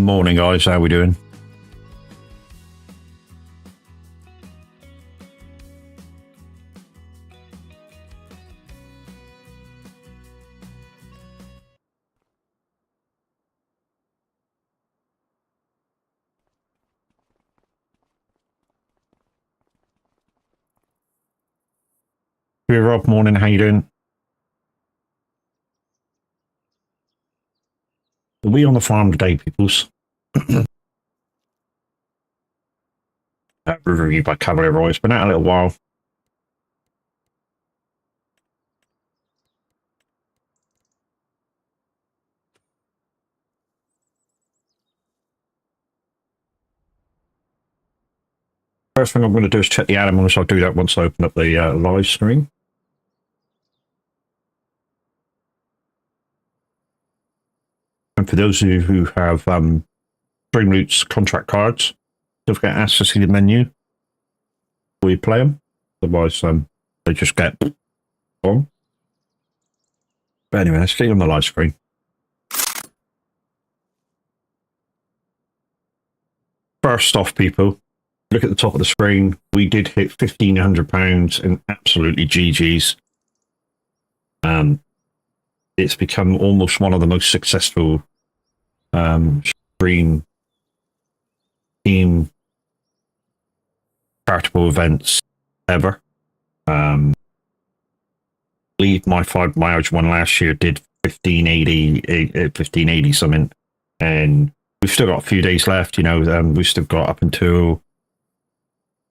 Morning, guys. How we doing? Hey, Rob. Morning. How you doing? Are we on the farm today, peoples? Riverview by Cavalier Roy. It's been out a little while. First thing I'm going to do is check the animals. I'll do that once I open up the live screen. And for those of you who have Streamroots contract cards, don't forget ask to see the menu before you play them. Otherwise, they just get on. But anyway, let's get you on the live screen. First off, people, look at the top of the screen. We did hit £1,500 and absolutely GG's. It's become almost one of the most successful stream team charitable events ever. I believe my Fibromyalgia one last year did 1580 something, and we've still got a few days left. You know, we've still got up until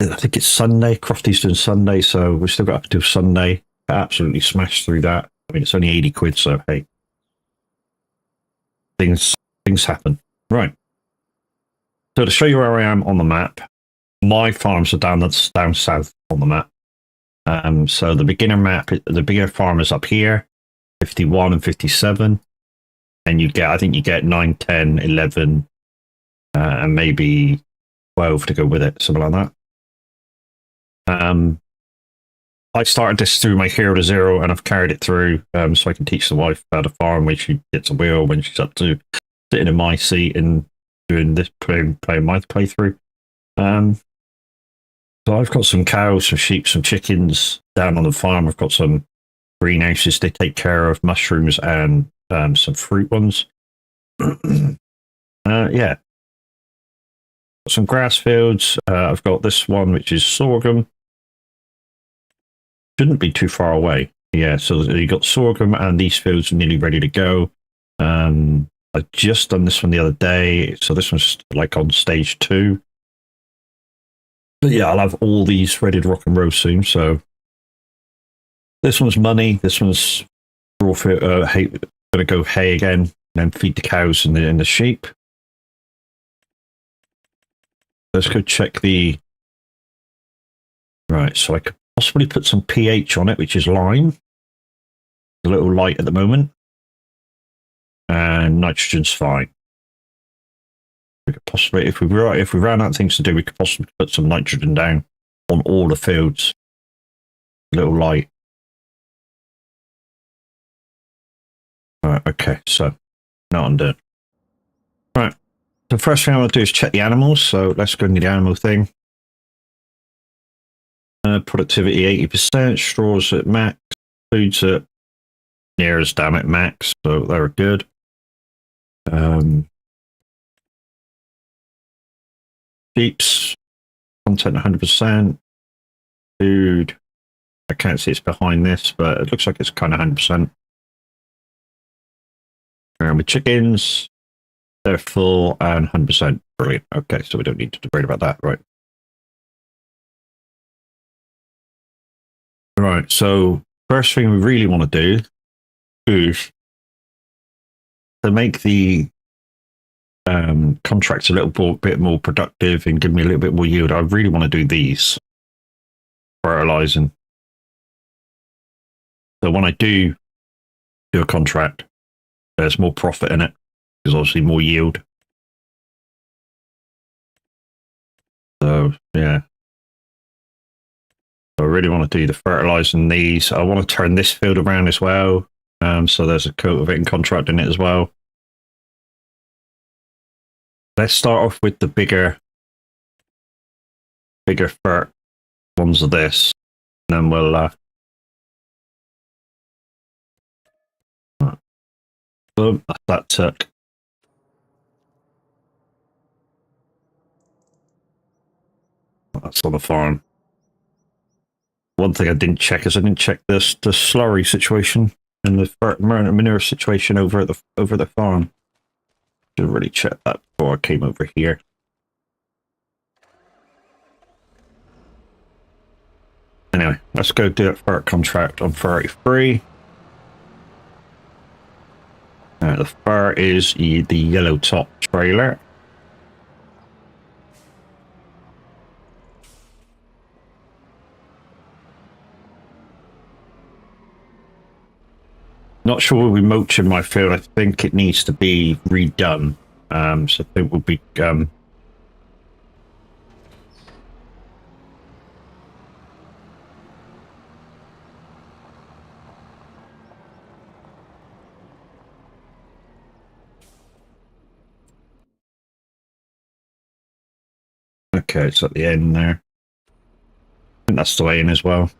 I think it's Sunday. Crofty's doing Sunday, so we've still got up until Sunday. Absolutely smashed through that. I mean, it's only 80 quid, so hey, things happen. Right. So to show you where I am on the map, my farms are down south on the map. So the beginner map, the beginner farm is up here, 51 and 57, and you get, I think you get 9, 10, 11, and maybe 12 to go with it, something like that. I started this through my Hero to Zero, and I've carried it through, so I can teach the wife how to farm when she gets a wheel, when she's up to sitting in my seat and doing this, playing my playthrough. So I've got some cows, some sheep, some chickens down on the farm. I've got some greenhouses they take care of, mushrooms, and some fruit ones. Yeah. Some grass fields. I've got this one, which is sorghum. Shouldn't be too far away. Yeah, so you got sorghum, and these fields are nearly ready to go. I've just done this one the other day, so this one's like on stage 2. But yeah, I'll have all these ready to rock and roll soon. So this one's money. This one's raw hay. Gonna go hay again, and then feed the cows and the sheep. Let's go check the. Right, so I could possibly put some pH on it, which is lime. A little light at the moment, and nitrogen's fine. We could possibly, if we ran out of things to do, we could possibly put some nitrogen down on all the fields. A little light. Right, okay, so now I'm done. Right, the first thing I want to do is check the animals. So let's go into the animal thing. Productivity 80%, straws at max, foods at near as damn it max, so they're good. Sheep's content 100%. Food, I can't see it's behind this, but it looks like it's kind of 100%. And with chickens, they're full and 100%. Brilliant. Okay, so we don't need to worry about that, right? Right, so first thing we really want to do is to make the contracts a little bit more productive and give me a little bit more yield. I really want to do these fertilizing. So when I do a contract, there's more profit in it. There's obviously more yield. So yeah. I really want to do the fertilizing these. I want to turn this field around as well. So there's a cultivating contract in it as well. Let's start off with the bigger fur ones of this, and then we'll boom, that took. That's on the farm. One thing I didn't check is I didn't check the slurry situation and the manure situation over the farm. Should have really checked that before I came over here. Anyway, let's go do it for a contract on 33. The fur is the yellow top trailer. Not sure we'll be mulching my field. I think it needs to be redone. So I think we'll be okay, it's at the end there. I think that's the way in as well.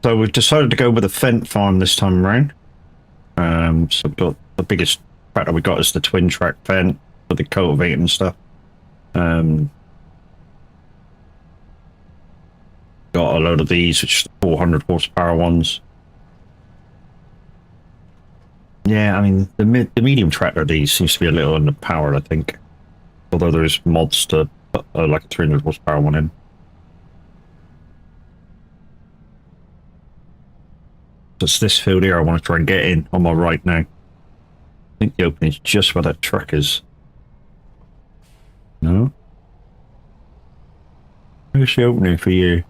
So we've decided to go with a Fent farm this time around. So the biggest tractor we got is the twin track Fent for the cultivating and stuff. Got a load of these, which are 400 horsepower ones. Yeah, I mean the medium tractor of these seems to be a little underpowered, I think. Although there's mods to put like a 300 horsepower one in. It's this field here I want to try and get in on my right now. I think the opening's just where that truck is. No? Where's the opening for you?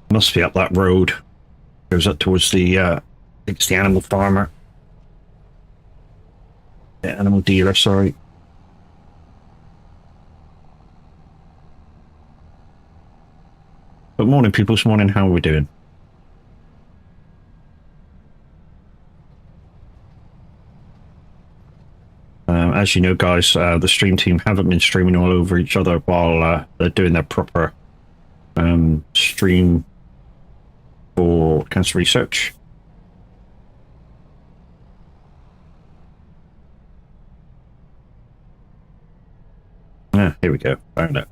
Must be up that road. Goes up towards the, I think it's the animal farmer. The animal dealer, sorry. But morning, people. Morning, how are we doing? As you know, guys, the stream team haven't been streaming all over each other while they're doing their proper stream for cancer research. Ah, here we go. Found it.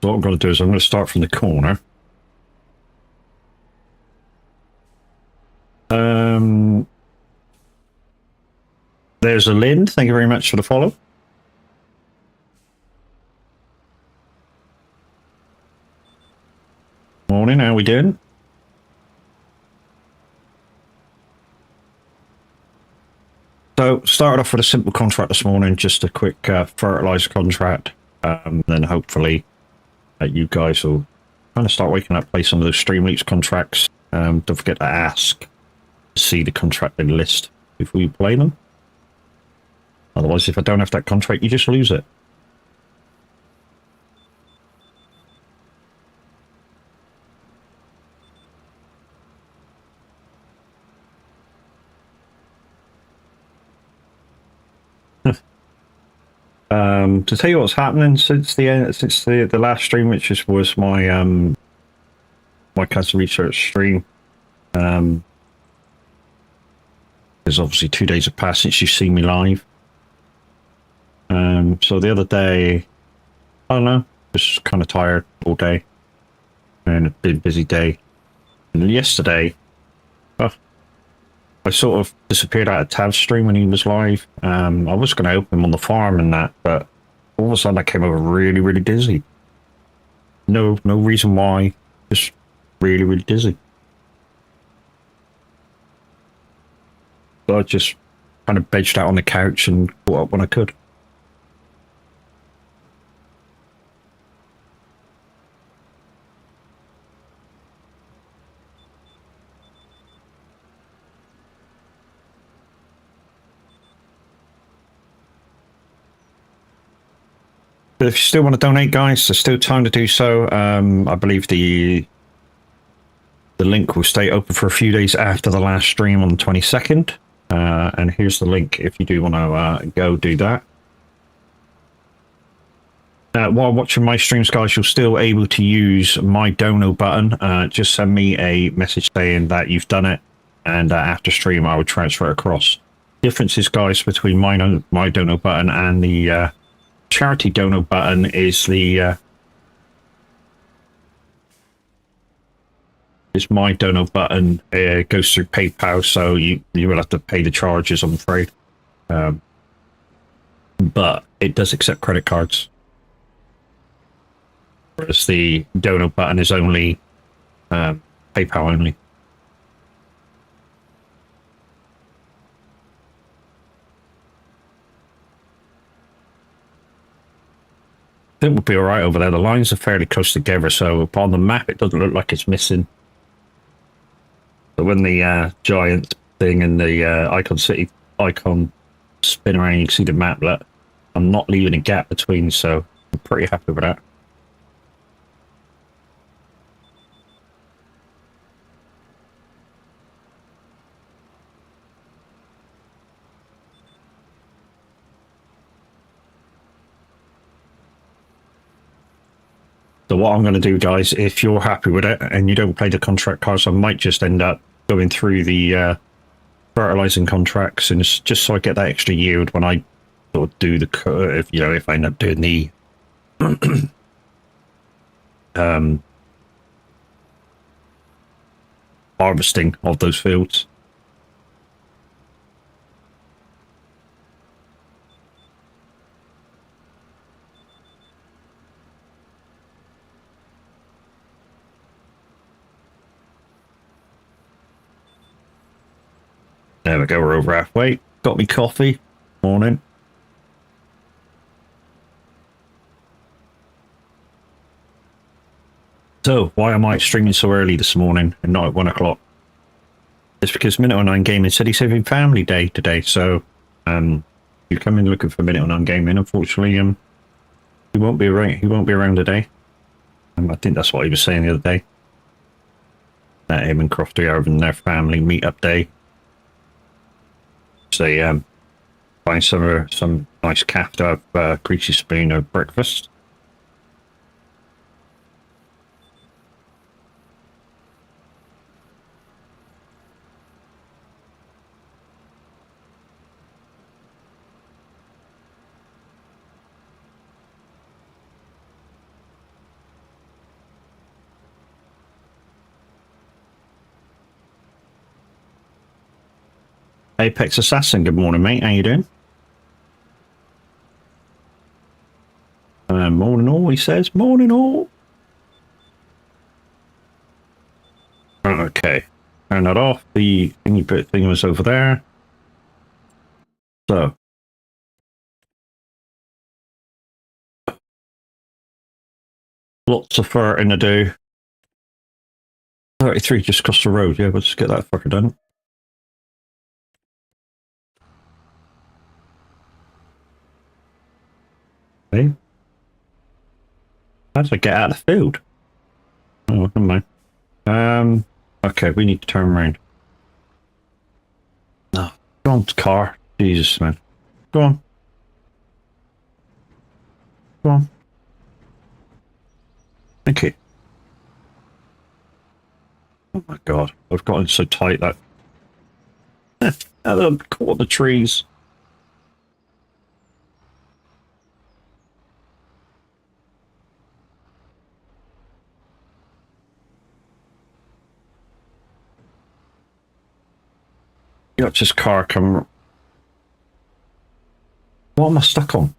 So what I'm going to do is I'm going to start from the corner. There's a Lynn. Thank you very much for the follow. Morning, how are we doing? So started off with a simple contract this morning, just a quick fertilizer contract. Then hopefully you guys will kind of start waking up, play some of those Stream Leaks contracts. Don't forget to ask to see the contracted list before you play them. Otherwise, if I don't have that contract, you just lose it. To tell you what's happening since the last stream, which was my my cancer research stream. There's obviously 2 days have passed since you've seen me live. So the other day, I don't know, just kind of tired all day, and a big busy day. And yesterday, I sort of disappeared out of Tav's stream when he was live. I was going to open him on the farm and that, but all of a sudden I came over really, really dizzy. No reason why, just really, really dizzy. So I just kind of benched out on the couch and caught up when I could. But if you still want to donate, guys, there's still time to do so. I believe the link will stay open for a few days after the last stream on the 22nd. And here's the link if you do want to go do that. While watching my streams, guys, you're still able to use my dono button. Just send me a message saying that you've done it, and after stream, I will transfer it across. Differences, guys, between my dono button and the charity dono button is the my dono button goes through PayPal, so you will have to pay the charges, I'm afraid. But it does accept credit cards. Whereas the dono button is only PayPal only. I think we'll be all right over there. The lines are fairly close together, so upon the map, it doesn't look like it's missing. But when the giant thing and the icon city icon spin around, you can see the map. Look, I'm not leaving a gap between, so I'm pretty happy with that. So what I'm going to do, guys, if you're happy with it and you don't play the contract cards, I might just end up going through the fertilizing contracts, and it's just so I get that extra yield when I sort of do the if I end up doing the harvesting of those fields. There we go, we're over halfway. Got me coffee. Morning. So, why am I streaming so early this morning and not at 1 o'clock? It's because Minute 09 Gaming said he's having family day today, so you come in looking for Minute 09 Gaming, unfortunately, he won't be around today. I think that's what he was saying the other day. That him and Crofty are having their family meet-up day. So they find some nice calf to have greasy spoon of breakfast. Apex Assassin, good morning, mate. How you doing? Morning all, he says. Morning all. Okay. Turn that off. The thingy thing was over there. So. Lots of farting to do. 33 just across the road. Yeah, let's get that fucker done. Hey. How did I get out of the field? Oh, never mind. Okay, we need to turn around. No. Go on, car. Jesus, man. Go on. Go on. Thank you. Oh my god. I've gotten so tight that I'm caught the trees. Got this car coming. What am I stuck on?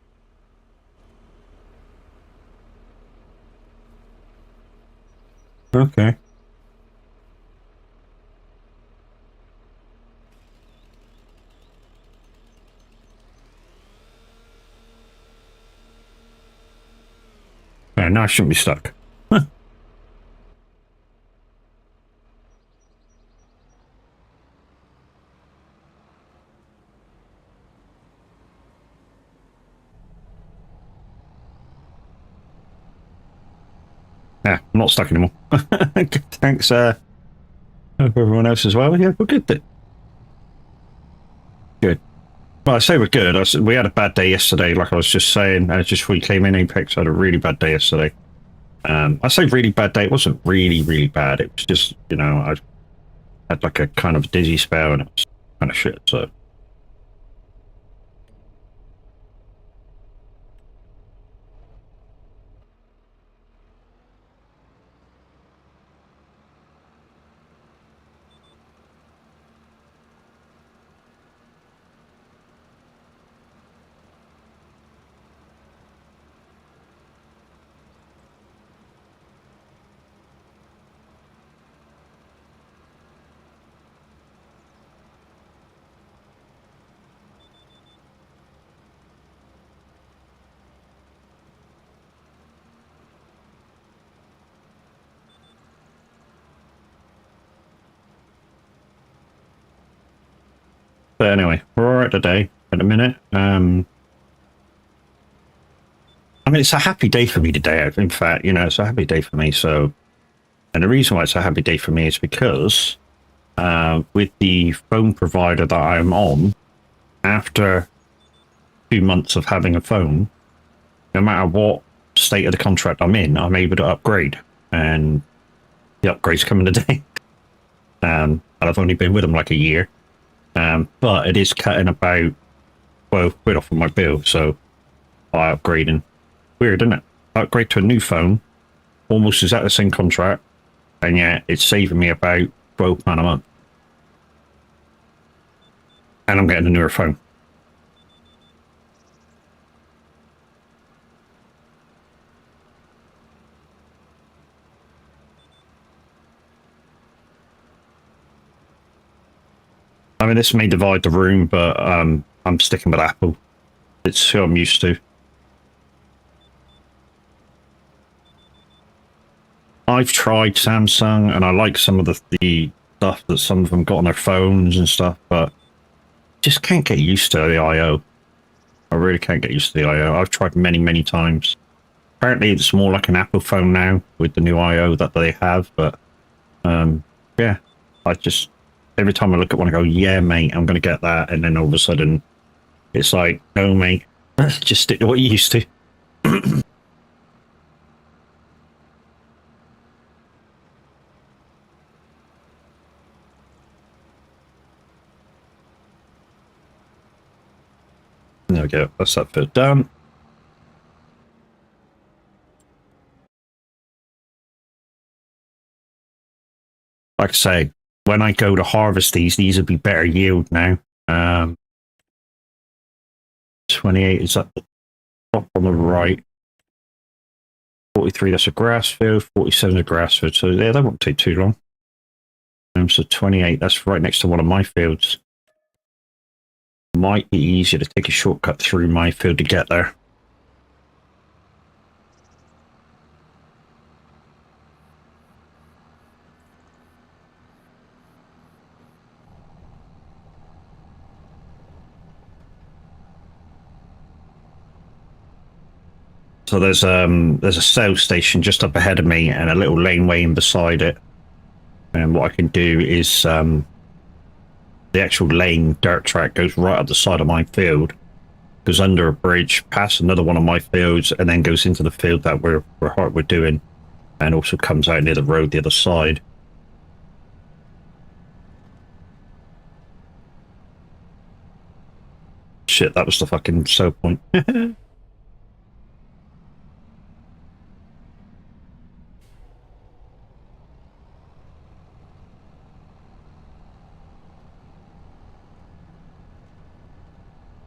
Okay. Yeah, now I shouldn't be stuck. Yeah, I'm not stuck anymore. Thanks, hope everyone else as well. Yeah, we're good then. Good. Well, I say we're good. We had a bad day yesterday, like I was just saying. Just we came in Apex, had a really bad day yesterday. I say really bad day. It wasn't really, really bad. It was just, I had like a kind of dizzy spell and it was kind of shit. So, but anyway, we're all right today at a minute. I mean, it's a happy day for me today. In fact, it's a happy day for me. So, and the reason why it's a happy day for me is because with the phone provider that I'm on, after 2 months of having a phone, no matter what state of the contract I'm in, I'm able to upgrade. And the upgrade's coming today. And I've only been with them like a year. But it is cutting about 12 quid off of my bill. So by upgrading. Weird, isn't it? Upgrade to a new phone, almost exactly the same contract, and yet it's saving me about £12 a month. And I'm getting a newer phone. I mean, this may divide the room, but I'm sticking with Apple. It's who I'm used to. I've tried Samsung, and I like some of the stuff that some of them got on their phones and stuff, but just can't get used to the I/O. I really can't get used to the I/O. I've tried many, many times. Apparently, it's more like an Apple phone now with the new I/O that they have, but yeah, I just every time I look at one, I go, "Yeah, mate, I'm going to get that," and then all of a sudden, it's like, "No, mate, just stick to what you used to." There we go. That's that bit done. Like I say, when I go to harvest these will be better yield now. 28 is at the top on the right. 43, that's a grass field. 47 a grass field. So yeah, that won't take too long. So 28, that's right next to one of my fields. Might be easier to take a shortcut through my field to get there. So there's a sales station just up ahead of me and a little laneway in beside it. And what I can do is the actual lane dirt track goes right up the side of my field, goes under a bridge, past another one of my fields, and then goes into the field that we're doing, and also comes out near the road the other side. Shit, that was the fucking sow point.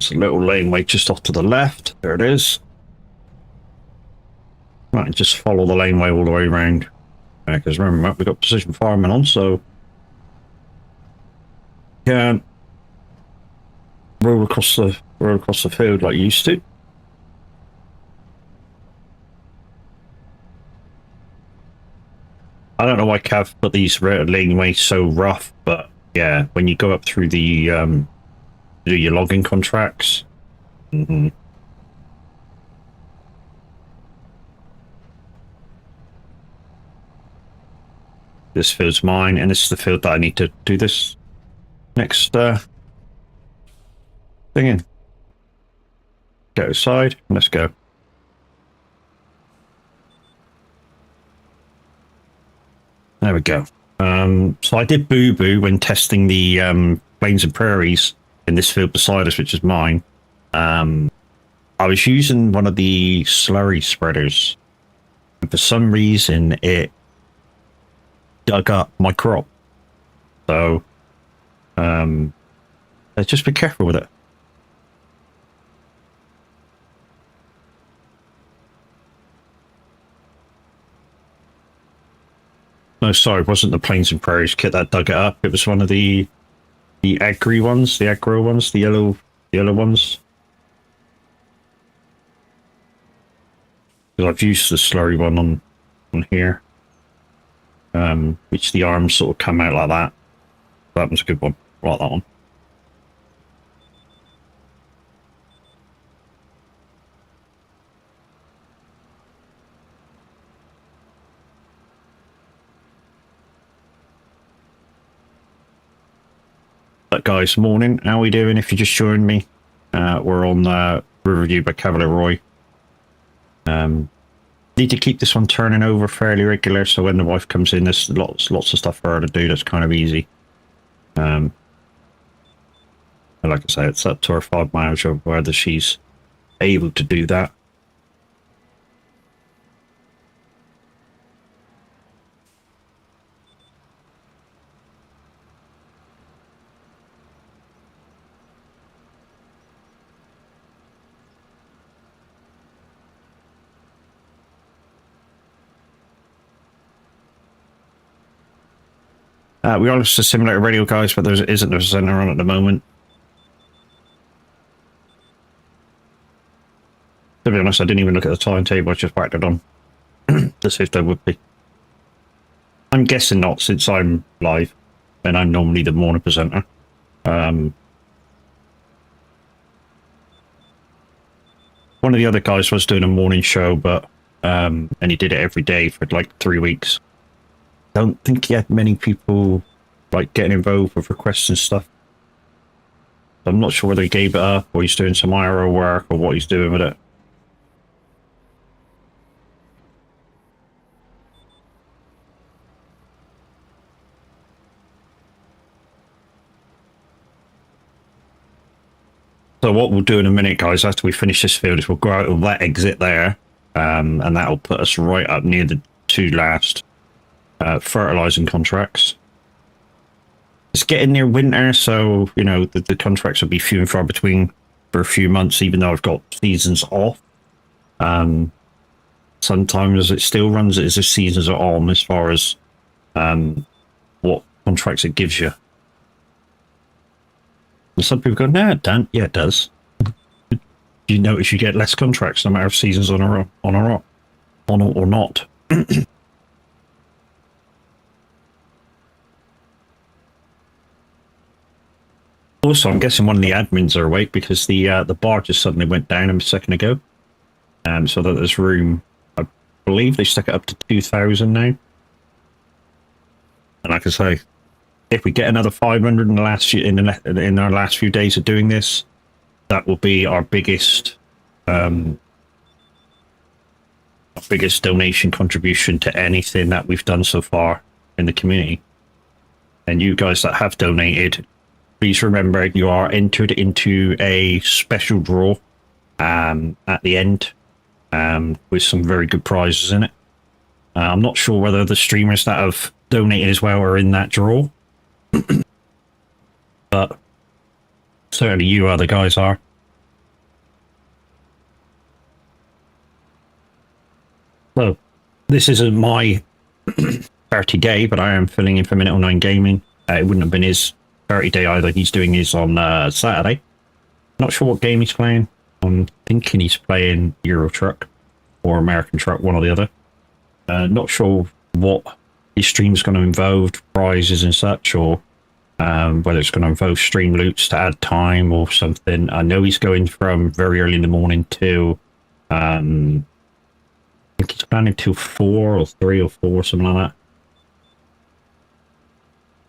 It's a little laneway just off to the left. There it is. Right, just follow the laneway all the way around. Because remember, we've got precision farming on, so can't roll across the field like you used to. I don't know why Cav put these laneways so rough, but yeah, when you go up through the do your logging contracts. This field's mine, and this is the field that I need to do this next thing in. Go outside, let's go. There we go. So I did boo-boo when testing the plains and prairies in this field beside us, which is mine. I was using one of the slurry spreaders, and for some reason it dug up my crop. So just be careful with it. No, sorry, it wasn't the plains and prairies kit that dug it up. It was one of the agri ones, the aggro ones, the yellow ones. Because I've used the slurry one on here. Which the arms sort of come out like that. That was a good one. I like that one. But guys, morning. How are we doing? If you just joined me, we're on Riverview by Cavalier Roy. Need to keep this one turning over fairly regular, so when the wife comes in, there's lots of stuff for her to do that's kind of easy. And like I say, it's up to her 5 miles of whether she's able to do that. We are just a simulator radio, guys, but there isn't a presenter on at the moment. To be honest, I didn't even look at the timetable, I just whacked it on to see if there would be. I'm guessing not, since I'm live, and I'm normally the morning presenter. One of the other guys was doing a morning show, but and he did it every day for like 3 weeks. Don't think he had many people like getting involved with requests and stuff. I'm not sure whether he gave it up or he's doing some IRO work or what he's doing with it. So what we'll do in a minute, guys, after we finish this field, is we'll go out of that exit there, and that'll put us right up near the 2 last fertilizing contracts. It's getting near winter, so you know the contracts will be few and far between for a few months, even though I've got seasons off. Sometimes it still runs as if seasons are on, as far as what contracts it gives you. And some people go, "No, it don't." Yeah, it does. You notice you get less contracts no matter if seasons on or not. Also, I'm guessing one of the admins are awake because the bar just suddenly went down a second ago. So that there's room. I believe they stuck it up to 2,000 now. And like I say, if we get another 500 in the last few, in our last few days of doing this, that will be our biggest donation contribution to anything that we've done so far in the community. And you guys that have donated, please remember you are entered into a special draw at the end with some very good prizes in it. I'm not sure whether the streamers that have donated as well are in that draw, but certainly you other guys are. So this isn't my 30 day, but I am filling in for Minute 09 Gaming. It wouldn't have been his 30 day either. He's doing his on Saturday. Not sure what game he's playing. I'm thinking he's playing Euro Truck or American Truck, one or the other. Not sure what his stream's going to involve, prizes and such, or whether it's going to involve stream loops to add time or something. I know he's going from very early in the morning to, I think he's planning till 4 or 3 or 4, something like that.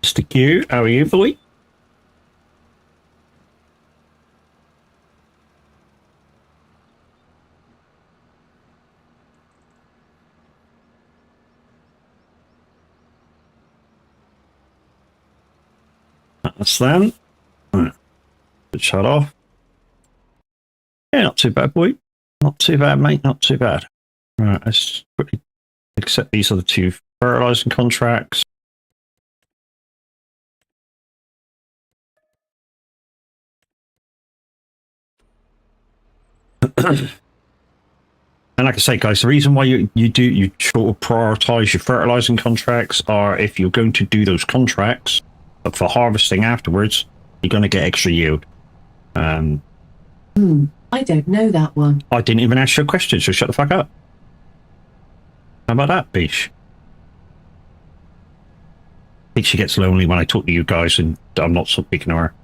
Mr. Q, how are you, boy? That's them. Right. Shut off. Yeah, not too bad, boy. Not too bad, mate. Not too bad. Right, let's quickly accept these are the 2 fertilizing contracts. And like I say, guys, the reason why you sort of prioritize your fertilizing contracts are if you're going to do those contracts, but for harvesting afterwards, you're going to get extra yield. I don't know that one. I didn't even ask you a question, so shut the fuck up. How about that, Bish? I think she gets lonely when I talk to you guys and I'm not speaking to her.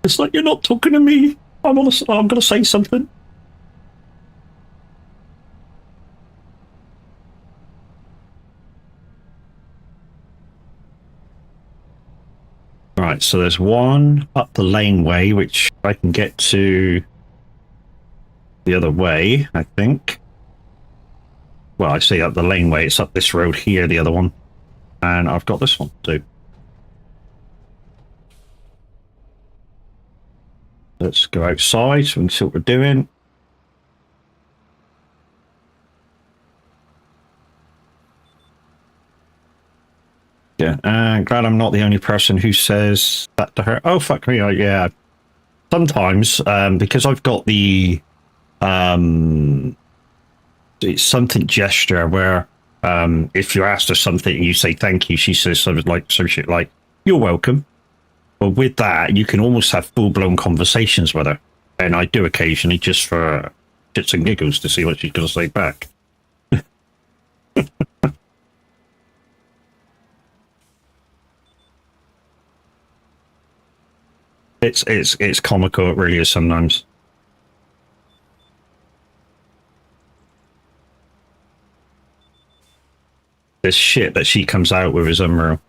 It's like you're not talking to me. I'm going to say something. Right, so there's one up the laneway, which I can get to the other way, I think. Well, I say up the laneway. It's up this road here, the other one. And I've got this one too. Let's go outside so we can see what we're doing. Yeah, glad I'm not the only person who says that to her. Oh, fuck me. Yeah. Sometimes, because I've got the, it's something gesture where, if you ask her something and you say thank you, she says something like, some shit like, you're welcome. But with that, you can almost have full-blown conversations with her. And I do occasionally just for shits and giggles to see what she's going to say back. It's comical, it really is sometimes. This shit that she comes out with is unreal.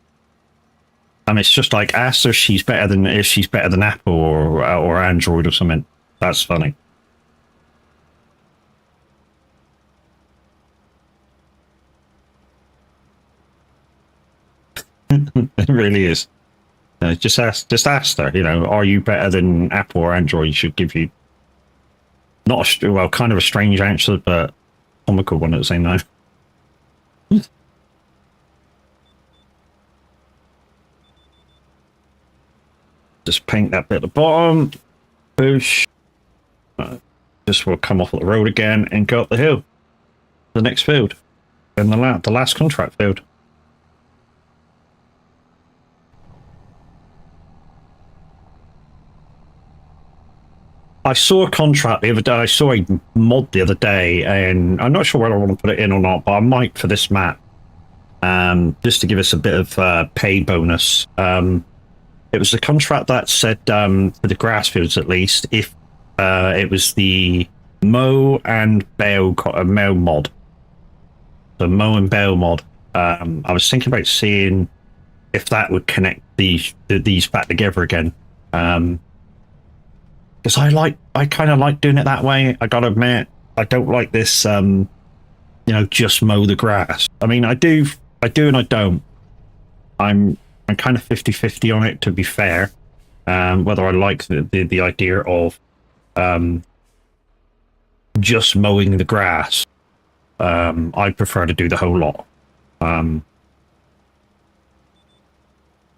And it's just like, ask her if she's better than Apple or Android or something. That's funny. It really is. Just ask her, you know, are you better than Apple or Android? You should give you not a, well, kind of a strange answer, but comical one at the same time. Just paint that bit at the bottom. Push. Just will come off of the road again and go up the hill. The next field. And the last contract field. I saw a contract the other day. I saw a mod the other day, and I'm not sure whether I want to put it in or not, but I might for this map. Just to give us a bit of pay bonus. It was the contract that said, for the grass fields at least, if it was the mow and bale mod. The mow and bale mod. I was thinking about seeing if that would connect these back together again. Because I kind of like doing it that way. I gotta admit, I don't like this, you know, just mow the grass. I mean, I do and I don't. I'm kind of 50-50 on it, to be fair. Whether I like the idea of just mowing the grass. I prefer to do the whole lot.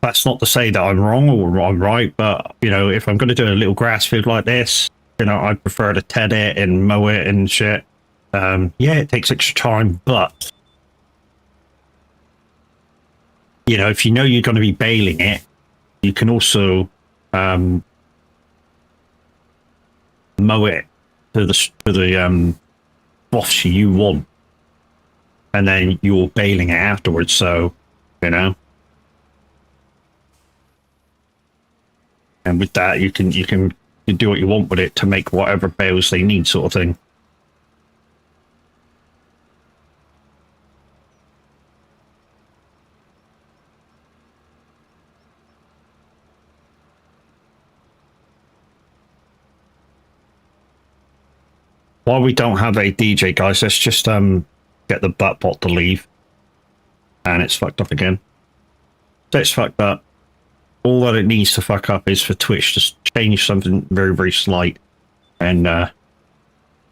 that's not to say that I'm wrong or I'm right, but you know, if I'm going to do a little grass field like this, you know, I prefer to ted it and mow it and shit. Yeah, it takes extra time, but you know, if you know you're going to be baling it, you can also mow it to the swaths you want, and then you're baling it afterwards. So, you know, and with that, you can do what you want with it to make whatever bales they need, sort of thing. While we don't have a DJ, guys, let's just get the butt bot to leave. And it's fucked up again. So it's fucked up. All that it needs to fuck up is for Twitch to change something very, very slight. And yeah,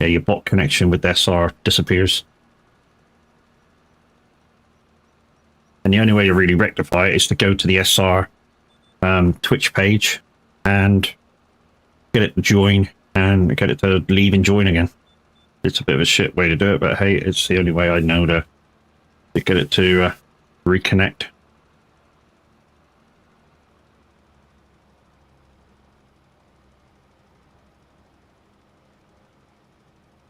your bot connection with SR disappears. And the only way to really rectify it is to go to the SR Twitch page and get it to join and get it to leave and join again. It's a bit of a shit way to do it, but hey, it's the only way I know to get it to reconnect.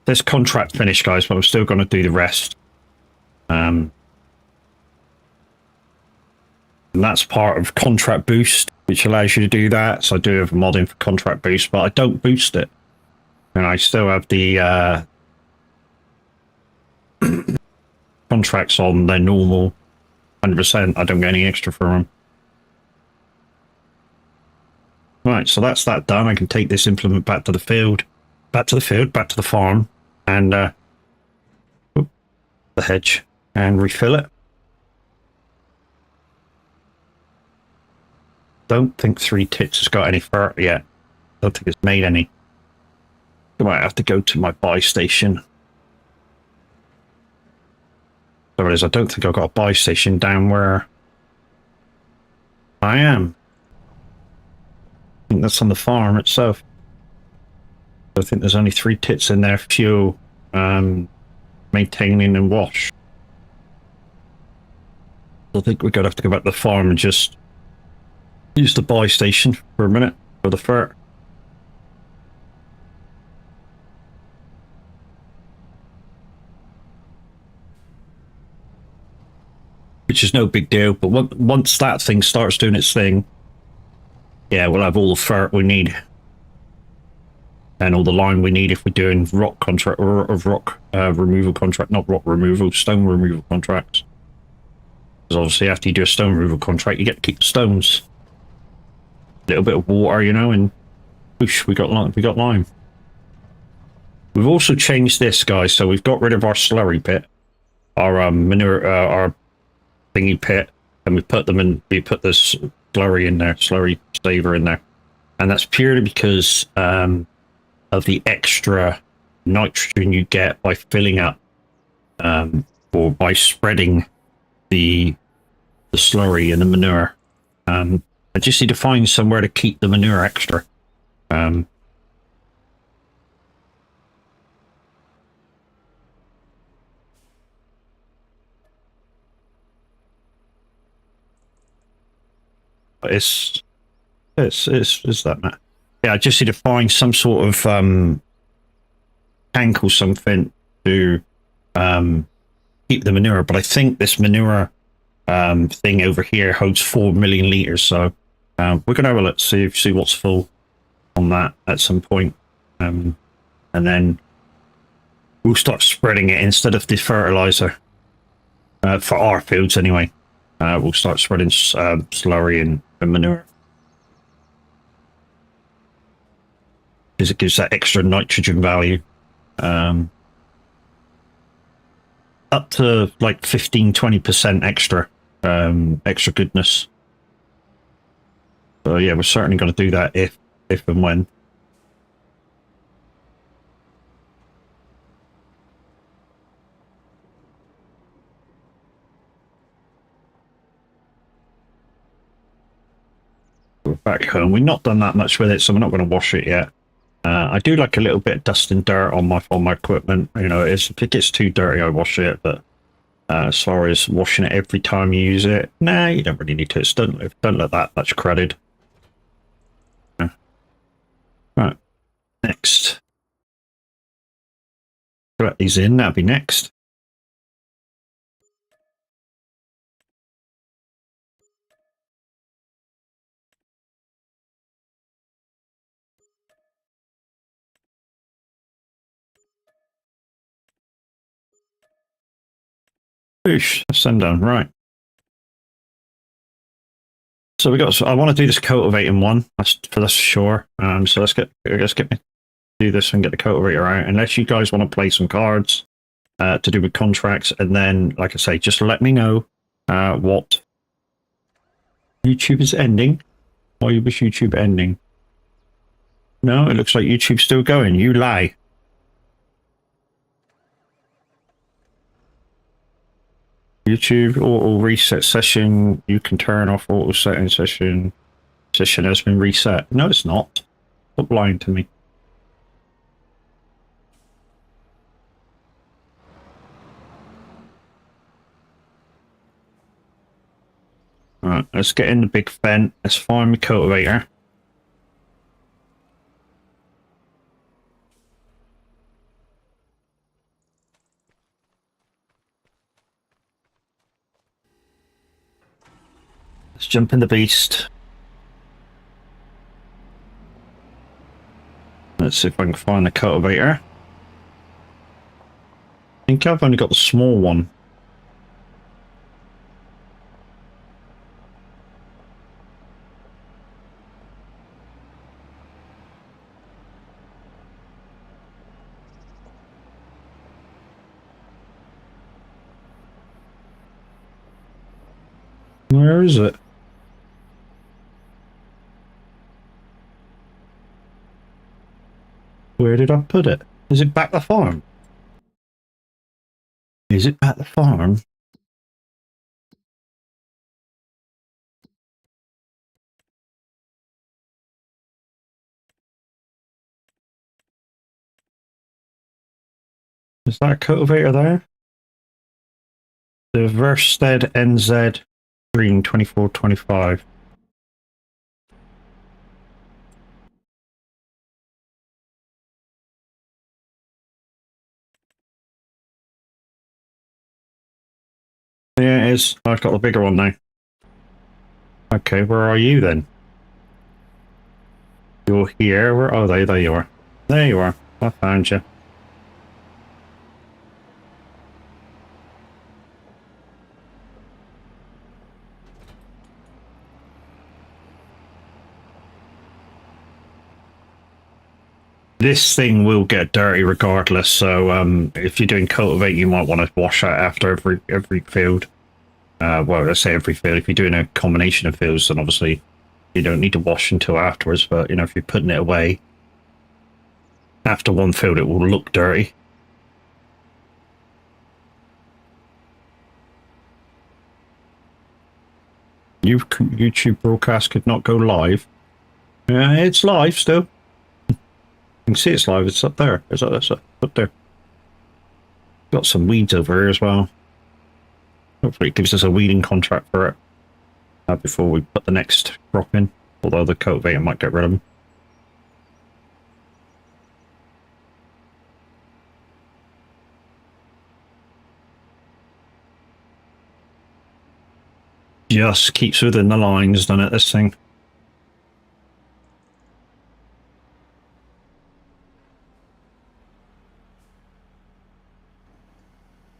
This contract finished, guys, but I'm still going to do the rest. And that's part of contract boost, which allows you to do that. So I do have a mod in for contract boost, but I don't boost it. And I still have the contracts on their normal 100%. I don't get any extra from them. Right, so that's that done. I can take this implement back to the field, back to the farm, and the hedge, and refill it. Don't think 3 Tits has got any fur yet. Don't think it's made any. I might have to go to my buy station. There it is. I don't think I've got a buy station down where I am. I think that's on the farm itself. I think there's only 3 Tits in there, fuel, maintaining and wash. I think we're going to have to go back to the farm and just use the buy station for a minute for the fur. Which is no big deal, but once that thing starts doing its thing, yeah, we'll have all the fur we need. And all the lime we need if we're doing rock contract or rock removal contract, not rock removal, stone removal contracts. Because obviously after you do a stone removal contract, you get to keep the stones. A little bit of water, you know, and whoosh, we got lime. We've also changed this, guys, so we've got rid of our slurry pit, our manure, our thingy pit, and we put this slurry in there, slurry saver in there. And that's purely because of the extra nitrogen you get by filling up or by spreading the slurry and the manure. I just need to find somewhere to keep the manure extra. It's that, Matt. Yeah, I just need to find some sort of tank or something to keep the manure. But I think this manure thing over here holds 4 million liters. So we're gonna have a look, see what's full on that at some point, and then we'll start spreading it instead of the fertilizer for our fields anyway. We'll start spreading slurry and manure. Because it gives that extra nitrogen value. Up to like 15-20% extra extra goodness. So yeah, we're certainly going to do that if and when. we're back home. We've not done that much with it, so we're not going to wash it yet. I do like a little bit of dust and dirt on my equipment. You know, if it gets too dirty, I wash it. But as far as washing it every time you use it, nah, you don't really need to. It's don't let that much credit. Right, next. Put these in. That'll be next. Oosh, that's them done. Right. So we got. I want to do this cultivating one. That's for sure. So let's get me do this and get the cultivator out. Unless you guys want to play some cards to do with contracts, and then, like I say, just let me know what YouTube is ending. Why was YouTube ending? No, it looks like YouTube's still going. You lie. YouTube auto reset session. You can turn off auto setting session. Session has been reset. No, it's not. Stop lying to me. Alright, let's get in the big vent. Let's find the cultivator. Let's jump in the beast. Let's see if I can find the cultivator. I think I've only got the small one. Where is it? Where did I put it? Is it back the farm? Is it at the farm? Is that a cultivator there? The Versted NZ Green 2425. Yeah, it is. I've got the bigger one now. Okay, where are you then? You're here. Where? Oh, there you are. There you are. I found you. This thing will get dirty regardless, so if you're doing cultivate, you might want to wash out after every field. Well, let's say every field. If you're doing a combination of fields, then obviously you don't need to wash until afterwards. But you know, if you're putting it away after one field, it will look dirty. YouTube broadcast could not go live. Yeah, it's live still. You can see it's live. It's up there. It's up there. Got some weeds over here as well. Hopefully it gives us a weeding contract for it before we put the next crop in. Although the cultivator might get rid of them. Just keeps within the lines, doesn't it, this thing?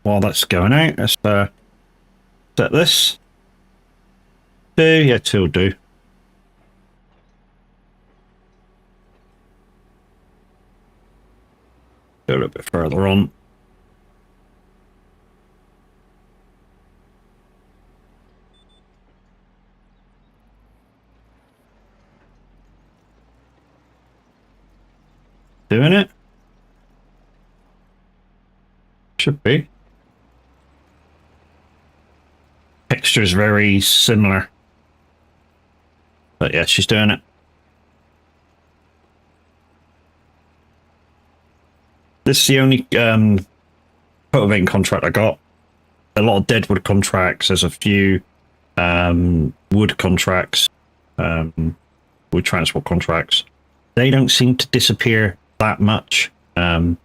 While that's going out, let's set this. Yeah, two will do. Go a little bit further on. Doing it? Should be. Texture is very similar. But yeah, she's doing it. This is the only cultivating contract I got. A lot of deadwood contracts. There's a few wood contracts, wood transport contracts. They don't seem to disappear that much. You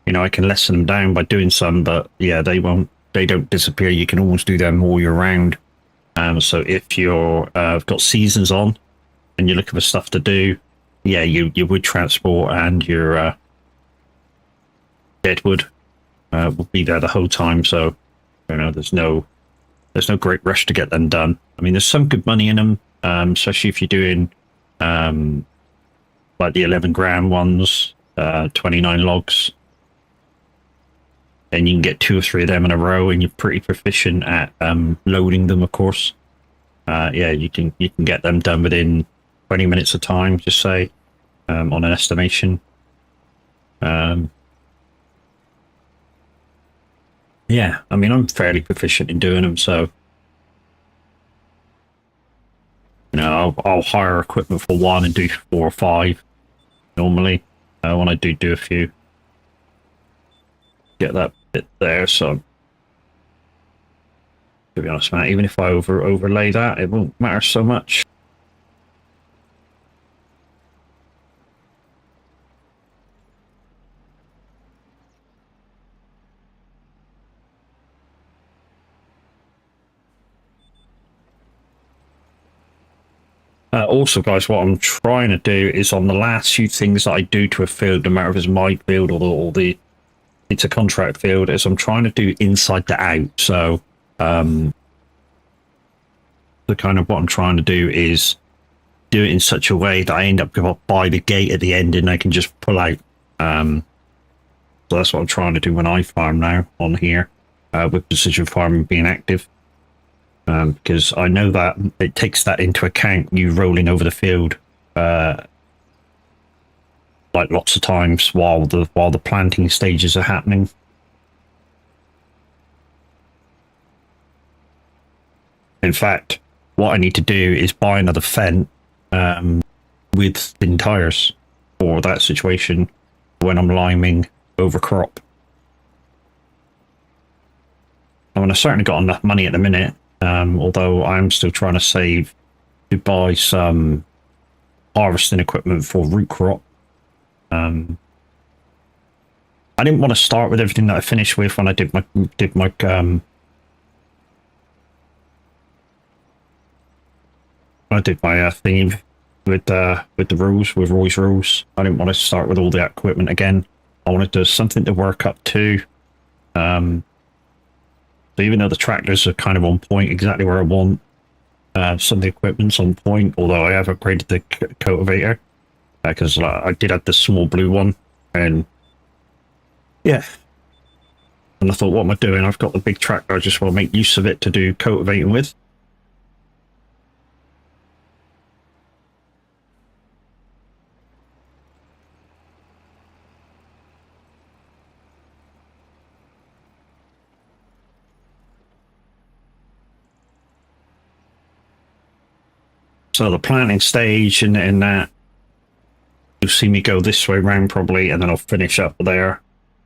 know, I can lessen them down by doing some, but yeah, they don't disappear. You can almost do them all year round. So if you're got seasons on and you're looking for stuff to do, yeah, your wood transport and your deadwood will be there the whole time. So you know, there's no great rush to get them done. I mean, there's some good money in them, especially if you're doing like the 11 gram ones, 29 logs. And you can get 2 or 3 of them in a row, and you're pretty proficient at loading them, of course. Yeah, you can get them done within 20 minutes of time, just say, on an estimation. Yeah, I mean, I'm fairly proficient in doing them, so you know, I'll hire equipment for 1 and do 4 or 5 normally when I do a few. Get that bit there, so to be honest, man, even if I overlay that, it won't matter so much. Also, guys, what I'm trying to do is on the last few things that I do to a field, no matter if it's my field or it's a contract field, is I'm trying to do inside to out. So the kind of what I'm trying to do is do it in such a way that I end up by the gate at the end and I can just pull out. So that's what I'm trying to do when I farm now on here, with precision farming being active. Because I know that it takes that into account, you rolling over the field like lots of times while the planting stages are happening. In fact, what I need to do is buy another Fendt with thin tires for that situation when I'm liming over crop. I mean, I've certainly got enough money at the minute. Although I'm still trying to save to buy some harvesting equipment for root crop. I didn't want to start with everything that I finished with when I did my theme with the rules, with Roy's rules. I didn't want to start with all the equipment again. I wanted to do something to work up to. So even though the tractors are kind of on point, exactly where I want, some of the equipment's on point, although I have upgraded the cultivator, because I did have the small blue one, and yeah. And I thought, what am I doing? I've got the big tractor, I just want to make use of it to do cultivating with. So the planting stage and that, you'll see me go this way round probably, and then I'll finish up there.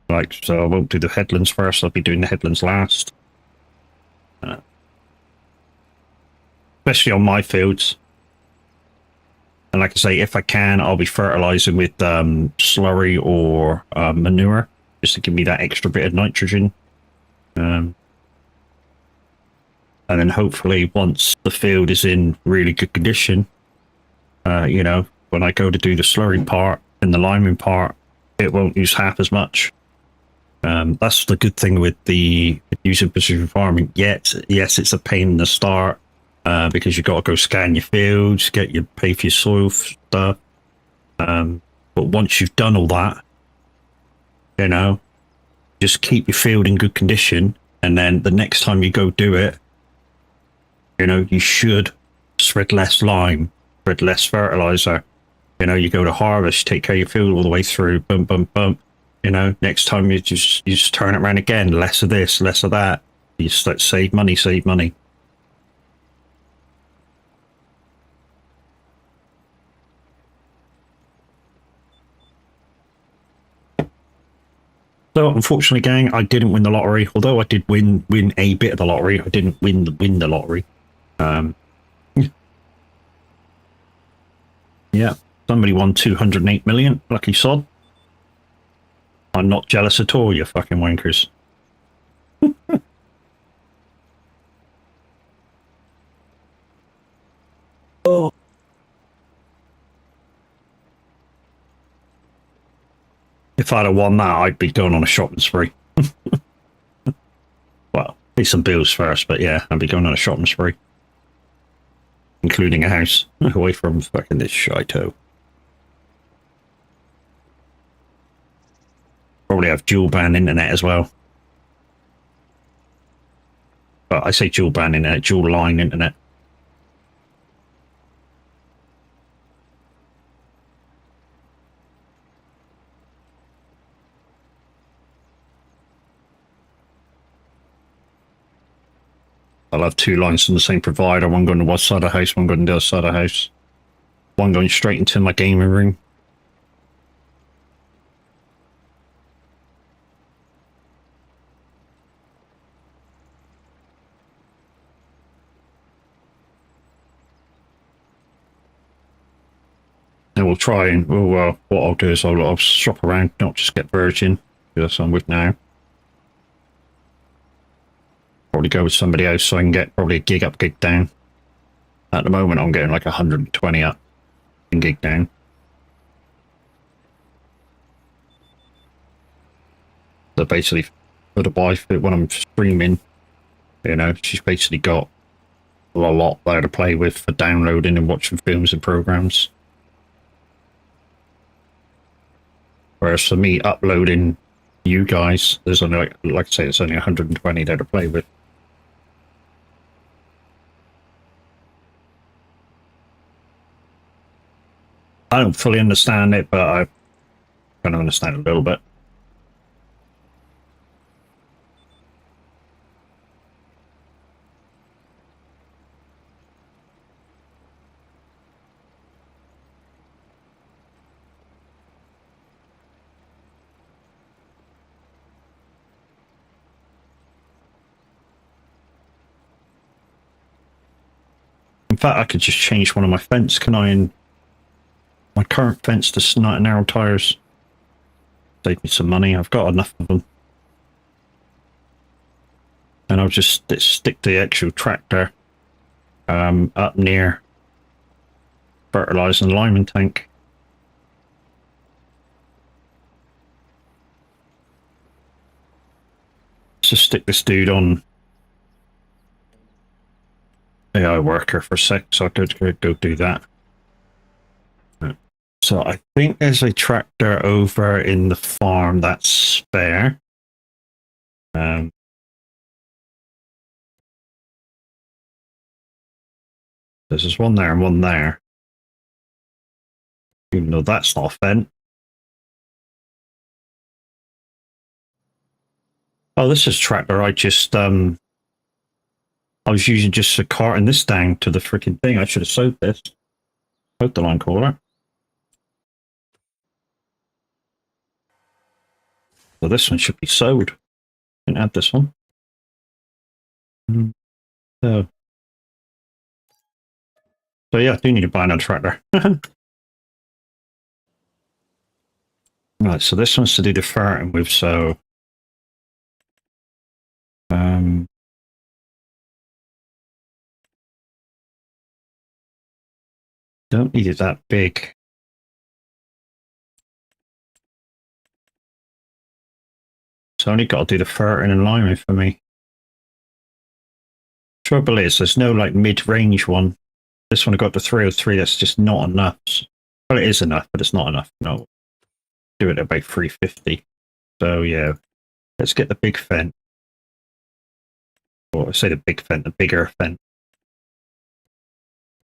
Like, so I won't do the headlands first, I'll be doing the headlands last. Especially on my fields. And like I say, if I can, I'll be fertilizing with slurry or manure, just to give me that extra bit of nitrogen. And then hopefully once the field is in really good condition, you know, when I go to do the slurry part and the liming part, it won't use half as much. That's the good thing with the using precision farming. Yes, it's a pain in the start because you've got to go scan your fields, pay for your soil stuff. But once you've done all that, you know, just keep your field in good condition, and then the next time you go do it, you know, you should spread less lime, spread less fertilizer. You know, you go to harvest, take care of your field all the way through, bump, bump, bump. You know, next time you just turn it around again, less of this, less of that. You just save money, save money. So unfortunately, gang, I didn't win the lottery. Although I did win a bit of the lottery, I didn't win the lottery. Yeah, somebody won 208 million. Lucky sod. I'm not jealous at all, you fucking wankers. Oh. If I'd have won that, I'd be going on a shopping spree. Well, pay some bills first, but yeah, I'd be going on a shopping spree. Including a house, away from fucking this shito. Probably have dual band internet as well. But I say dual band internet, dual line internet. I'll have two lines from the same provider, one going to one side of the house, one going to the other side of the house. One going straight into my gaming room. And we'll try and, what I'll do is I'll shop around, not just get Virgin, that's what I'm with now. Probably go with somebody else so I can get probably a gig up, gig down. At the moment, I'm getting like 120 up and gig down. So basically, for the wife, when I'm streaming, you know, she's basically got a lot there to play with for downloading and watching films and programs. Whereas for me, uploading you guys, there's only, like I say, it's only 120 there to play with. I don't fully understand it, but I kind of understand it a little bit. In fact, I could just change one of my fence, can I? And my current fence to narrow tires. Save me some money. I've got enough of them. And I'll just stick the actual tractor up near fertilizer and liming tank. Let's just stick this dude on AI worker for a sec, so I could go do that. So I think there's a tractor over in the farm that's spare. There's one there and one there. Even though that's not a fence. Oh, this is tractor. I was using just a cart and this down to the freaking thing. I should have sewed this. Sewed the line caller. So this one should be sewed. And add this one. So yeah, I do need to buy another tractor. Right, so this one's to do the ferreting with, so don't need it that big. So I only got to do the ferreting and liming for me. Trouble is, there's no like mid-range one. This one I got the 303, that's just not enough. Well, it is enough, but it's not enough. No. Do it at about 350. So yeah, let's get the big fence. Or I say the big fence, the bigger fence.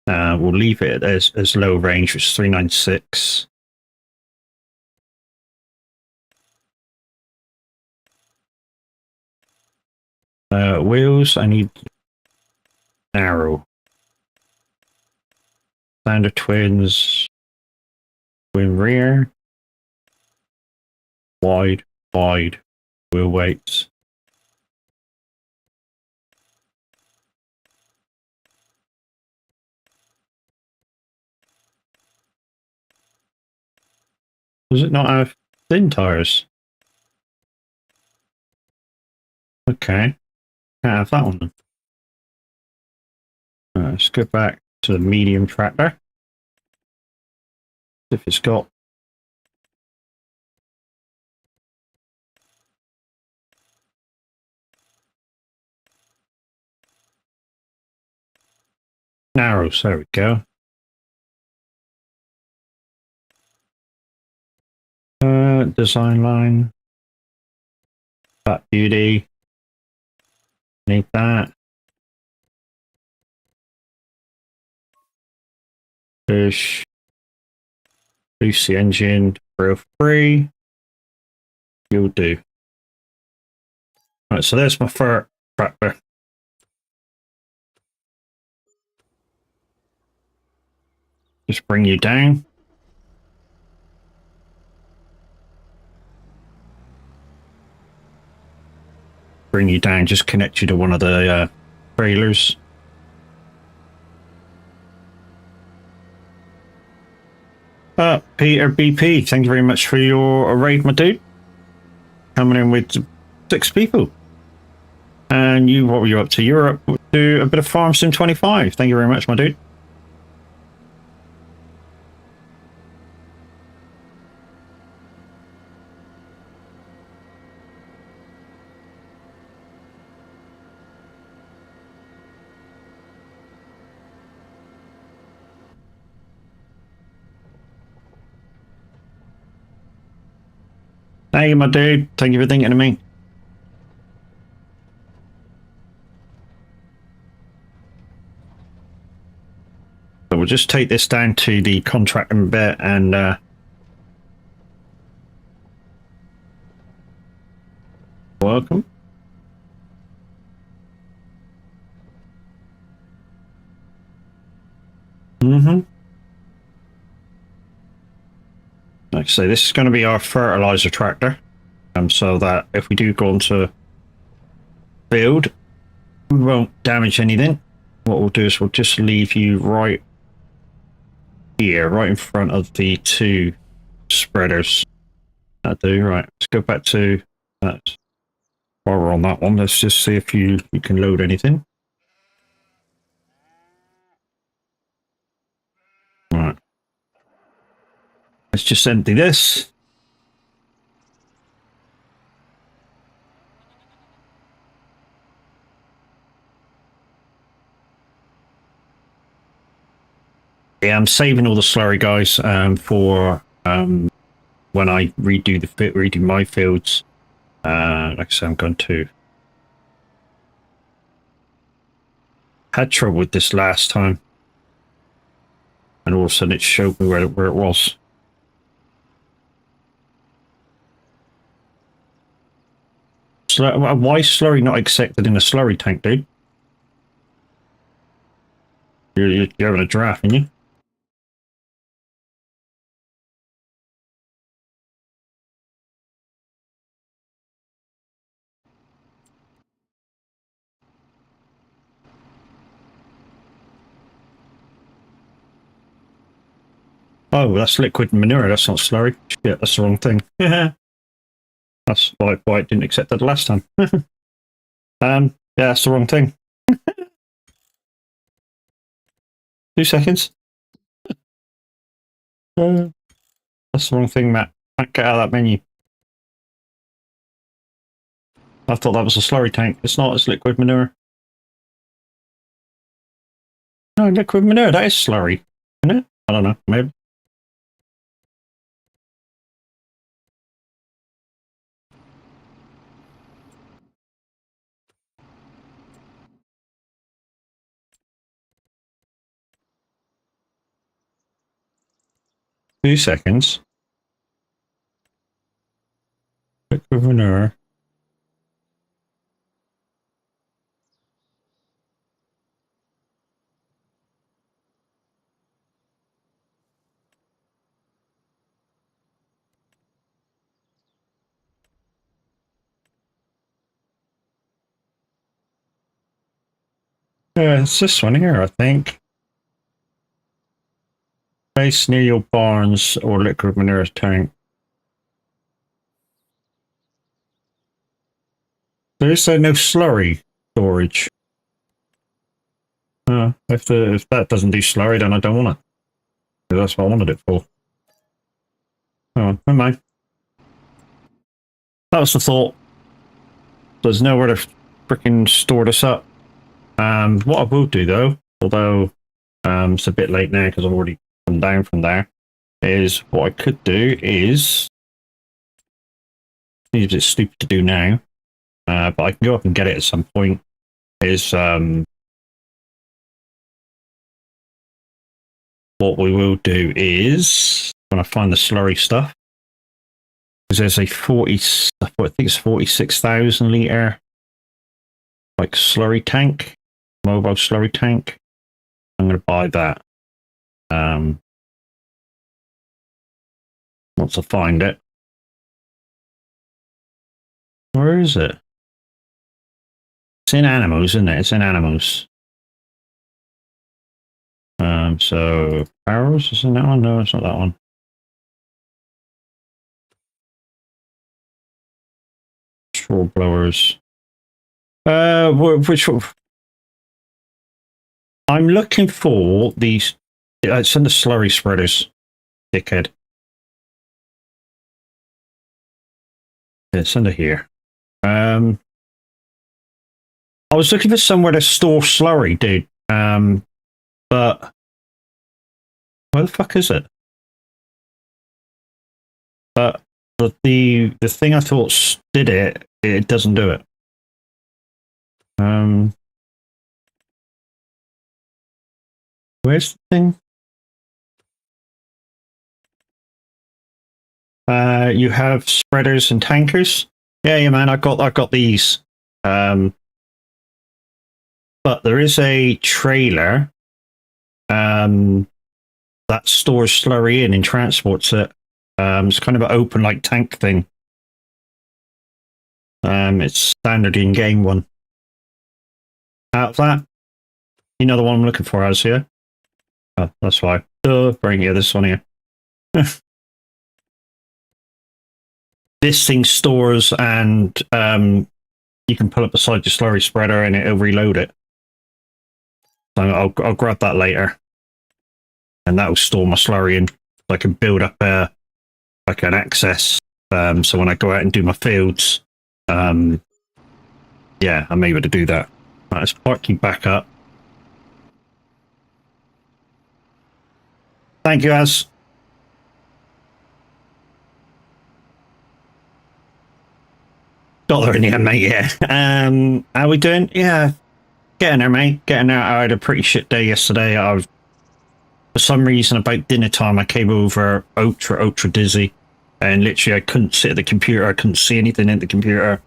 We'll leave it as low range, which is 396. Wheels, I need narrow. Standard twins. Twin rear. Wide, wide, We'll wait. Does it not have thin tires? Okay. Can't have that one then. Let's go back to the medium tractor. If it's got narrows, there we go. Design line. Fat beauty. Need that. Push. Boost the engine. 303. You'll do. Right, so there's my fur tractor. Just bring you down. Bring you down, just connect you to one of the trailers. Peter BP, thank you very much for your raid, my dude. Coming in with 6 people. And you, what were you up to? You're up to a bit of Farm Sim 25. Thank you very much, my dude. Hey, my dude. Thank you for thinking of me. So we'll just take this down to the contracting bit and welcome. Like I say, this is going to be our fertilizer tractor. So that if we do go onto field, we won't damage anything. What we'll do is we'll just leave you right here, right in front of the 2 spreaders. That'll do. Right, let's go back to that. While we're on that one, let's just see if you can load anything. Right. Let's just empty this. Yeah, I'm saving all the slurry, guys, for when I redo my fields. Like I said, I'm going to. Had trouble with this last time, and all of a sudden it showed me where it was. Why is slurry not accepted in a slurry tank, dude? You're having a draft, aren't you? Oh, that's liquid manure. That's not slurry. Shit, that's the wrong thing. Yeah, that's why it didn't accept that last time. Yeah, that's the wrong thing. 2 seconds. That's the wrong thing, Matt. Can't get out of that menu. I thought that was a slurry tank. It's not. It's liquid manure. No, liquid manure. That is slurry, isn't it? I don't know. Maybe. Two seconds. Liquid manure. Yeah, it's this one here, I think. Place near your barns or liquid manure tank. There is no slurry storage. If that doesn't do slurry, then I don't want it. That's what I wanted it for. Oh, never mind. That was the thought. There's nowhere to freaking store this up. What I will do though, although it's a bit late now because I've already come down from there, is what I could do is, it's a bit stupid to do now, but I can go up and get it at some point, is what we will do is, when I find the slurry stuff, because there's a 40, I think it's 46,000 litre like slurry tank, mobile slurry tank. I'm going to buy that. Once I find it. Where is it? It's in animals, isn't it? It's in animals. So barrels is in that one? No, it's not that one. Straw blowers. Which one? I'm looking for these. It's in the slurry spreaders, dickhead. It's under here. I was looking for somewhere to store slurry, dude. But where the fuck is it? But the thing I thought did it, it doesn't do it. Where's the thing? You have spreaders and tankers. Yeah, man. I got these. But there is a trailer that stores slurry in and transports it. It's kind of an open like tank thing. It's standard in game one. Out of that, you know the one I'm looking for, as here. Oh, that's why. Bring here, this one here. This thing stores and you can pull it beside your slurry spreader and it'll reload it. So I'll grab that later, and that'll store my slurry in. So I can build up like an access. So when I go out and do my fields, yeah, I'm able to do that. Right, let's park you back up. Thank you, Az. Got there in the end, mate, yeah. How we doing? Yeah, getting there, mate. Getting there. I had a pretty shit day yesterday. For some reason, about dinner time, I came over ultra dizzy. And literally, I couldn't sit at the computer. I couldn't see anything in the computer.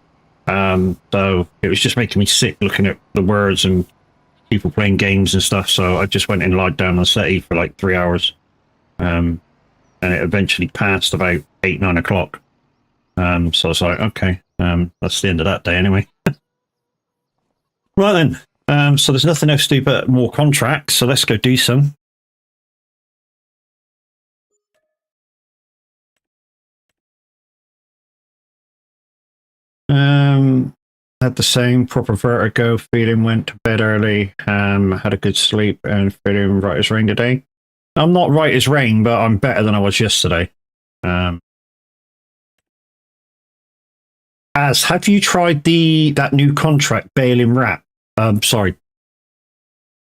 So it was just making me sick looking at the words and people playing games and stuff. So I just went and lied down on the settee for like 3 hours. And it eventually passed about 8-9 o'clock. So I was like, okay, that's the end of that day anyway. Right then. So there's nothing else to do but more contracts. So let's go do some. Had the same proper vertigo, feeling, went to bed early, had a good sleep and feeling right as rain today. I'm not right as rain, but I'm better than I was yesterday. Az, have you tried that new contract, Bale in Rat? Sorry.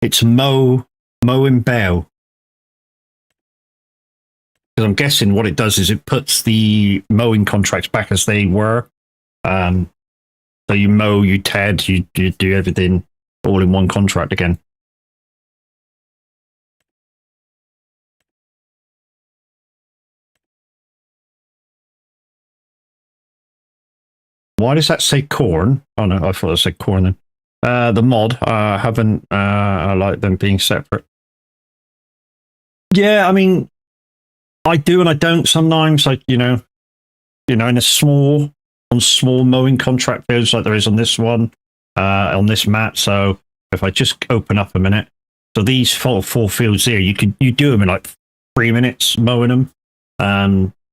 It's Mow and Bale. Because I'm guessing what it does is it puts the mowing contracts back as they were. So you mow, you ted, you do everything all in one contract again. Why does that say corn? Oh no, I thought it said corn then. The mod, haven't, I like them being separate. Yeah, I mean, I do and I don't sometimes, like, you know, in a small mowing contract fields like there is on this one, on this map. So if I just open up a minute, so these four fields here, you do them in like 3 minutes mowing them.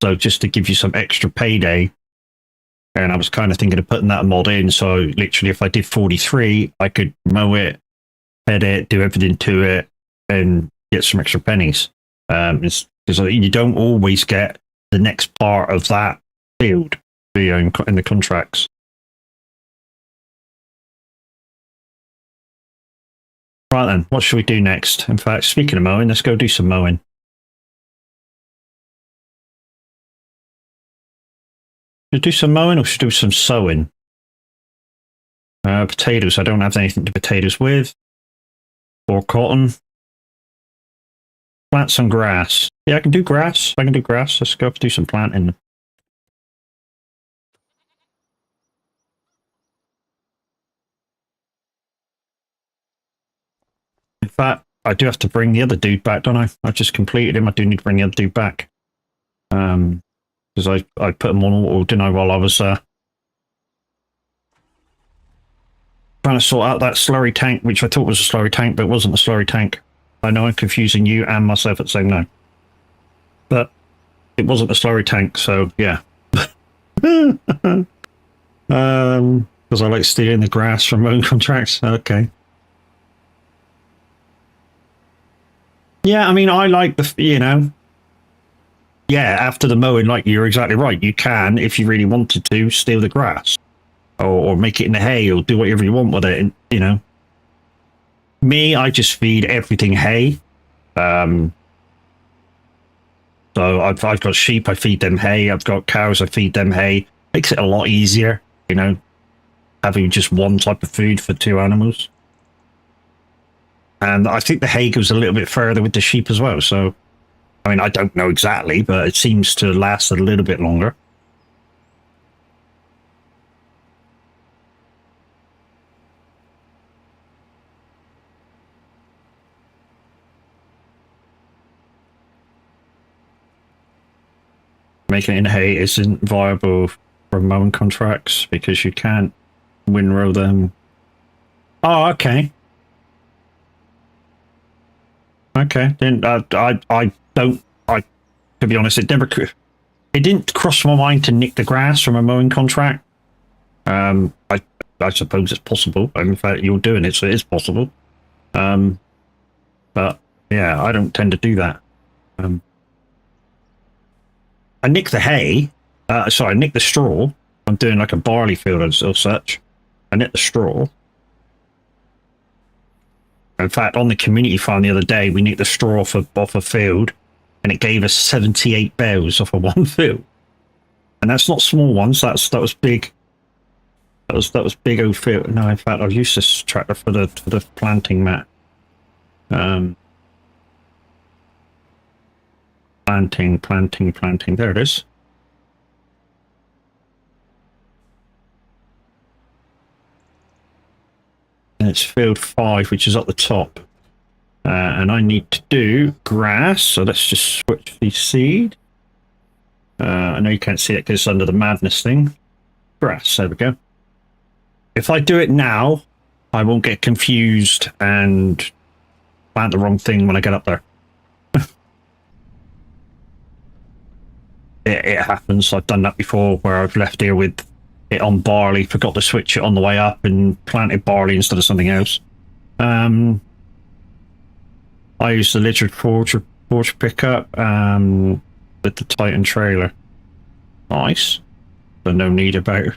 So just to give you some extra payday, and I was kind of thinking of putting that mod in. So literally, if I did 43, I could mow it, head it, do everything to it, and get some extra pennies. Because you don't always get the next part of that field, in the contracts. Right then, what should we do next? In fact, speaking of mowing, let's go do some mowing. Should we do some mowing or should we do some sowing? Potatoes, I don't have anything to potatoes with. Or cotton. Plant some grass. Yeah, I can do grass. I can do grass. Let's go do some planting. In fact, I do have to bring the other dude back, don't I? I just completed him. I do need to bring the other dude back. Because I put him on auto, didn't I, while I was trying to sort out that slurry tank, which I thought was a slurry tank, but it wasn't a slurry tank. I know I'm confusing you and myself at the same time. But it wasn't a slurry tank, so yeah. Because I like stealing the grass from my own contracts. Okay. Yeah, I mean, I like yeah, after the mowing, like, you're exactly right. You can, if you really wanted to, steal the grass. Or make it in the hay, or do whatever you want with it, and, Me, I just feed everything hay. So I've got sheep, I feed them hay. I've got cows, I feed them hay. Makes it a lot easier, having just one type of food for 2 animals. And I think the hay goes a little bit further with the sheep as well. So, I mean, I don't know exactly, but it seems to last a little bit longer. Making it in hay isn't viable for mowing contracts because you can't windrow them. Oh, okay. Okay, then I don't. To be honest, it didn't cross my mind to nick the grass from a mowing contract. I suppose it's possible. In fact, you're doing it, so it is possible. But yeah, I don't tend to do that. I nick the hay. Sorry, I nick the straw. I'm doing like a barley field or such. I nick the straw. In fact, on the community farm the other day, we nicked the straw off a field, and it gave us 78 bales off of one field. And that's not small ones. That was big. That was big old field. No, in fact, I've used this tractor for the planting mat. Planting. There it is. And it's field 5, which is at the top. And I need to do grass, so let's just switch the seed. I know you can't see it because it's under the madness thing. Grass, there we go. If I do it now, I won't get confused and plant the wrong thing when I get up there. It happens. I've done that before where I've left here with it on barley, forgot to switch it on the way up and planted barley instead of something else. I use the Lizard Forge pickup with the Titan trailer. Nice. But no need about it.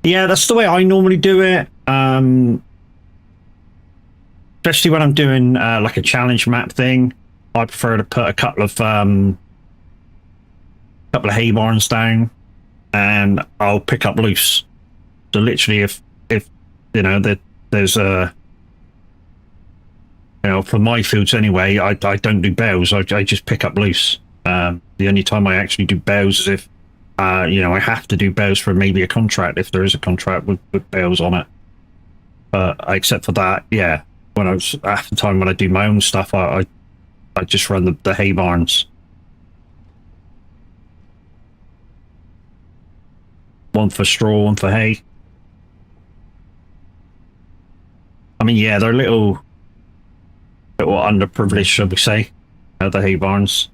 Yeah, that's the way I normally do it. Especially when I'm doing like a challenge map thing. I prefer to put a couple of hay barns down, and I'll pick up loose. So literally, if there's a for my fields anyway, I don't do bales. I just pick up loose. The only time I actually do bales is if I have to do bales for maybe a contract, if there is a contract with bales on it. Except for that, yeah. When I was half the time when I do my own stuff, I just run the hay barns. One for straw, one for hay. I mean, yeah, they're a little underprivileged, shall we say, the hay barns.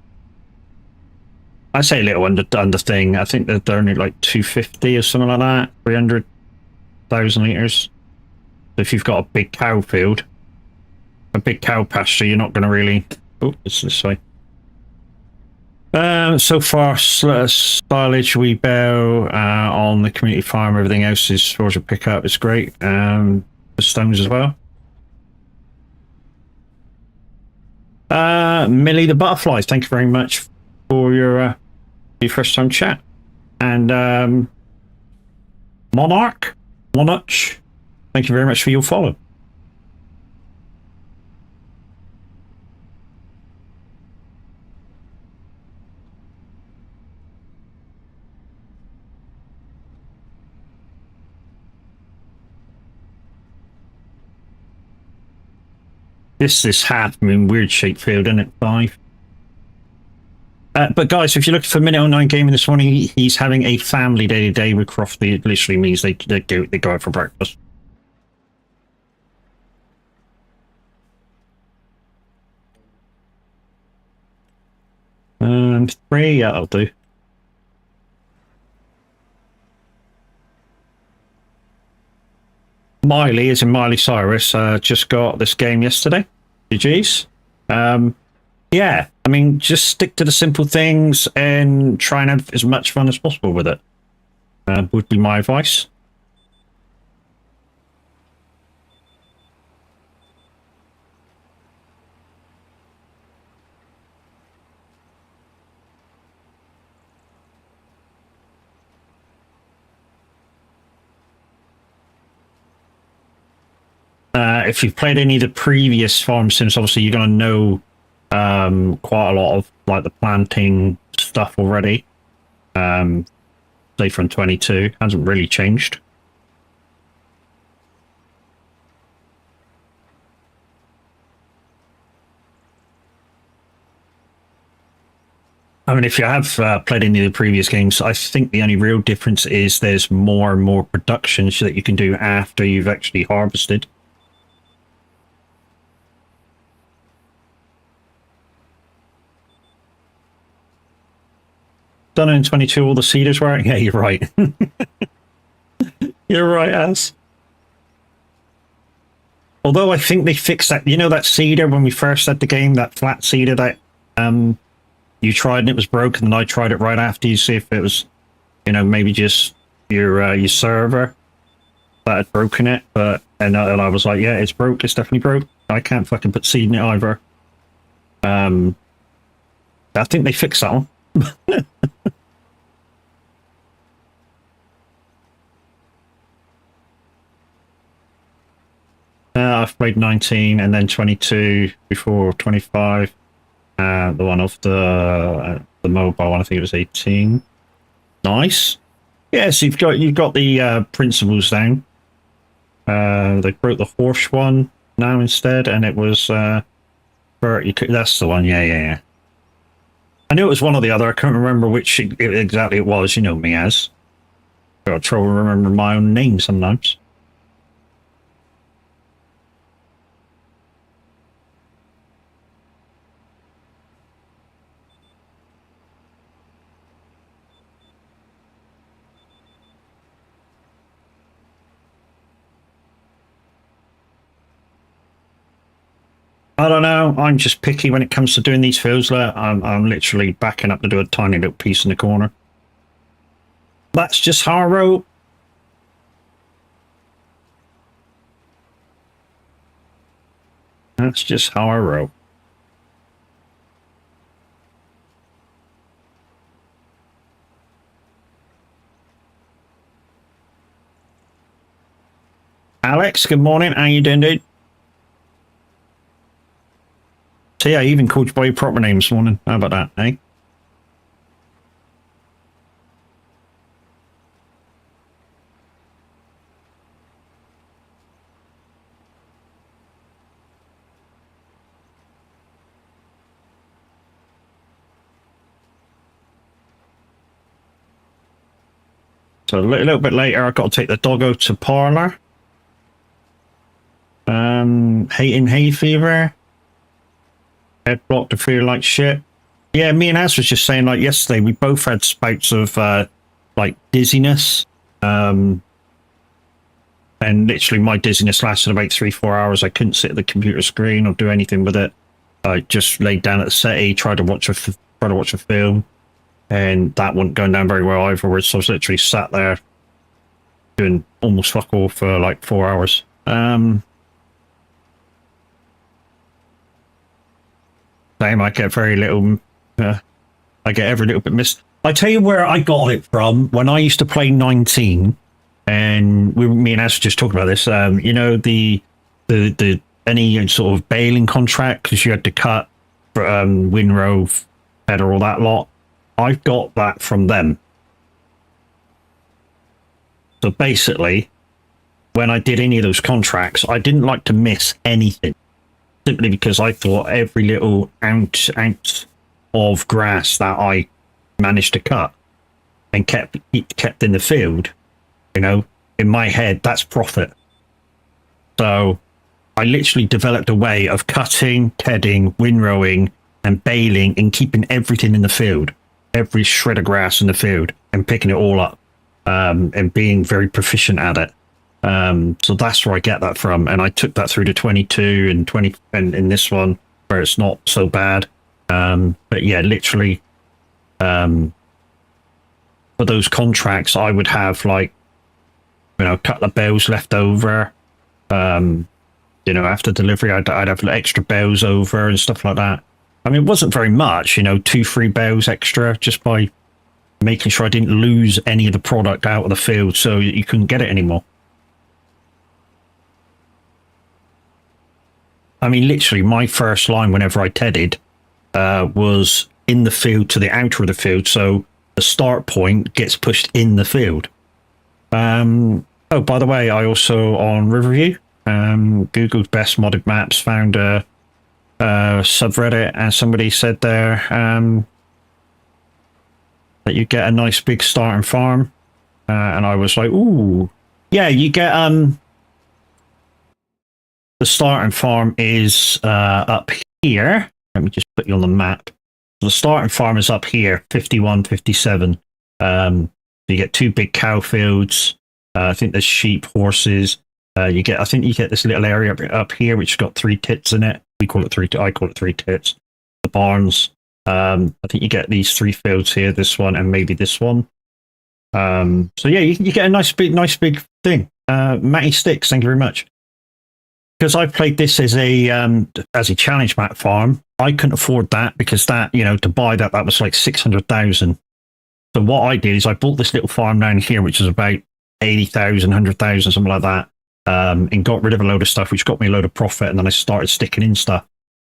I say a little under thing. I think that they're only like 250 or something like that, 300,000 litres. So if you've got a big cow field, a big cow pasture, you're not going to really... Oh, it's this way. So far, silage, we bow on the community farm. Everything else is storage and pickup. It's great. The stones as well. Millie the Butterflies, thank you very much for your first time chat. And Monarch, thank you very much for your follow. This half moon weird shaped field, isn't it? 5. But guys, if you're looking for Minute 09 Gaming this morning, he's having a family day today with Crofty. It literally means they go out for breakfast. And 3, yeah, that'll do. Miley, as in Miley Cyrus, just got this game yesterday. GG's. Yeah, I mean, just stick to the simple things and try and have as much fun as possible with it. Would be my advice. If you've played any of the previous farm sims, obviously you're going to know quite a lot of like the planting stuff already. Say from 22, hasn't really changed. I mean, if you have played any of the previous games, I think the only real difference is there's more and more production that you can do after you've actually harvested. Done in 22, all the seeders were? Yeah, you're right. You're right, As. Although I think they fixed that, you know, that seeder when we first had the game, that flat seeder that you tried and it was broken, and I tried it right after you see if it was, you know, maybe just your server that had broken it. But and I was like, yeah, it's broke. It's definitely broke. I can't fucking put seed in it either. I think they fixed that one. I've played 19 and then 22 before 25. The one off the mobile one, I think it was 18. Nice. Yes, you've got the principles down. They broke the horse one now instead, and it was that's the one. Yeah. I knew it was one or the other. I can't remember which exactly it was. You know me as. I've got trouble remembering my own name sometimes. I don't know. I'm just picky when it comes to doing these fields. I'm literally backing up to do a tiny little piece in the corner. That's just how I roll. That's just how I roll. Alex, good morning. How you doing, dude? See, I even called you by your proper name this morning. How about that, eh? So a little bit later, I've got to take the doggo to parlour. hating hay fever. Head blocked to feel like shit. Yeah, me and Az was just saying, like, yesterday, we both had spouts of, like, dizziness. And literally my dizziness lasted about 3-4 hours. I couldn't sit at the computer screen or do anything with it. I just laid down at the settee, tried to watch a film, and that wasn't going down very well either. So I was literally sat there doing almost fuck all for like 4 hours. Same, I get very little. I get every little bit missed. I tell you where I got it from when I used to play 19, and me and Ash were just talking about this. You know, the any sort of baling contract, because you had to cut windrow, header, all that lot. I got that from them. So basically, when I did any of those contracts, I didn't like to miss anything, simply because I thought every little ounce of grass that I managed to cut and kept in the field, you know, in my head, that's profit. So I literally developed a way of cutting, tedding, windrowing, and baling, and keeping everything in the field, every shred of grass in the field, and picking it all up, and being very proficient at it. So that's where I get that from, and I took that through to 22 and 20, and in this one where it's not so bad. But yeah, literally, for those contracts, I would have, like, you know, a couple of bales left over. You know, after delivery, I'd have extra bales over and stuff like that. I mean, it wasn't very much, you know, 2-3 bales extra, just by making sure I didn't lose any of the product out of the field so you couldn't get it anymore. I mean, literally, my first line whenever I tedded was in the field to the outer of the field, so the start point gets pushed in the field. Oh, by the way, I also, on Riverview, Google's best modded maps, found a subreddit, and somebody said there that you get a nice big starting farm, and I was like, ooh, yeah, you get the starting farm is up here. Let me just put you on the map. The starting farm is up here, 51, 57. You get 2 big cow fields. I think there's sheep, horses. I think you get this little area up here which has got 3 tits in it. I call it 3 tits. The barns. I think you get these 3 fields here, this one and maybe this one. So yeah, you get a nice big thing. Matty Sticks, thank you very much. Because I played this as a challenge map farm, I couldn't afford that, because that, you know, to buy that was like 600,000. So what I did is I bought this little farm down here, which is about 80,000, 100,000, something like that, and got rid of a load of stuff, which got me a load of profit, and then I started sticking in stuff.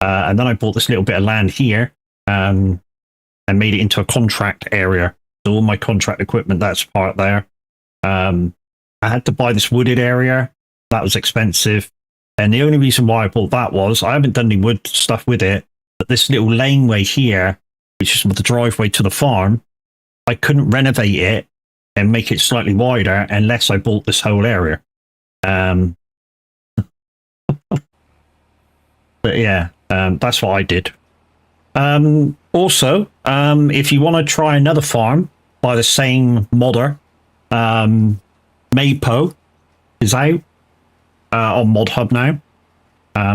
And then I bought this little bit of land here, and made it into a contract area. So all my contract equipment, that's part there. I had to buy this wooded area. That was expensive. And the only reason why I bought that was I haven't done any wood stuff with it, but this little laneway here, which is the driveway to the farm, I couldn't renovate it and make it slightly wider unless I bought this whole area. But yeah, that's what I did. Also, if you want to try another farm by the same modder, Maypo is out on Mod Hub now.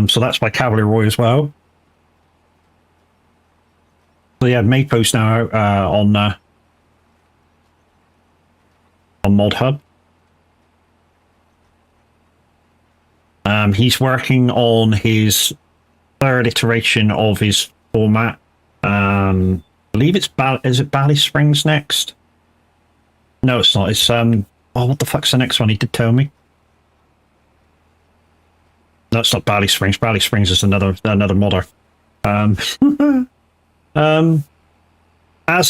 So that's by Cavalry Roy as well. So yeah, Maypo's now on Mod Hub. He's working on his 3rd iteration of his format. I believe it's is it Bally Springs next? No, it's not. It's what the fuck's the next one? He did tell me. No, it's not Bally Springs. Bally Springs is another modder. Az,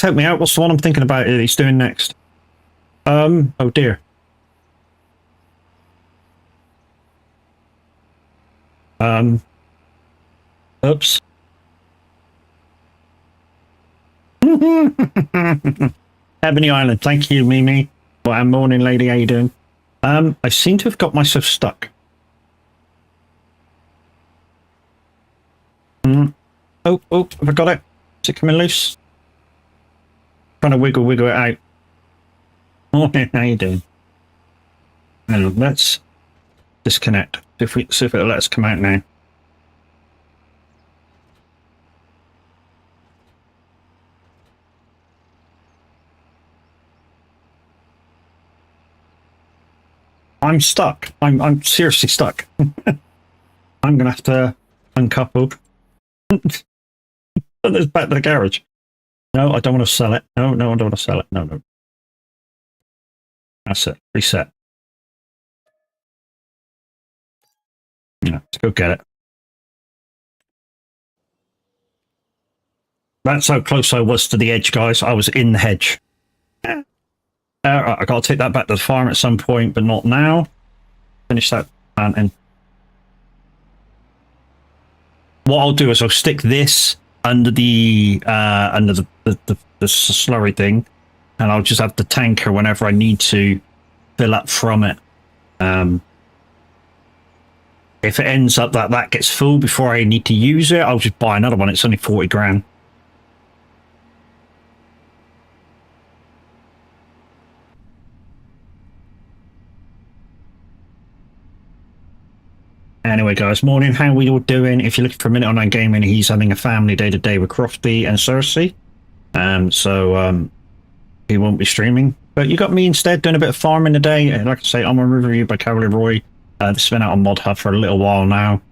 help me out. What's the one I'm thinking about he's doing next? Oh dear. Oops. Ebony Island, thank you, Mimi. Well, morning, lady, how you doing? I seem to have got myself stuck. Oh, have I got it? Is it coming loose? Trying to wiggle it out. Oh, how you doing? And let's disconnect. See if it'll let us come out now. I'm stuck. I'm seriously stuck. I'm gonna have to uncouple. It's back to the garage. No, I don't want to sell it. No, I don't want to sell it. No. That's it. Reset. Yeah, let's go get it. That's how close I was to the edge, guys. I was in the hedge. I got to take that back to the farm at some point, but not now. Finish that planting. What I'll do is I'll stick this under the slurry thing, and I'll just have the tanker whenever I need to fill up from it. If it ends up that gets full before I need to use it, I'll just buy another one. It's only 40 grand. Anyway, guys, morning. How are we all doing? If you're looking for a minute online gaming, he's having a family day today with Crofty and Cersei. So he won't be streaming. But you got me instead doing a bit of farming today. Like I say, I'm on Riverview by Cavalier Roy. This has been out on Mod Hub for a little while now.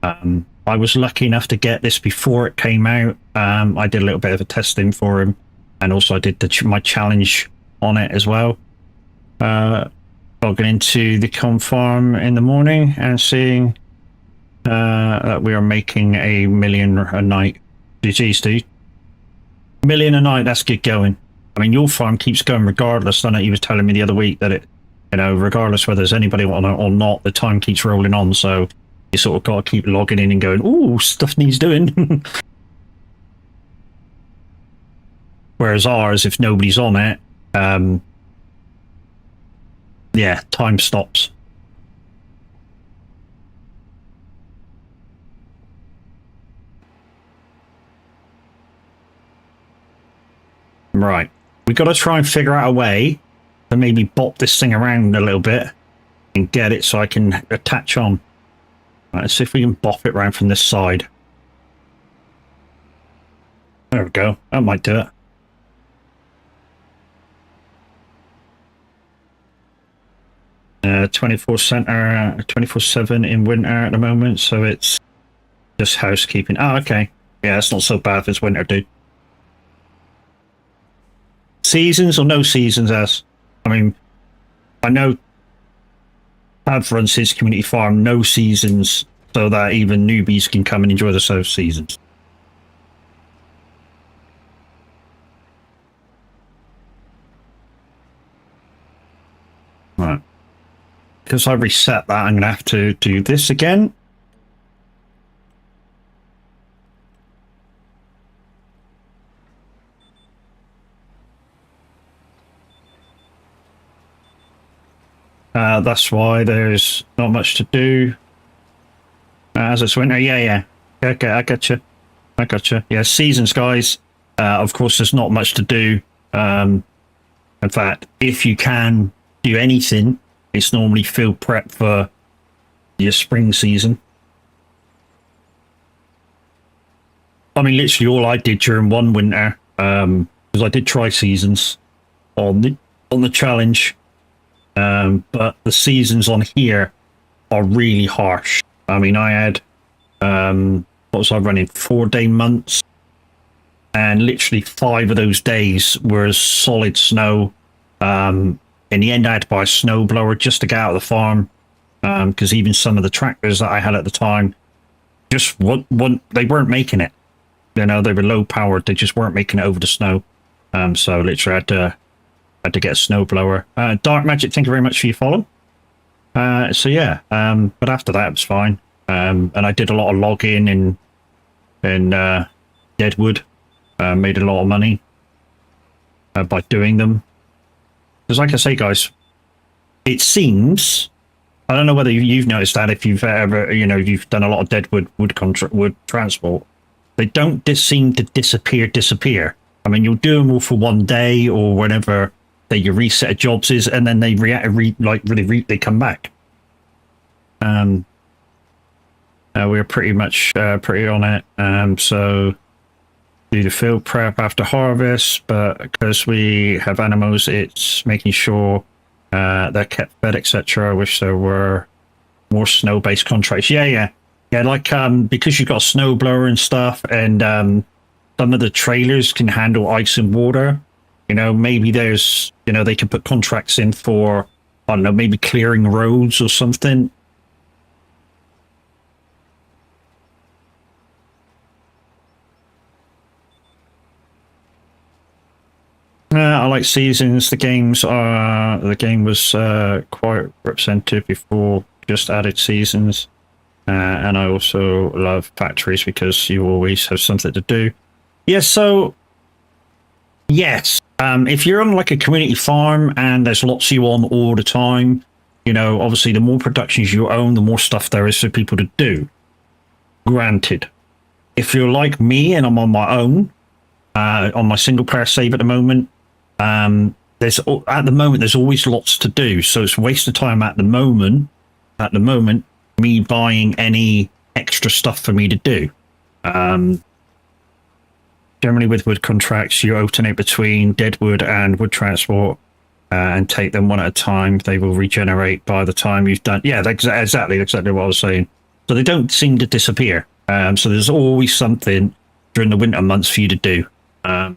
I was lucky enough to get this before it came out. I did a little bit of a testing for him, and also I did my challenge on it as well. Logging into the com farm in the morning and seeing that we are making $1 million a night. GG's, dude. $1 million a night, that's good going. I mean, your farm keeps going regardless. I know you was telling me the other week that it, regardless whether there's anybody on it or not, the time keeps rolling on. So you sort of got to keep logging in and going, "Ooh, stuff needs doing." Whereas ours, if nobody's on it, yeah, time stops. Right. We got to try and figure out a way to maybe bop this thing around a little bit and get it so I can attach on. Right, let's see if we can bop it around from this side. There we go. That might do it. Uh, 24/7 in winter at the moment, so it's just housekeeping. Oh, okay. Yeah, it's not so bad if it's winter, dude. Seasons or no seasons, as I mean, I know Pav runs his community farm no seasons so that even newbies can come and enjoy the seasons. Right. Because I reset that, I'm going to have to do this again. That's why there's not much to do. As it's winter, yeah. Okay, I gotcha. Yeah, seasons, guys. Of course, there's not much to do. In fact, if you can do anything, it's normally field prep for your spring season. I mean, literally all I did during one winter, because I did try seasons on the challenge. But the seasons on here are really harsh. I mean, I had, what was I running? 4-day months. And literally 5 of those days were solid snow. In the end, I had to buy a snow blower just to get out of the farm. Because even some of the tractors that I had at the time, just they weren't making it. They were low powered. They just weren't making it over the snow. So literally I had to get a snow blower. Dark Magic, thank you very much for your follow. So yeah, but after that it was fine. And I did a lot of logging in Deadwood. Made a lot of money by doing them. Because like I say, guys, it seems, I don't know whether you've noticed that if you've ever, you've done a lot of Deadwood wood transport. they don't seem to disappear. I mean, you'll do them all for one day or whenever your reset of jobs is, and then they they come back. We're pretty much pretty on it. So do the field prep after harvest, but because we have animals, it's making sure they're kept fed, etc. I wish there were more snow-based contracts. Yeah, like because you've got a snowblower and stuff, and some of the trailers can handle ice and water. You know, maybe there's, you know, they can put contracts in for, I don't know, maybe clearing roads or something. I like seasons. The game was quite representative before just added seasons. And I also love factories because you always have something to do. Yeah, so yes. If you're on like a community farm and there's lots of you on all the time, you know, obviously the more productions you own, the more stuff there is for people to do. Granted. If you're like me and I'm on my own, on my single player save at the moment, there's always lots to do. So it's a waste of time at the moment, me buying any extra stuff for me to do. Generally with wood contracts, you alternate between dead wood and wood transport and take them one at a time. They will regenerate by the time you've done. Yeah, exactly what I was saying. So they don't seem to disappear. So there's always something during the winter months for you to do. The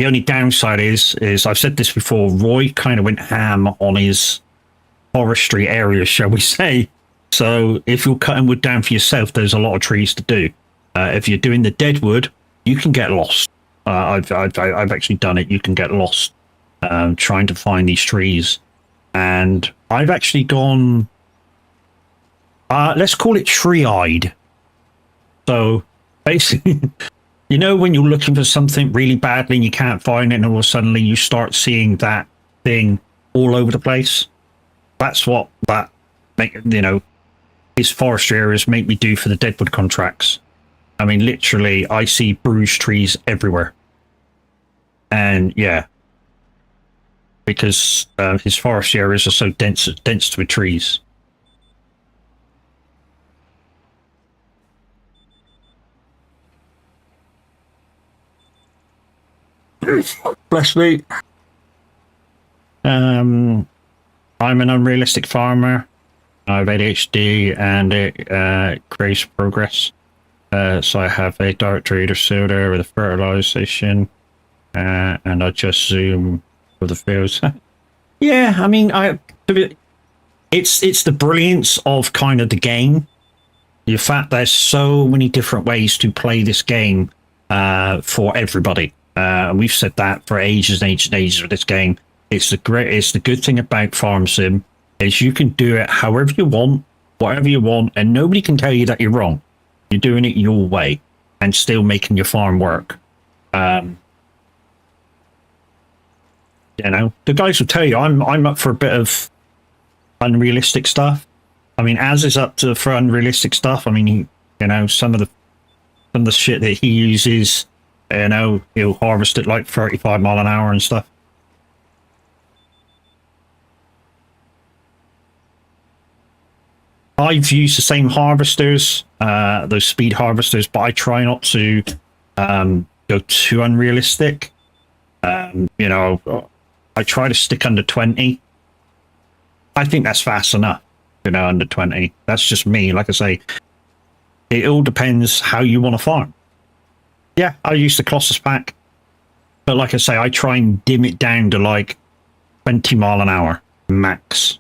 only downside is I've said this before, Roy kind of went ham on his forestry areas, shall we say. So if you're cutting wood down for yourself, there's a lot of trees to do. If you're doing the dead wood, you can get lost. I've actually done it. You can get lost trying to find these trees. And I've actually gone, let's call it tree-eyed. So basically, you know, when you're looking for something really badly and you can't find it, and all of a sudden you start seeing that thing all over the place. That's what his forestry areas make me do for the deadwood contracts. I mean, literally, I see bruised trees everywhere. And yeah, because his forestry areas are so dense with trees. Bless me. I'm an unrealistic farmer. I have ADHD and it creates progress. So I have a direct reader sorter with a fertilization, and I just zoom for the fields. Yeah, I mean, it's the brilliance of kind of the game. The fact there's so many different ways to play this game for everybody. We've said that for ages and ages and ages with this game. It's the good thing about Farm Sim is you can do it however you want, whatever you want, and nobody can tell you that you're wrong. You're doing it your way and still making your farm work. You know, the guys will tell you I'm up for a bit of unrealistic stuff. I mean, Az is up for unrealistic stuff. I mean, you know, some of the shit that he uses, you know, he'll harvest it like 35 mile an hour and stuff. I've used the same harvesters, those speed harvesters, but I try not to go too unrealistic. You know, I try to stick under 20. I think that's fast enough, you know, under 20. That's just me. Like I say, it all depends how you want to farm. Yeah, I use the Colossus pack, but like I say, I try and dim it down to like 20 mile an hour max.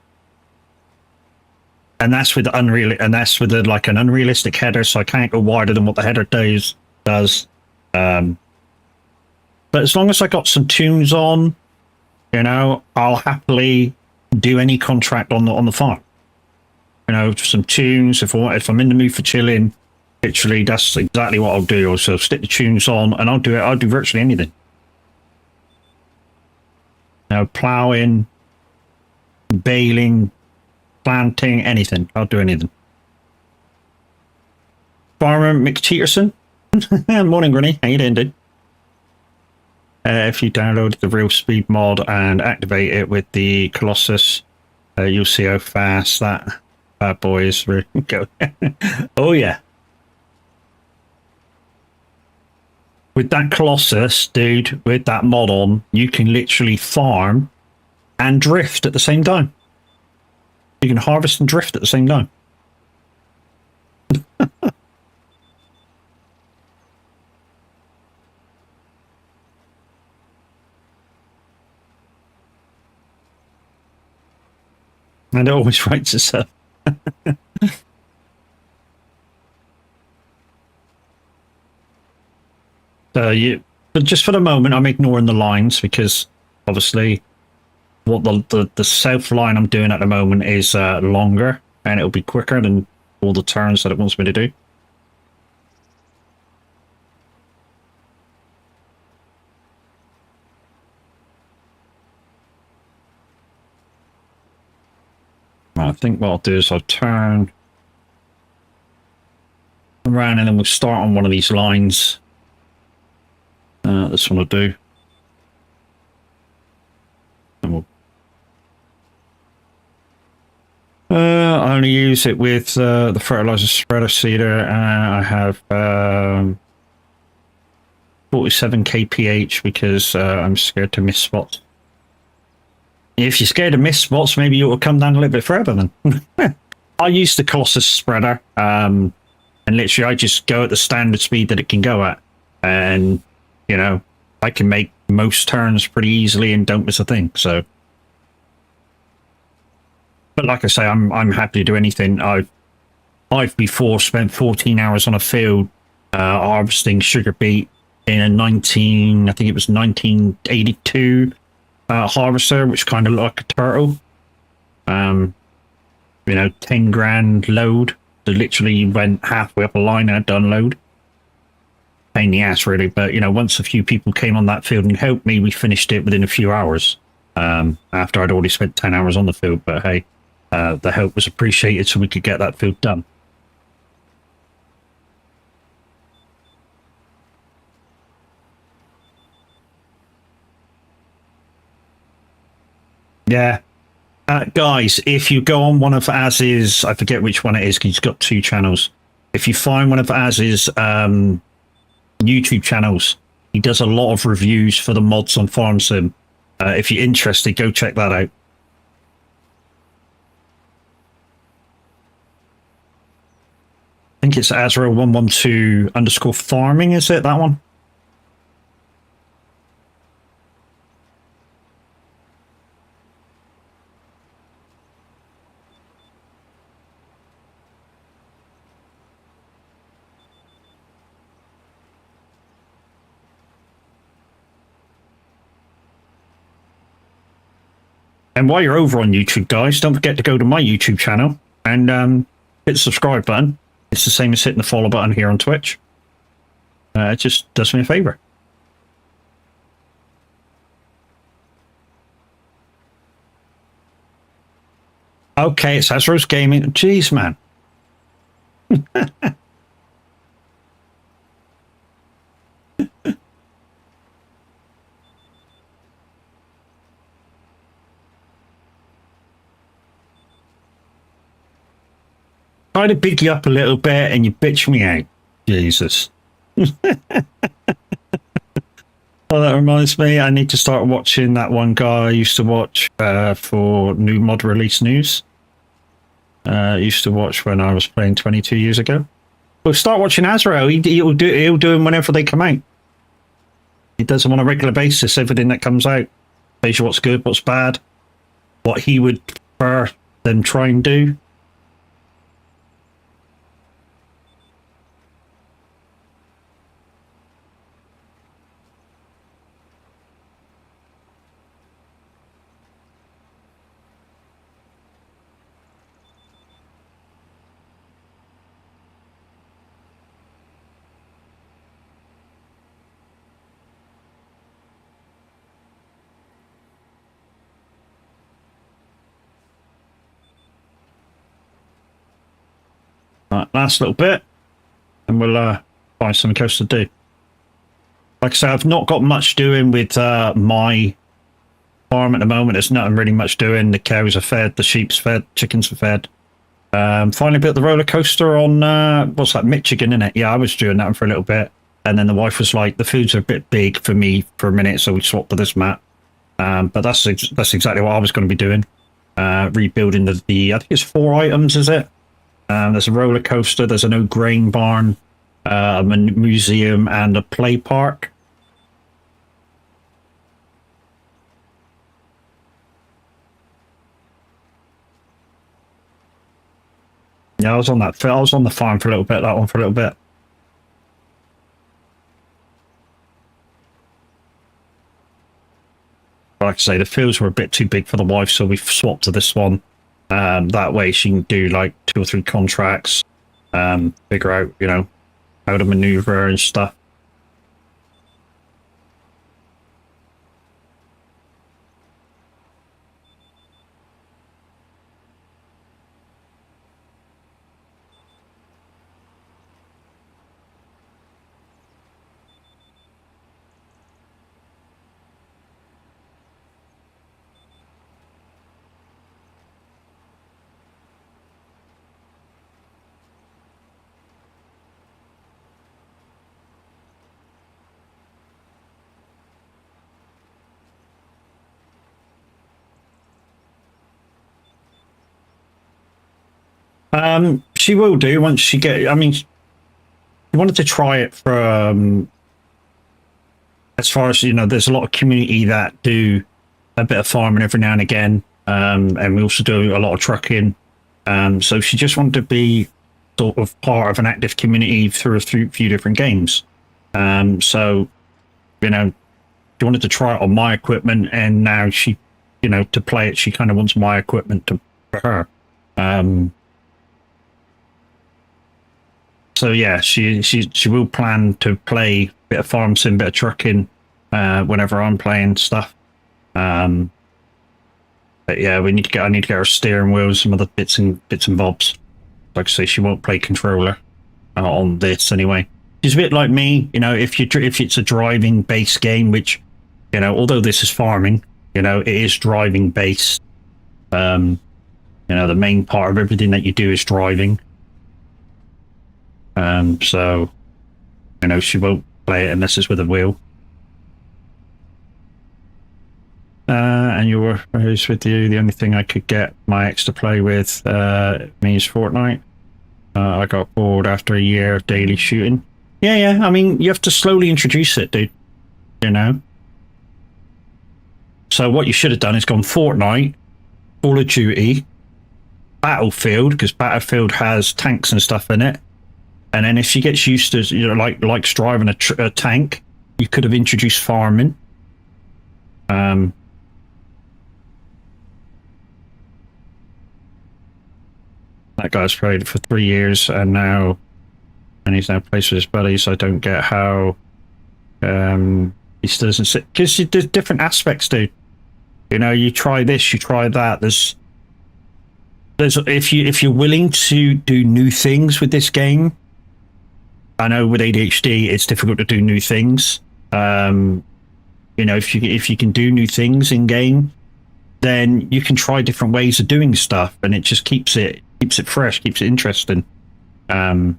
And that's with an unrealistic header, so I can't go wider than what the header does. But as long as I got some tunes on, you know, I'll happily do any contract on the farm. You know, some tunes. If I'm in the mood for chilling, literally, that's exactly what I'll do. Also, stick the tunes on, and I'll do virtually anything. You know, ploughing, baling, planting, anything. I'll do anything. Farmer McCheaterson. Morning, Granny. How you doing, dude? If you download the Real Speed mod and activate it with the Colossus, you'll see how fast that bad boy is really going. Oh, yeah. With that Colossus, dude, with that mod on, you can literally farm and drift at the same time. You can harvest and drift at the same time. And it always writes itself. But just for the moment, I'm ignoring the lines because obviously what the south line I'm doing at the moment is longer and it'll be quicker than all the turns that it wants me to do. I think what I'll do is I'll turn around and then we'll start on one of these lines. This one will do. And we'll I only use it with the fertilizer spreader seeder. I have 47 kph because I'm scared to miss spots. If you're scared to miss spots, maybe you will come down a little bit further then. I use the Colossus spreader, and literally I just go at the standard speed that it can go at. And, you know, I can make most turns pretty easily and don't miss a thing, so. But like I say, I'm happy to do anything. I've before spent 14 hours on a field harvesting sugar beet in a I think it was 1982 harvester, which kind of looked like a turtle. You know, 10 grand load. So literally went halfway up a line and had to unload. Pain in the ass, really. But, you know, once a few people came on that field and helped me, we finished it within a few hours. After I'd already spent 10 hours on the field. But hey, the help was appreciated so we could get that field done. Yeah. Guys, if you go on one of Az's, I forget which one it is, because he's got 2 channels. If you find one of Az's YouTube channels, he does a lot of reviews for the mods on Farm Sim. If you're interested, go check that out. I think it's Azrael112_farming, is it, that one? And while you're over on YouTube, guys, don't forget to go to my YouTube channel and hit the subscribe button. It's the same as hitting the follow button here on Twitch. It just does me a favor. Okay, it's Azros Gaming. Jeez, man. Try to big you up a little bit and you bitch me out. Jesus. Oh, that reminds me, I need to start watching that one guy I used to watch for new mod release news. I used to watch when I was playing 22 years ago. Well, start watching Azrael. He'll do them whenever they come out. He does them on a regular basis, everything that comes out. Tells you what's good, what's bad, what he would prefer them try and do. Right, last little bit. and we'll find something else to do. Like I say, I've not got much doing with my farm at the moment. There's nothing really much doing. The cows are fed, the sheep's fed, chickens are fed. Finally built the roller coaster on what's that, Michigan, isn't it? Yeah, I was doing that for a little bit, and then the wife was like, the foods are a bit big for me for a minute, so we swapped to this map. But that's exactly what I was going to be doing. Rebuilding the I think it's 4 items, is it? There's a roller coaster, there's an old grain barn, a museum, and a play park. Yeah, I was on that. I was on the farm for a little bit. That one for a little bit. Like I say, the fields were a bit too big for the wife, so we swapped to this one. That way she can do like 2 or 3 contracts, figure out, you know, how to maneuver and stuff. She will do once she get. I mean, she wanted to try it for. As far as you know, there's a lot of community that do a bit of farming every now and again, and we also do a lot of trucking. So she just wanted to be sort of part of an active community through a few different games. So, you know, she wanted to try it on my equipment, and now she, you know, to play it, she kind of wants my equipment for her. So yeah, she will plan to play a bit of farm sim, bit of trucking, whenever I'm playing stuff. But yeah, I need to get her steering wheel, some other bits and bobs. Like I say, she won't play controller on this anyway. She's a bit like me, you know. If it's a driving based game, which, you know, although this is farming, you know, it is driving based. You know, the main part of everything that you do is driving. So, you know, she won't play it unless it's with a wheel. And you were who's with you? The only thing I could get my ex to play with me is Fortnite. I got bored after a year of daily shooting. Yeah. I mean, you have to slowly introduce it, dude. You know. So what you should have done is gone Fortnite, Call of Duty, Battlefield, because Battlefield has tanks and stuff in it. And then if she gets used to, you know, likes driving a tank, you could have introduced farming. That guy's played for 3 years, and he's now plays with his buddies. I don't get how he still doesn't sit, because there's different aspects, dude. You know, you try this, you try that. There's if you're willing to do new things with this game. I know with ADHD, it's difficult to do new things. You know, if you can do new things in game, then you can try different ways of doing stuff, and it just keeps it fresh, keeps it interesting. Yeah,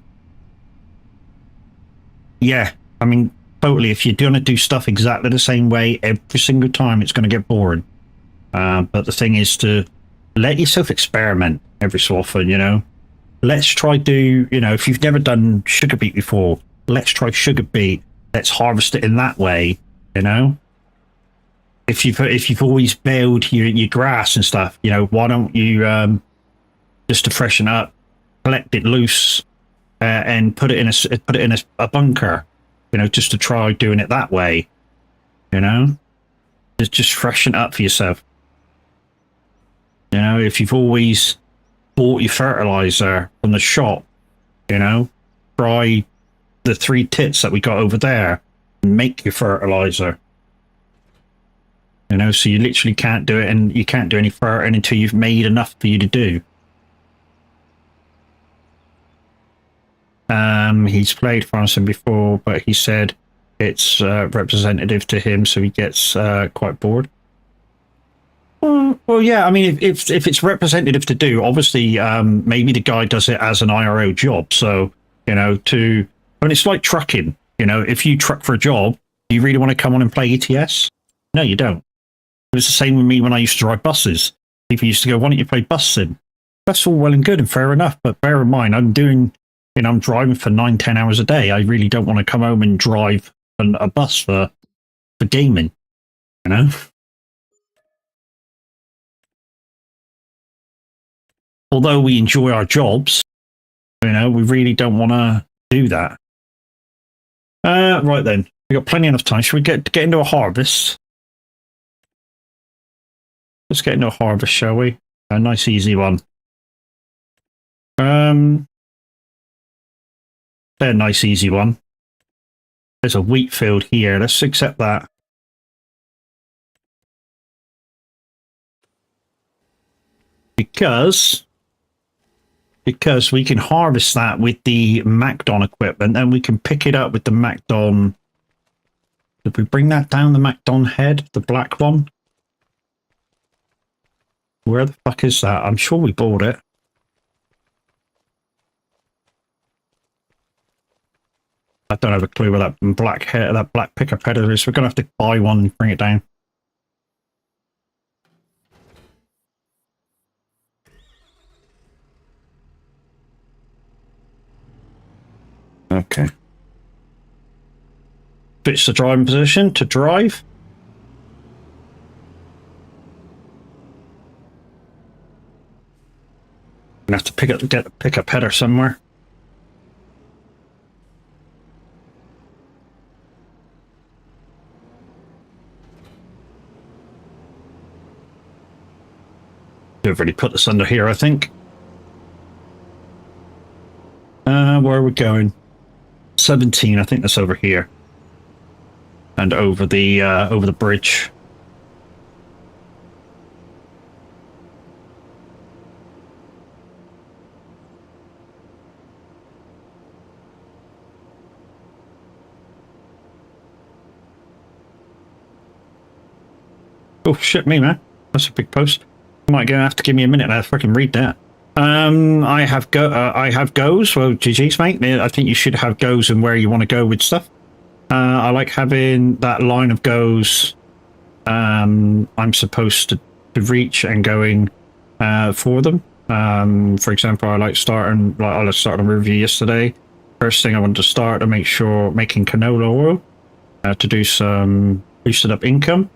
I mean, totally. If you're going to do stuff exactly the same way every single time, it's going to get boring. But the thing is to let yourself experiment every so often, you know. Let's try do, you know, if you've never done sugar beet before, let's try sugar beet. Let's harvest it in that way, you know. If you've always baled your grass and stuff, you know, why don't you just to freshen up, collect it loose, and put it in a bunker, you know, just to try doing it that way, you know. Just freshen up for yourself. You know, if you've always bought your fertilizer from the shop, you know, try the 3 tits that we got over there and make your fertilizer. You know, so you literally can't do it, and you can't do any fertilizing until you've made enough for you to do. He's played Farmington before, but he said it's representative to him, so he gets quite bored. Well, yeah. I mean, if it's representative to do, obviously, maybe the guy does it as an IRO job. So I mean, it's like trucking. If you truck for a job, do you really want to come on and play ETS? No, you don't. It was the same with me when I used to drive buses. People used to go, "Why don't you play bus sim?" That's all well and good and fair enough, but bear in mind, I'm driving for 9, 10 hours a day. I really don't want to come home and drive a bus for gaming. Although we enjoy our jobs, we really don't want to do that. Right then, we got plenty enough time. Should we get into a harvest? Let's get into a harvest, shall we? A nice, easy one. A nice, easy one. There's a wheat field here. Let's accept that. Because we can harvest that with the MacDon equipment, and we can pick it up with the MacDon. Did we bring that down, the MacDon head, the black one? Where the fuck is that? I'm sure we bought it. I don't have a clue where that black pickup header is. We're going to have to buy one and bring it down. Okay. Switch the driving position to drive. I'm going to have to get the pickup header somewhere. I've already put this under here, I think. Where are we going? 17, I think that's over here. And over the bridge. Oh shit me, man. That's a big post. You might have to give me a minute to fucking read that. I have goes. Well, GG's, mate. I think you should have goes and where you want to go with stuff. I like having that line of goes. I'm supposed to reach and going for them. For example, I started on Riverview yesterday. First thing I wanted to start to make sure making canola oil to do some boosted up income.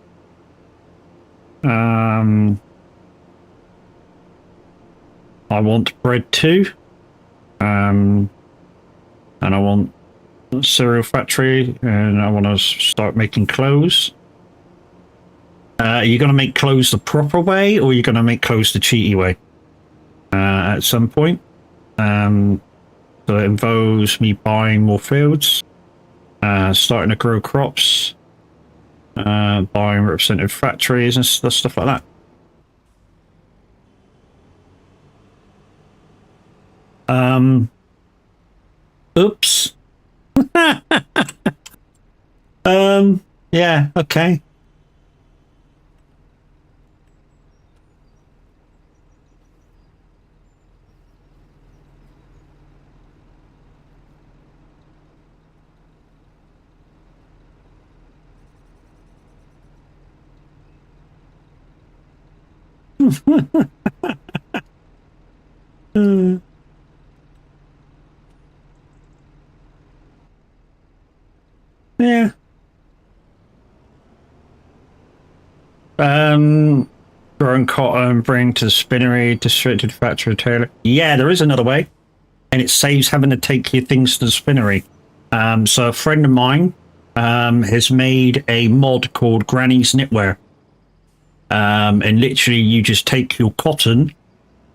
I want bread too. And I want a cereal factory, and I want to start making clothes. Are you going to make clothes the proper way, or are you going to make clothes the cheaty way? At some point. So it involves me buying more fields, starting to grow crops, buying representative factories and stuff like that. Oops. Yeah, okay. Yeah. Growing cotton, bring to the spinnery, distributed factory retailer. Yeah, there is another way, and it saves having to take your things to the spinnery. So a friend of mine has made a mod called Granny's Knitwear. And literally you just take your cotton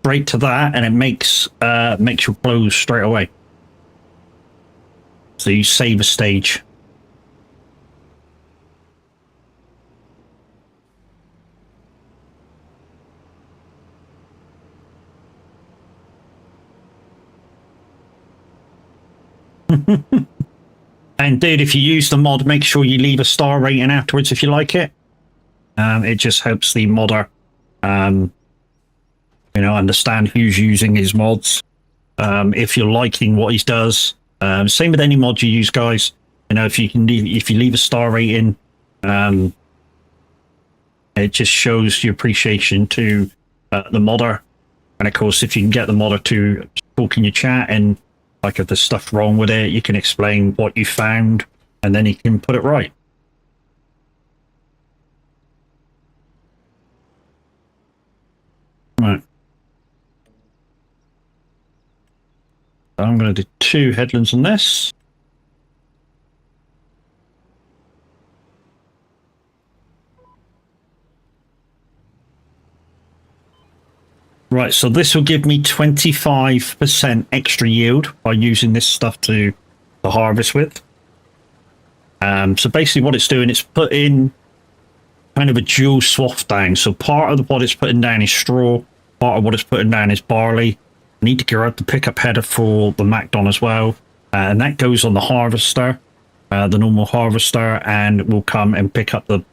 straight to that, and it makes your clothes straight away. So you save a stage. And dude, if you use the mod, make sure you leave a star rating afterwards if you like it. It just helps the modder, you know, understand who's using his mods. If you're liking what he does, same with any mod you use, guys. You know, if you leave a star rating, it just shows your appreciation to the modder. And of course, if you can get the modder to talk in your chat and like if there's stuff wrong with it, you can explain what you found, and then he can put it right. Right. I'm going to do 2 headlands on this. Right, so this will give me 25% extra yield by using this stuff to harvest with. So basically what it's doing, it's putting kind of a dual swath down. So part of what it's putting down is straw, part of what it's putting down is barley. I need to gear out the pickup header for the Macdon as well. And that goes on the harvester, the normal harvester, and we'll come and pick up the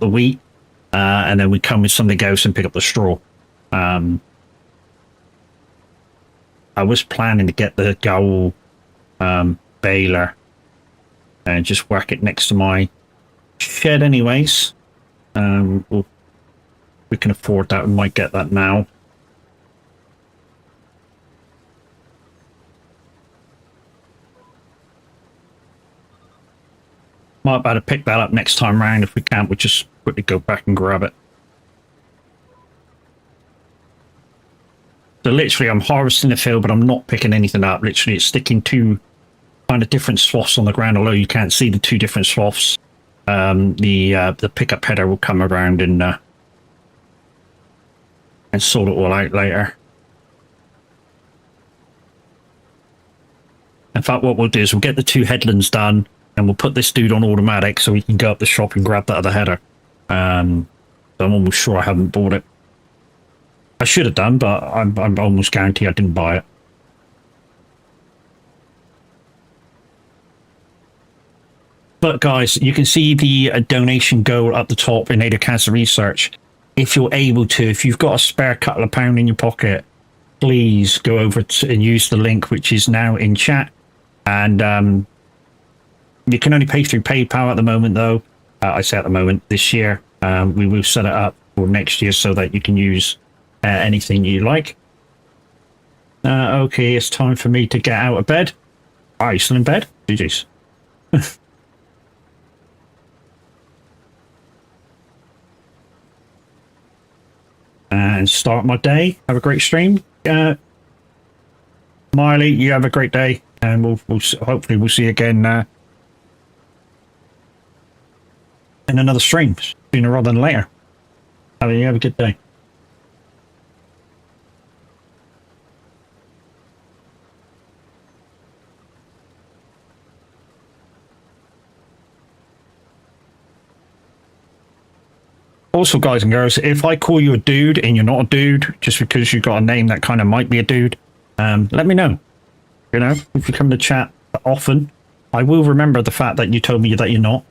wheat. And then we come with something else and pick up the straw. I was planning to get the Gowl baler and just whack it next to my shed anyways. We can afford that. We might get that now. Might be able to pick that up next time round. If we can't, we'll just quickly go back and grab it. So literally I'm harvesting the field, but I'm not picking anything up. Literally it's sticking 2 kind of different swaths on the ground, although you can't see the 2 different swaths. The pickup header will come around and sort it all out later. In fact, what we'll do is we'll get the 2 headlands done, and we'll put this dude on automatic so we can go up the shop and grab that other header. So I'm almost sure I haven't bought it. I should have done, but I'm almost guaranteed I didn't buy it. But guys, you can see the donation goal up the top in Ada Cancer Research. If you're able to, if you've got a spare couple of pound in your pocket, please go over and use the link, which is now in chat. And you can only pay through PayPal at the moment, though. I say at the moment, this year. We will set it up for next year so that you can use anything you like. Okay, it's time for me to get out of bed. Are you still in bed? GG's. And start my day. Have a great stream. Miley, you have a great day, and we'll hopefully we'll see you again in another stream sooner rather than later. Have a good day. Also, guys and girls, if I call you a dude and you're not a dude, just because you've got a name that kind of might be a dude, let me know. You know, if you come to chat often, I will remember the fact that you told me that you're not.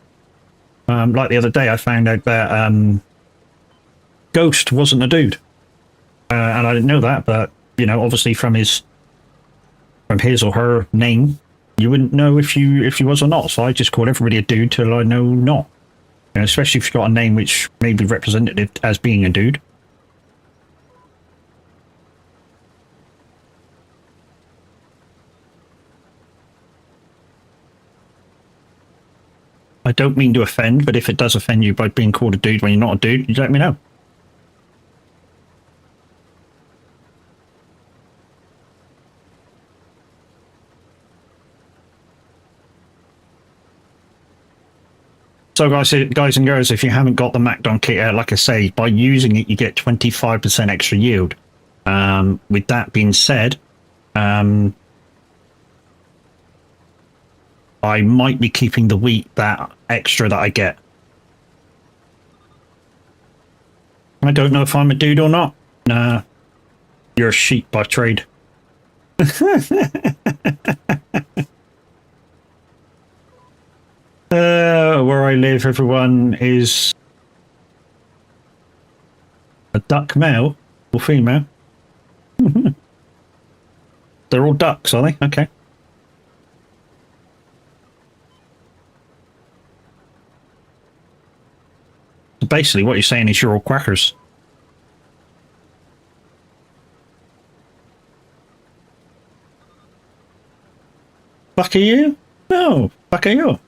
Like the other day, I found out that Ghost wasn't a dude, and I didn't know that. But you know, obviously from his or her name, you wouldn't know if you was or not. So I just call everybody a dude till I know not. You know, especially if you've got a name which may be representative as being a dude. I don't mean to offend, but if it does offend you by being called a dude when you're not a dude, you let me know. So guys and girls, if you haven't got the Macdon kit, like I say, by using it, you get 25% extra yield. With that being said, I might be keeping the wheat that extra that I get. I don't know if I'm a dude or not. Nah, you're a sheep by trade. Where I live, everyone is a duck male or female. They're all ducks, are they? Okay. So basically, what you're saying is you're all quackers. Fuck are you? No, fuck are you?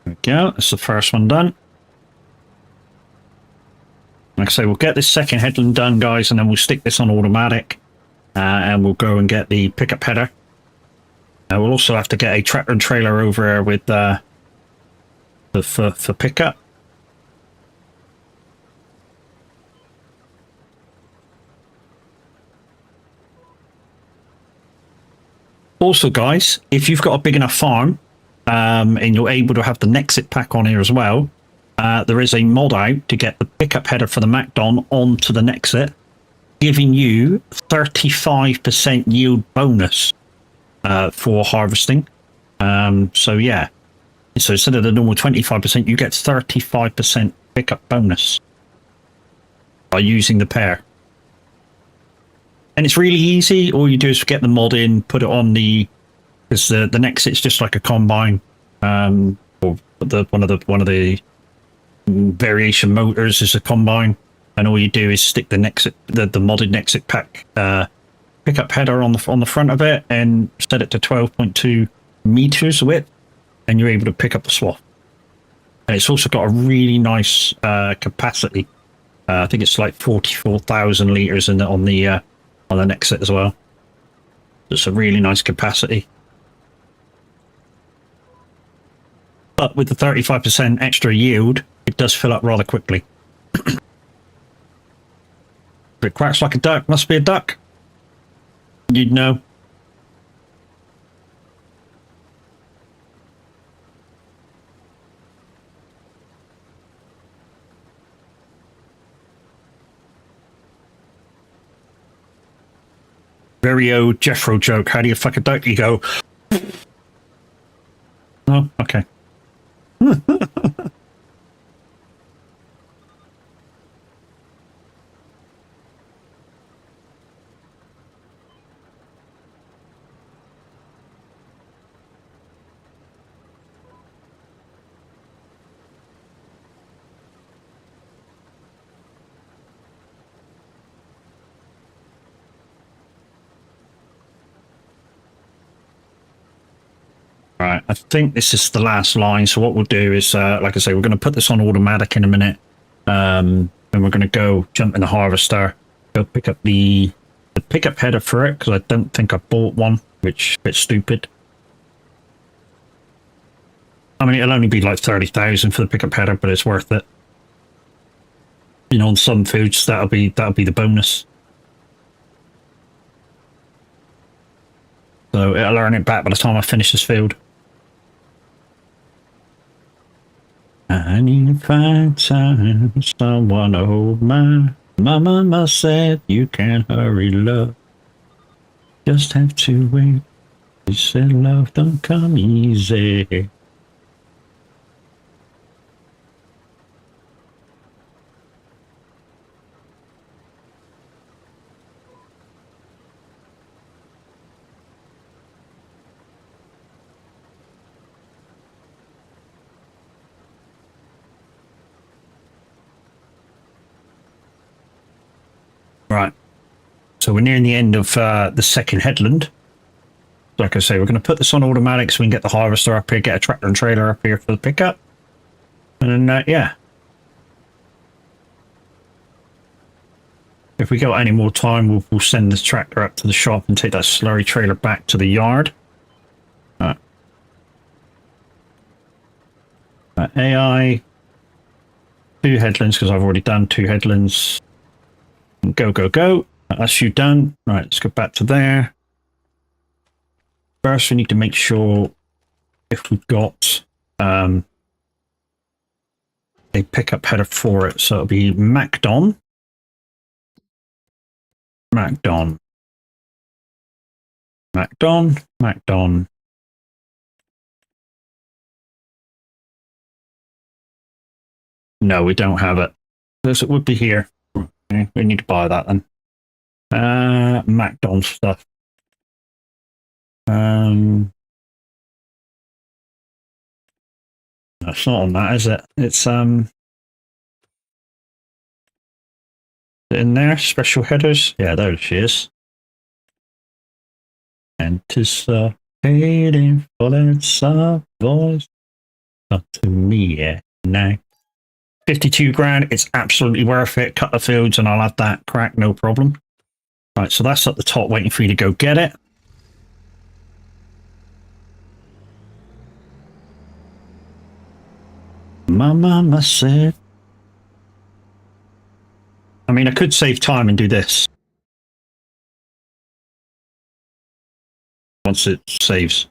There we go. That's the first one done. Like I say, we'll get this second headland done, guys, and then we'll stick this on automatic, and we'll go and get the pickup header. We'll also have to get a tractor and trailer over there with for pickup. Also, guys, if you've got a big enough farm and you're able to have the Nexit pack on here as well, there is a mod out to get the pickup header for the MacDon onto the Nexit, giving you 35% yield bonus for harvesting. So yeah, so instead of the normal 25%, you get 35% pickup bonus by using the pair. And it's really easy. All you do is get the mod in, put it on because the Nexit's just like a combine, or one of the variation motors is a combine, and all you do is stick the Nexit, the modded Nexit pack pickup header on the front of it, and set it to 12.2 meters width, and you're able to pick up the swath. And it's also got a really nice capacity. I think it's like 44,000 liters on the Nexit as well. It's a really nice capacity. But with the 35% extra yield, it does fill up rather quickly. If it quacks like a duck, must be a duck. You'd know. Very old Jeffro joke. How do you fuck a duck? You go. Oh, okay. Right, I think this is the last line. So what we'll do is, like I say, we're going to put this on automatic in a minute, and we're going to go jump in the harvester, go pick up the pickup header for it, because I don't think I bought one, which is a bit stupid. I mean, it'll only be like 30,000 for the pickup header, but it's worth it. You know, on some foods, that'll be the bonus. So it'll earn it back by the time I finish this field. I need to find someone to hold my mama said you can't hurry love. Just have to wait. She said love don't come easy. Right, so we're nearing the end of the second headland. Like I say, we're going to put this on automatic so we can get the harvester up here, get a tractor and trailer up here for the pickup. And then, yeah. If we got any more time, we'll send this tractor up to the shop and take that slurry trailer back to the yard. AI, 2 headlands, because I've already done 2 headlands. Go, go, go. That's you done. Right, let's go back to there. First, we need to make sure if we've got a pickup header for it. So it'll be Macdon. Macdon. Macdon. Macdon. No, we don't have it. This it would be here. Okay, we need to buy that then. Macdon stuff. It's not on that, is it? It's in there. Special headers. Yeah, there she is. Anticipating for its voice. Up to me, yeah. No. 52 grand. It's absolutely worth it. Cut the fields and I'll add that crack, no problem. Right, so that's at the top waiting for you to go get it. My mama said. I mean, I could save time and do this. Once it saves.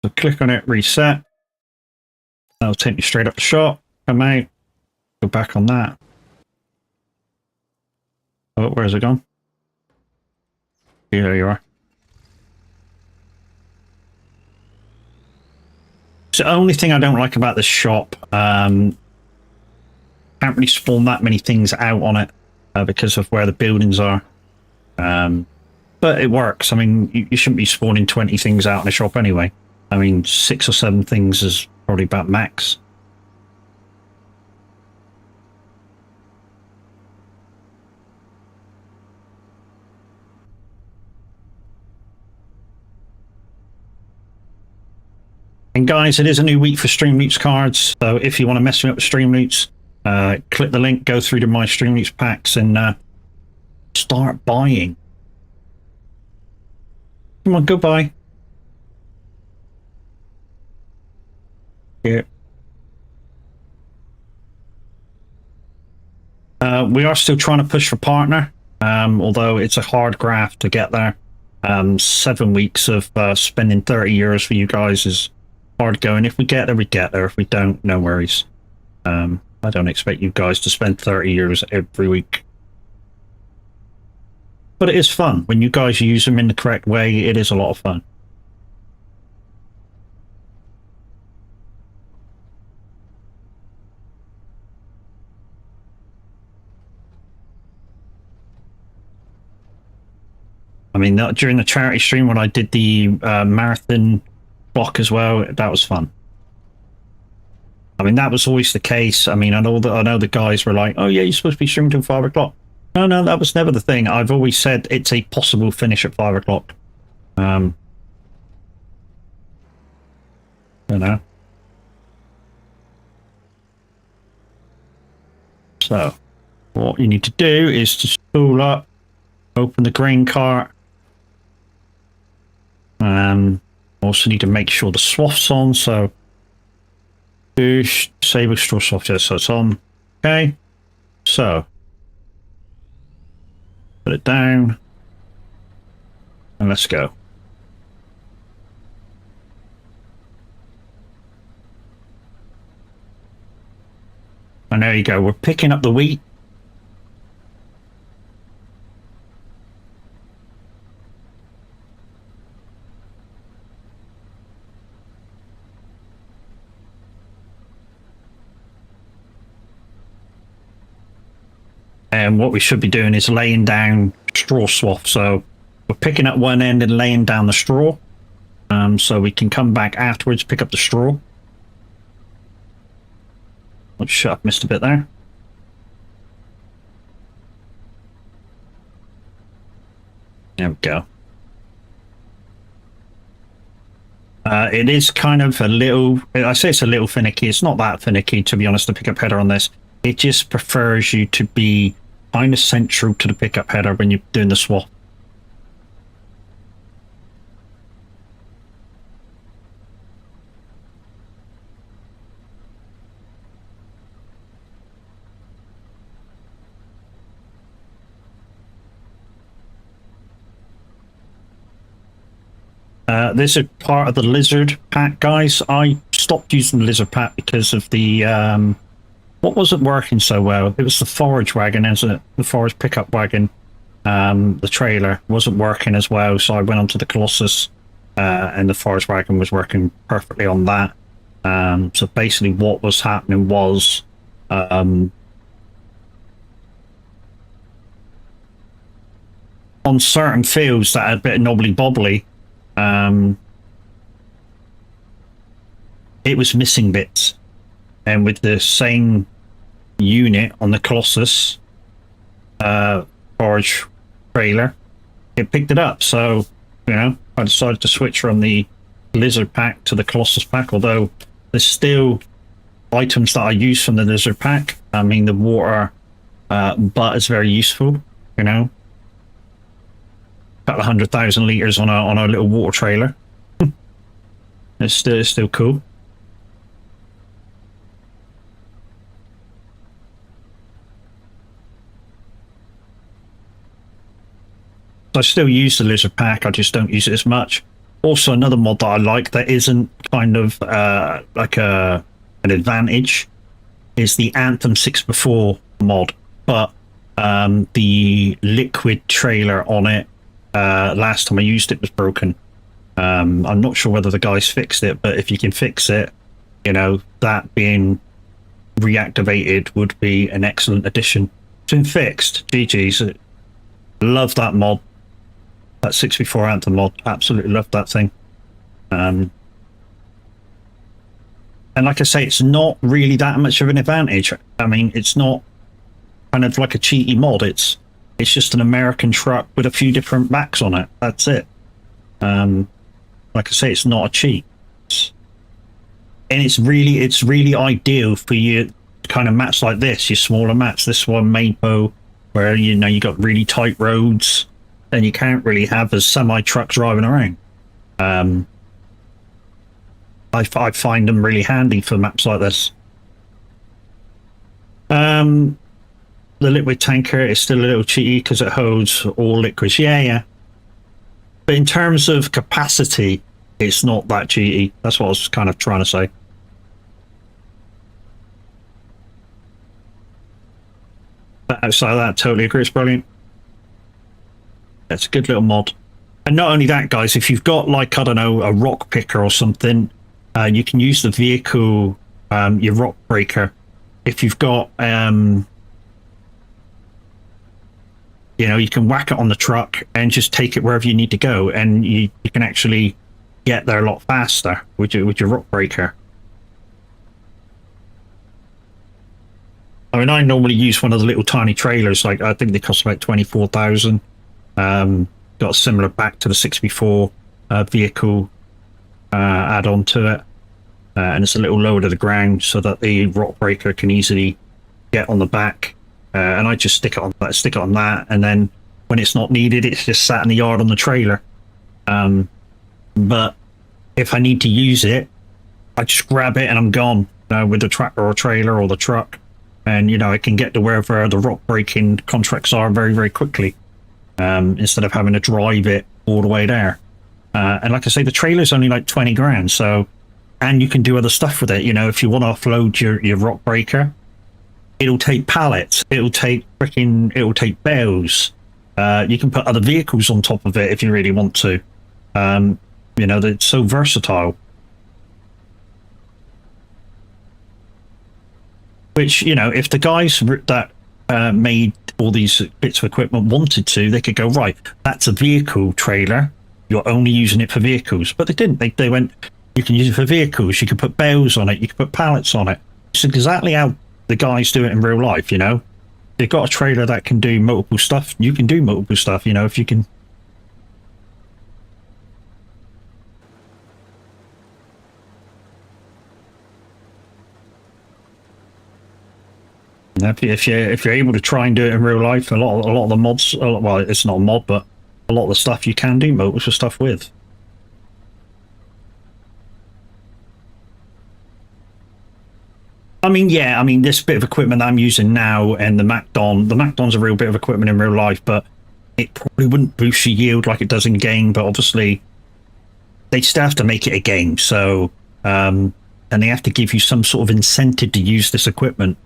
So click on it, reset. That'll take you straight up the shot. Come out. Go back on that. Oh, where's it gone? Yeah, there you are. So the only thing I don't like about this shop, can't really spawn that many things out on it because of where the buildings are. But it works. I mean, you shouldn't be spawning 20 things out in a shop anyway. I mean, 6 or 7 things is probably about max. And guys, it is a new week for Streamloots cards. So if you want to mess me up with Streamloots, click the link, go through to my Streamloots packs and start buying. Come on, go buy. Yeah. We are still trying to push for partner, although it's a hard graft to get there. 7 weeks of spending 30 euros for you guys is hard going. If we get there, we get there. If we don't, no worries. I don't expect you guys to spend 30 euros every week. But it is fun. When you guys use them in the correct way, it is a lot of fun. I mean, during the charity stream when I did the marathon block as well, that was fun. I mean, that was always the case. I mean, I know the guys were like, "Oh yeah, you're supposed to be streaming till 5 o'clock." No, that was never the thing. I've always said it's a possible finish at 5 o'clock. You know. So, what you need to do is to spool up, open the grain cart. Also need to make sure the swath's on. So, disable straw swath. So it's on. Okay. So, put it down, and let's go. And there you go. We're picking up the wheat. And what we should be doing is laying down straw swath. So we're picking up one end and laying down the straw. So we can come back afterwards, pick up the straw. Let's shut up, missed a bit there. There we go. It is kind of a little, I say it's a little finicky. It's not that finicky, to be honest, the pickup header on this. It just prefers you to be kind of central to the pickup header when you're doing the swap. This is part of the lizard pack, guys. I stopped using the lizard pack because of the what wasn't working so well. It was the forage wagon, isn't it? The forage pickup wagon. The trailer wasn't working as well, so I went onto the Colossus, and the forage wagon was working perfectly on that. So basically, what was happening was on certain fields that had a bit of knobbly bobbly. It was missing bits, and with the same unit on the Colossus forage trailer, it picked it up. So, you know, I decided to switch from the lizard pack to the Colossus pack, although there's still items that I use from the lizard pack. I mean, the water butt is very useful, you know. Couple of 100,000 liters on a little water trailer. It's still cool. I still use the lizard pack. I just don't use it as much. Also, another mod that I like that isn't kind of like an advantage is the Anthem 6x4 mod, but the liquid trailer on it, last time I used it, was broken. I'm not sure whether the guys fixed it, but if you can fix it, you know, that being reactivated would be an excellent addition. It's been fixed. GG's. Love that mod. That 6x4 Anthem mod. Absolutely love that thing. And like I say, it's not really that much of an advantage. I mean, it's not kind of like a cheaty mod. It's just an American truck with a few different backs on it. That's it. Like I say, it's not a cheat. And it's really ideal for your kind of maps like this, your smaller maps. This one, Mapo, where, you know, you got really tight roads and you can't really have a semi truck driving around. I find them really handy for maps like this. The liquid tanker is still a little cheaty because it holds all liquids. Yeah. But in terms of capacity, it's not that cheaty. That's what I was kind of trying to say. But outside of that, totally agree. It's brilliant. It's a good little mod. And not only that, guys, if you've got, like, I don't know, a rock picker or something, you can use the vehicle, your rock breaker. If you've got, you know, you can whack it on the truck and just take it wherever you need to go, and you can actually get there a lot faster with your rock breaker. I mean, I normally use one of the little tiny trailers. Like, I think they cost about 24,000. Got a similar back to the 6x4 vehicle add-on to it, and it's a little lower to the ground so that the rock breaker can easily get on the back. And I just stick it on that, and then when it's not needed, it's just sat in the yard on the trailer. But if I need to use it, I just grab it and I'm gone, with the tractor or trailer or the truck, and, you know, I can get to wherever the rock breaking contracts are very, very quickly, instead of having to drive it all the way there. And like I say, the trailer's only like 20 grand, so, and you can do other stuff with it. You know, if you want to offload your rock breaker, it'll take pallets, it'll take bales. You can put other vehicles on top of it if you really want to. You know, it's so versatile. Which, you know, if the guys that made all these bits of equipment wanted to, they could go, right, that's a vehicle trailer, you're only using it for vehicles. But they didn't. They went, you can use it for vehicles, you can put bales on it, you can put pallets on it. It's exactly how the guys do it in real life, you know. They've got a trailer that can do multiple stuff. You can do multiple stuff, you know, if you can. If you're able to try and do it in real life, a lot of the mods, well, it's not a mod, but a lot of the stuff you can do multiple stuff with. I mean, yeah, I mean, this bit of equipment that I'm using now and the MacDon's a real bit of equipment in real life, but it probably wouldn't boost your yield like it does in game. But obviously, they still have to make it a game. So, and they have to give you some sort of incentive to use this equipment.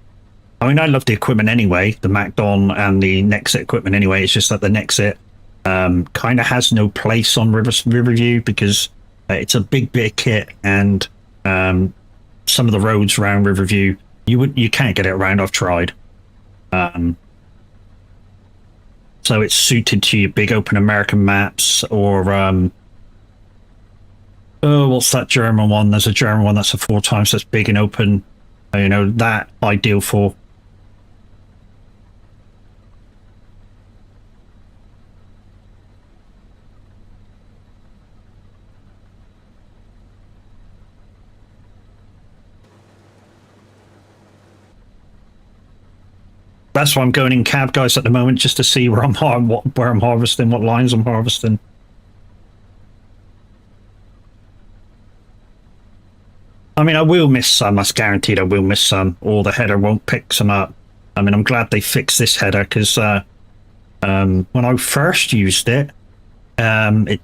I mean, I love the equipment anyway, the MacDon and the Nexit equipment anyway. It's just that the Nexit kind of has no place on Riverview because it's a big bit of kit, and some of the roads around Riverview, you can't get it around. I've tried. So it's suited to your big open American maps, or what's that German one? There's a German one that's a 4 times that's big and open. You know, that ideal for. That's why I'm going in cab, guys, at the moment, just to see where I'm harvesting, what lines I'm harvesting. I mean, I will miss some. That's guaranteed. I will miss some, or the header won't pick some up. I mean, I'm glad they fixed this header because when I first used it, it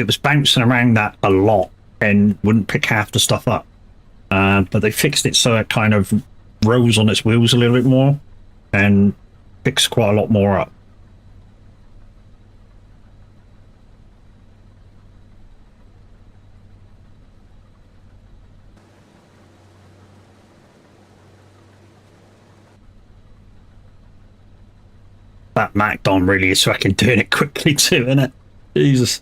was bouncing around that a lot and wouldn't pick half the stuff up. But they fixed it so it kind of rose on its wheels a little bit more and picks quite a lot more up. That MacDon really is fucking doing it quickly too, isn't it? Jesus.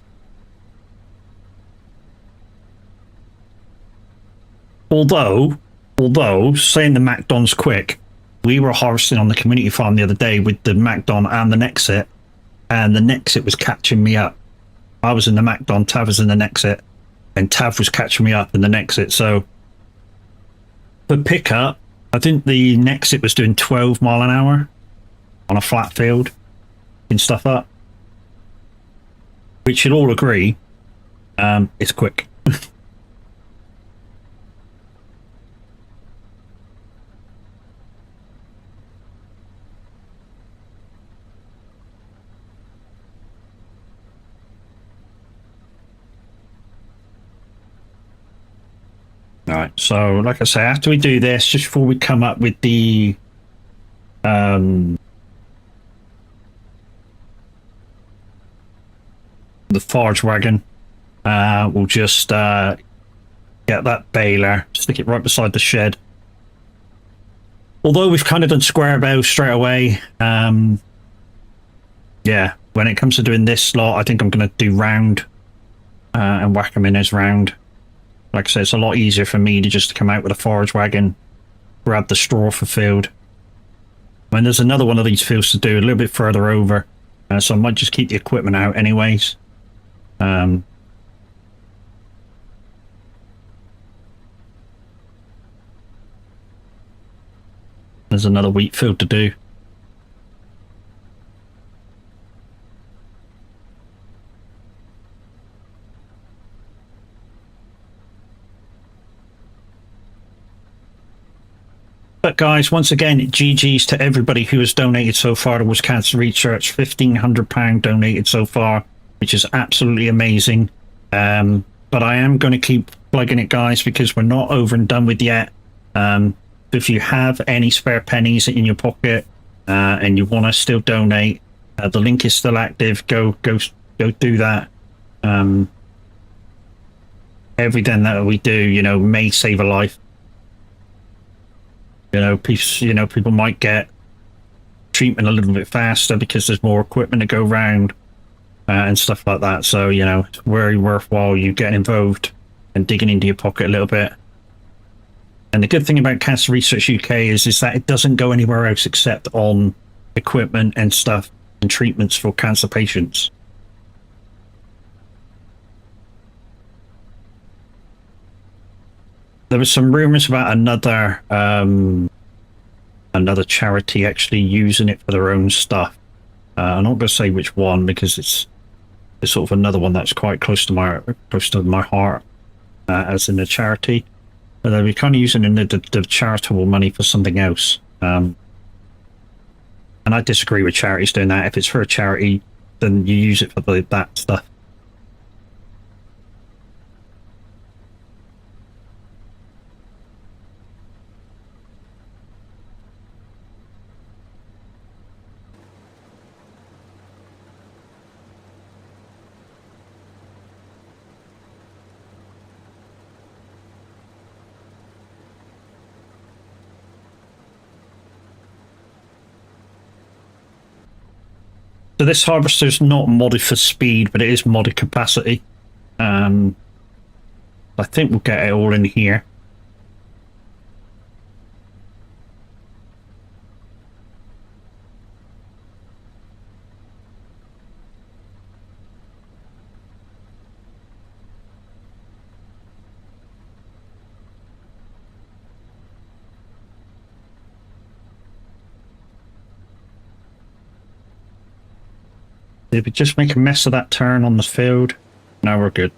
Although saying the MacDon's quick, we were harvesting on the community farm the other day with the MacDon and the Nexit, and the Nexit was catching me up. I was in the MacDon, Tav was in the Nexit, and Tav was catching me up in the Nexit. So for pickup, I think the Nexit was doing 12 mile an hour on a flat field and stuff up, which you'll all agree it's quick. All right, so like I say, after we do this, just before we come up with the forage wagon, we'll just get that baler, stick it right beside the shed. Although we've kind of done square bow straight away, yeah, when it comes to doing this slot, I think I'm going to do round and whack them in as round. Like I said, it's a lot easier for me to just come out with a forage wagon, grab the straw for field. I mean, there's another one of these fields to do a little bit further over, so I might just keep the equipment out anyways. There's another wheat field to do. But guys, once again, GG's to everybody who has donated so far towards cancer research. £1,500 donated so far, which is absolutely amazing. But I am going to keep plugging it, guys, because we're not over and done with yet. If you have any spare pennies in your pocket and you want to still donate, the link is still active. Go do that. Everything that we do, you know, may save a life. You know, people might get treatment a little bit faster because there's more equipment to go around and stuff like that. So, you know, it's very worthwhile you getting involved and digging into your pocket a little bit. And the good thing about Cancer Research UK is that it doesn't go anywhere else except on equipment and stuff and treatments for cancer patients. There was some rumors about another charity actually using it for their own stuff. I'm not going to say which one because it's sort of another one that's quite close to my heart, as in the charity. But they'll be kind of using the charitable money for something else. And I disagree with charities doing that. If it's for a charity, then you use it for that stuff. So this harvester's not modded for speed, but it is modded capacity. I think we'll get it all in here. Did we just make a mess of that turn on the field? No, we're good.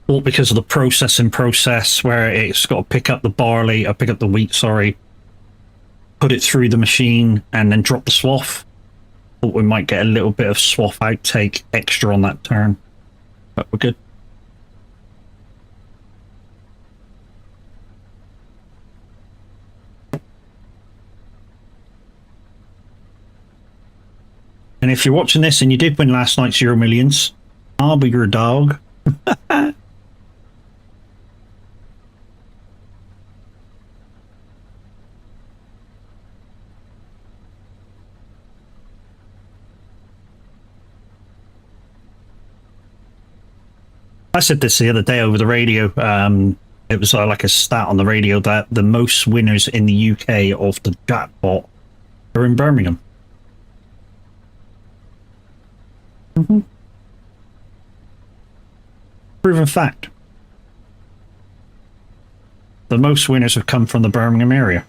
All because of the processing process where it's got to pick up the barley, or pick up the wheat, sorry, put it through the machine and then drop the swath. Thought we might get a little bit of swath outtake extra on that turn, but we're good. And if you're watching this and you did win last night's Euro Millions, I'll be your dog. I said this the other day over the radio. It was like a stat on the radio that the most winners in the UK of the jackpot are in Birmingham. Mm-hmm. Proven fact. The most winners have come from the Birmingham area.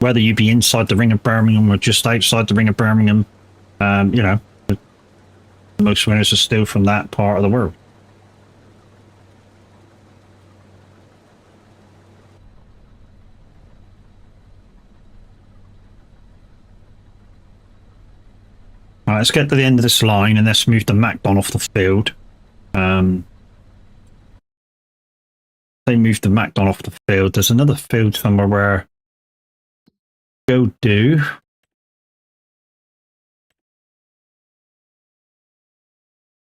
Whether you be inside the ring of Birmingham or just outside the ring of Birmingham, you know, the most winners are still from that part of the world. All right, let's get to the end of this line and let's move the Macdon off the field. They moved the Macdon off the field. There's another field somewhere where go do.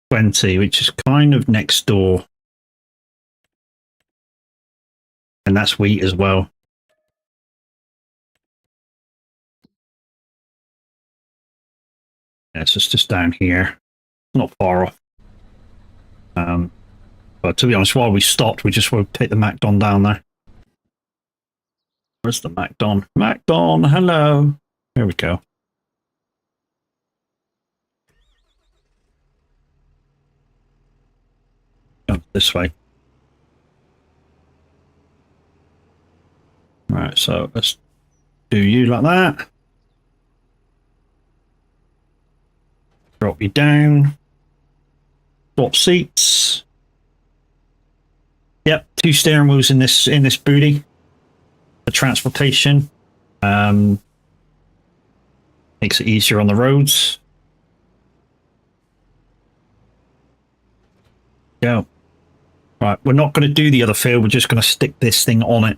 Which is kind of next door. And that's wheat as well. Yeah, so it's just down here. Not far off. But to be honest, while we stopped, we just want to take the Macdon down there. Where's the Macdon? Macdon, hello. Here we go. Oh, this way. Right, so let's do you like that. Drop you down. Swap seats. Yep, 2 steering wheels in this booty. The transportation makes it easier on the roads. Go. Right, we're not going to do the other field. We're just going to stick this thing on it.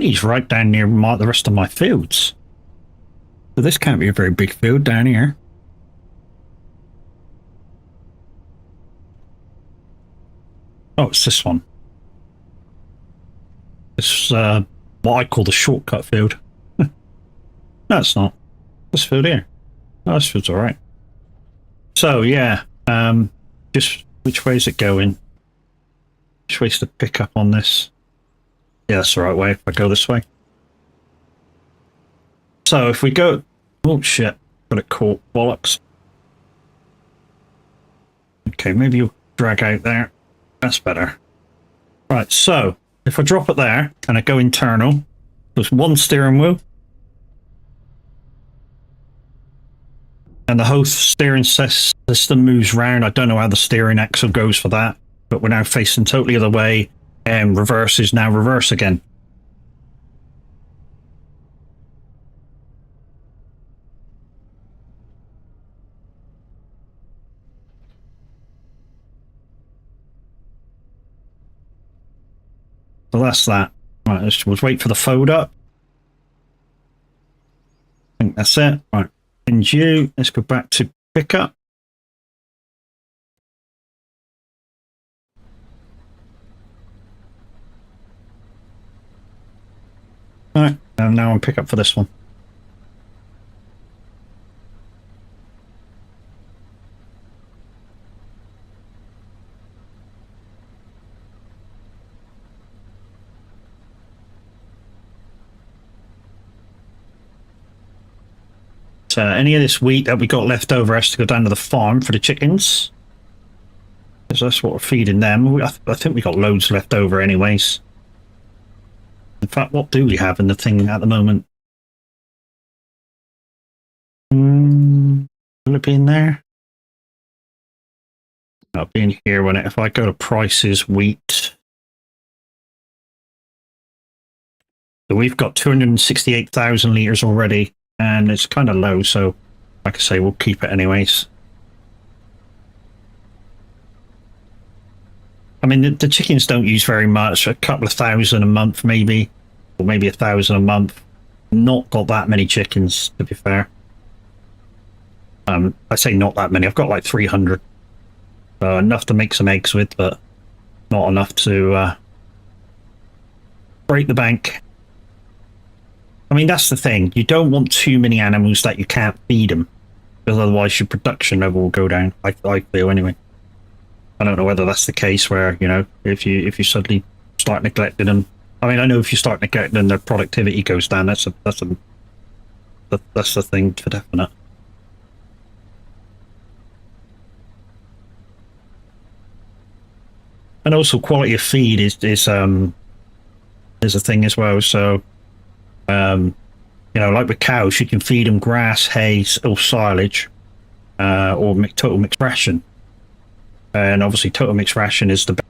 He's right down near the rest of my fields. So this can't be a very big field down here. Oh, it's this one. This is what I call the shortcut field. No, it's not. This field here. Oh, this field's alright. So, yeah. Just which way is it going? Which way's the pickup on this? Yeah, that's the right way if I go this way. So if we go... Oh shit, got it caught. Bollocks. Okay, maybe you'll drag out there. That's better. Right, so if I drop it there and I go internal, there's 1 steering wheel. And the whole steering system moves round. I don't know how the steering axle goes for that, but we're now facing totally the other way. And reverse is now reverse again. So that's that. Right, let's wait for the fold up. I think that's it. Right, and you. Let's go back to pickup. All right, and now I'm pick up for this one. So any of this wheat that we got left over has to go down to the farm for the chickens. So that's what we're feeding them. I think we got loads left over anyways. In fact, what do we have in the thing at the moment? Will it be in there? I'll be in here when if I go to prices, wheat. So we've got 268,000 litres already, and it's kind of low, so like I say, we'll keep it anyways. I mean, the chickens don't use very much, a couple of thousand a month maybe, or maybe 1,000 a month. Not got that many chickens, to be fair. I say not that many, I've got like 300. Enough to make some eggs with, but not enough to break the bank. I mean, that's the thing. You don't want too many animals that you can't feed them, because otherwise your production level will go down. I feel anyway. I don't know whether that's the case where, you know, if you suddenly start neglecting them. I mean, I know if you start neglecting them, their productivity goes down. That's the thing for definite. And also quality of feed is a thing as well. So, you know, like with cows, you can feed them grass, hay, or silage, or total mixed ration. And obviously, total mixed ration is the best.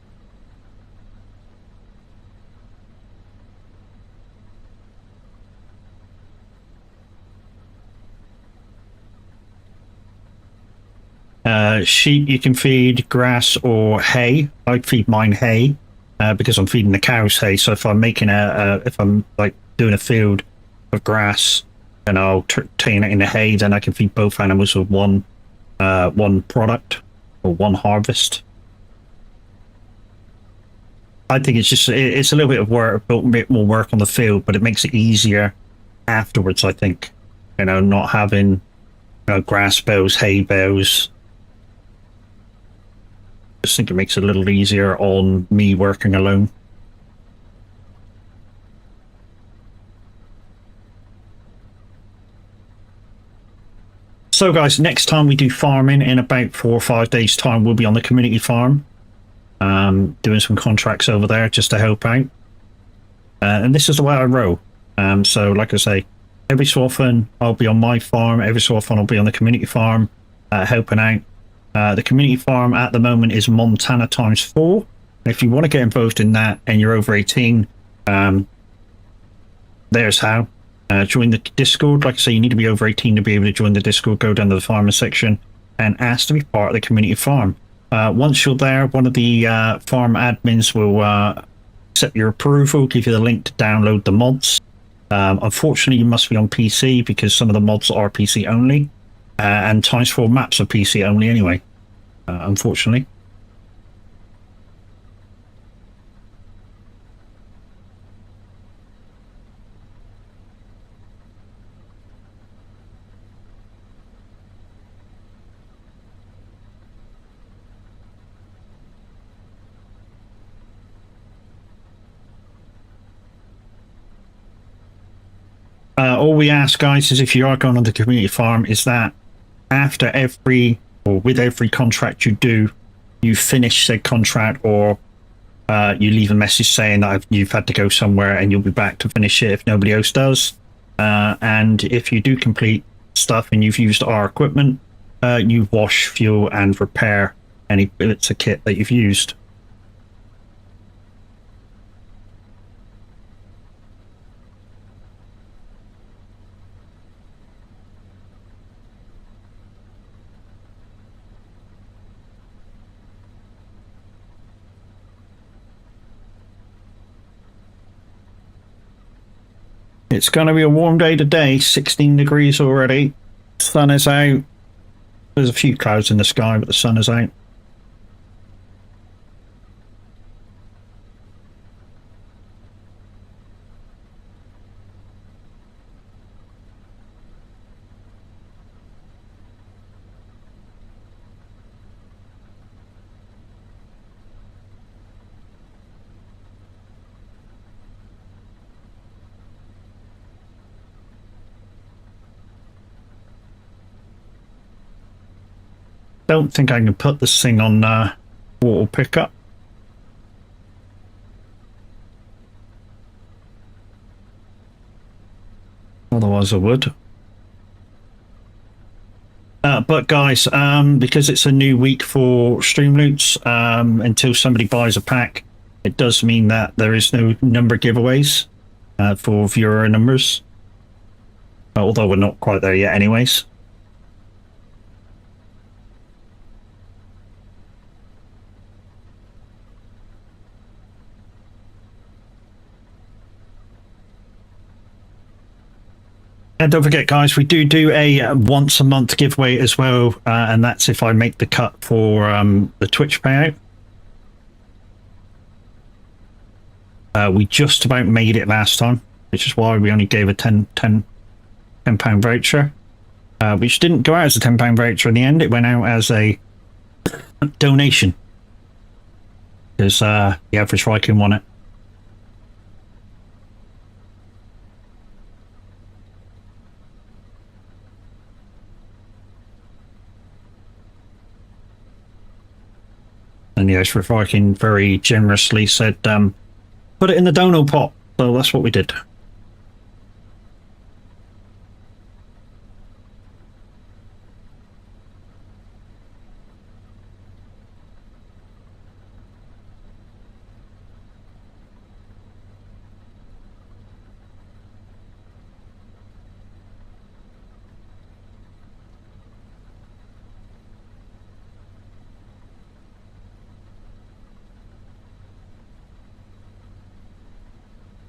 Sheep, you can feed grass or hay. I feed mine hay because I'm feeding the cows hay. So if I'm making if I'm like doing a field of grass and I'll turn it into hay, then I can feed both animals with one product or one harvest. I think it's a little bit of work, a bit more work on the field, but it makes it easier afterwards. I think, you know, not having, you know, grass bales, hay bales. I just think it makes it a little easier on me working alone. So guys, next time we do farming in about 4 or 5 days time, we'll be on the community farm, doing some contracts over there just to help out. And this is the way I roll. So like I say, every so often I'll be on my farm, every so often I'll be on the community farm, helping out. The community farm at the moment is Montana times 4. If you want to get involved in that and you're over 18, there's how. Join the Discord. Like I say, you need to be over 18 to be able to join the Discord. Go down to the farming section and ask to be part of the community farm. Once you're there, one of the farm admins will accept your approval, give you the link to download the mods. Unfortunately, you must be on PC because some of the mods are PC only. And times 4 maps are PC only anyway, unfortunately. All we ask, guys, is if you are going on the community farm, is that after every or with every contract you do, you finish said contract, or you leave a message saying that you've had to go somewhere and you'll be back to finish it if nobody else does. And if you do complete stuff and you've used our equipment, you wash, fuel, and repair any bits of kit that you've used. It's going to be a warm day today, 16 degrees already. Sun is out. There's a few clouds in the sky, but the sun is out. Don't think I can put this thing on water pickup. Otherwise I would. But guys, because it's a new week for Streamloots, until somebody buys a pack, it does mean that there is no number giveaways for viewer numbers. Although we're not quite there yet anyways. And don't forget, guys, we do a once a month giveaway as well, and that's if I make the cut for the Twitch payout. We just about made it last time, which is why we only gave a £10 voucher, which didn't go out as a £10 voucher in the end. It went out as a donation because the average Viking won it. And yes, Viking very generously said, put it in the dono pot. So that's what we did.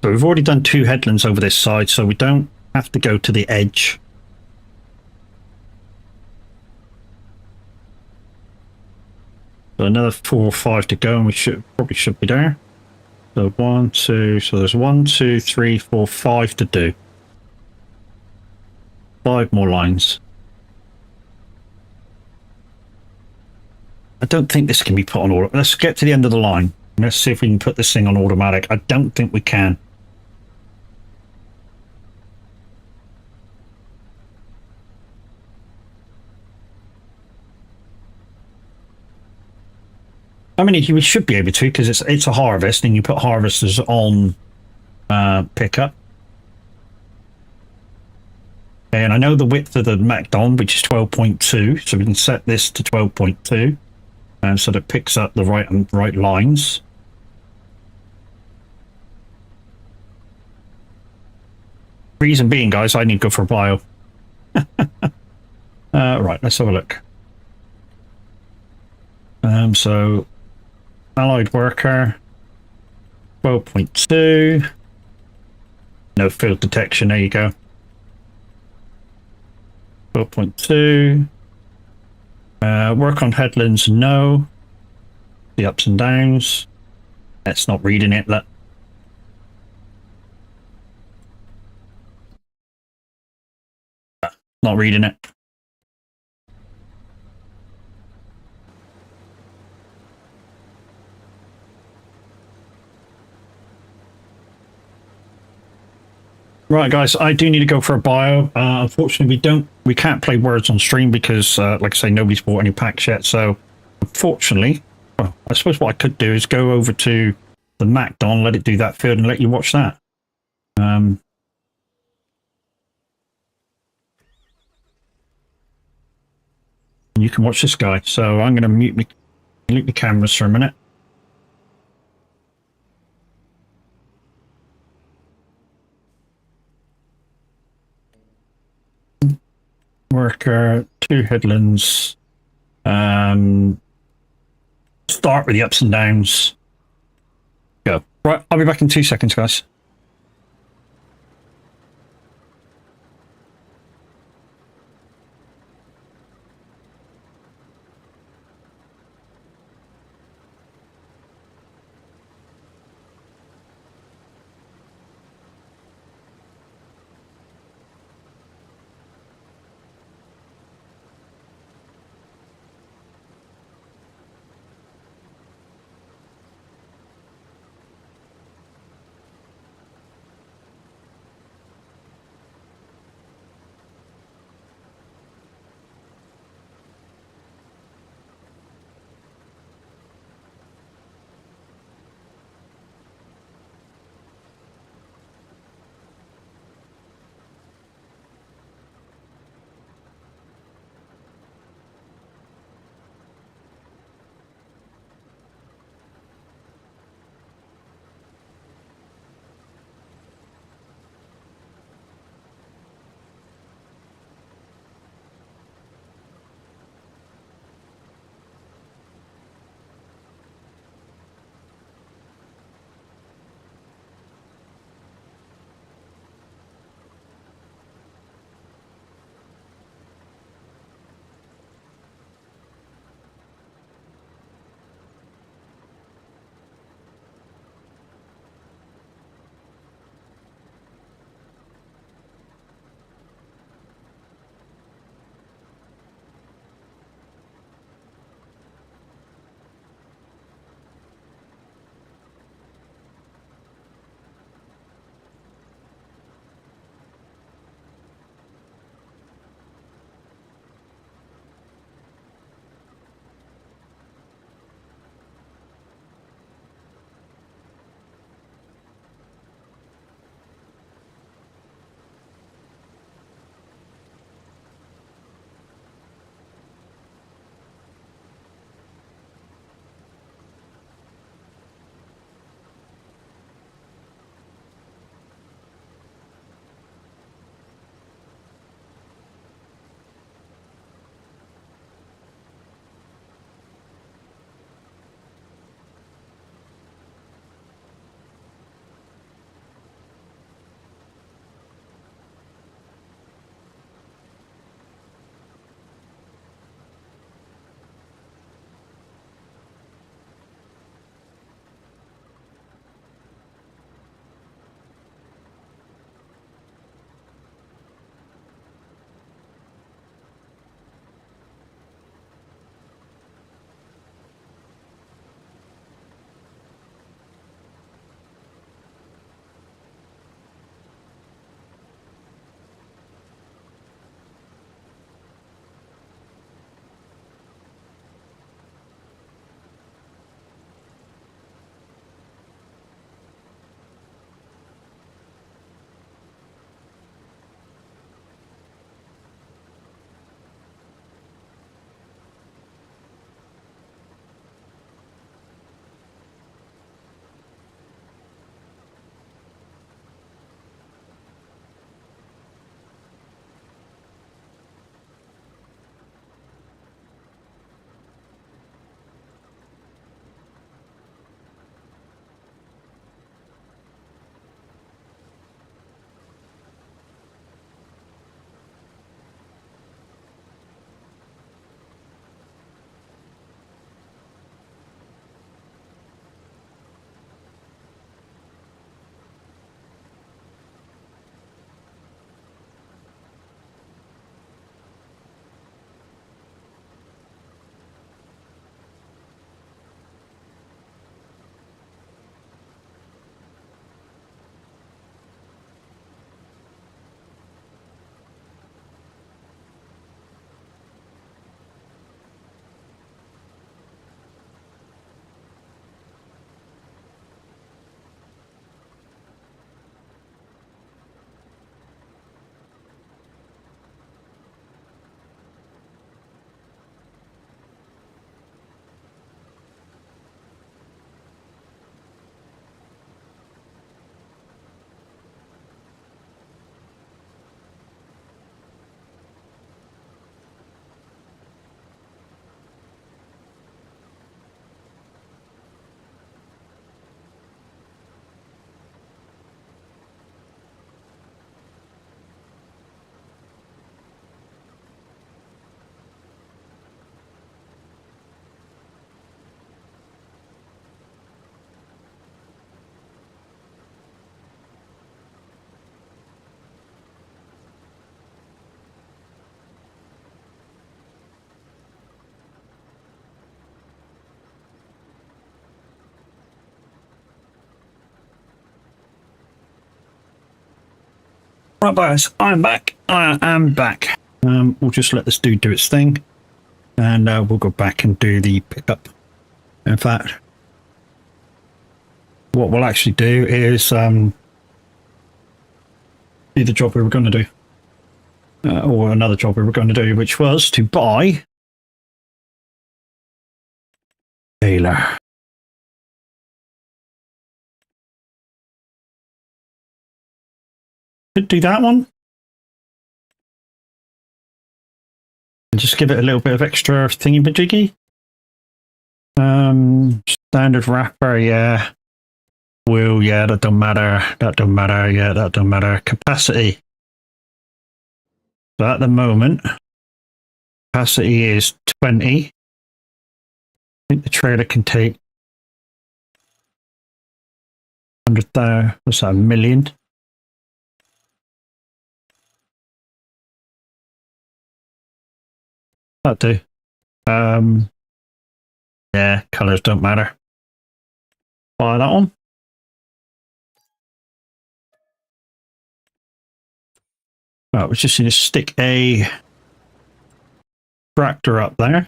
So we've already done 2 headlands over this side, so we don't have to go to the edge. So another 4 or 5 to go, and we probably should be there. So 1, 2, so there's 1, 2, 3, 4, 5 to do. 5 more lines. I don't think this can be put on auto. Let's get to the end of the line. Let's see if we can put this thing on automatic. I don't think we can. I mean, we should be able to because it's a harvest, and you put harvesters on pickup. And I know the width of the MacDon, which is 12.2, so we can set this to 12.2, and so that it picks up the right lines. Reason being, guys, I need to go for a bio. Right, let's have a look. So allied worker 12.2, no field detection, there you go. 12.2, work on headlands, no. The ups and downs, that's not reading it. Look, not reading it. Right, guys, I do need to go for a bio. Unfortunately, we can't play words on stream because, like I say, nobody's bought any packs yet. So, unfortunately, well, I suppose what I could do is go over to the MacDon, let it do that field, and let you watch that. You can watch this guy. So I'm going to mute the cameras for a minute. Worker, 2 headlands. Start with the ups and downs. Go. Right, I'll be back in 2 seconds, guys. Right, guys, I'm back. I am back. We'll just let this dude do its thing, and we'll go back and do the pickup. In fact, what we'll actually do is do the job we were going to do, or another job we were going to do, which was to buy Taylor. Could do that one. And just give it a little bit of extra thingy-majiggy. Standard wrapper, yeah. Wheel, yeah, that don't matter. That don't matter, yeah, that don't matter. Capacity. So at the moment, capacity is 20. I think the trailer can take 100,000, what's that, a million? That'll do. Yeah, colours don't matter. Buy that one. Right, we're just going to stick a tractor up there.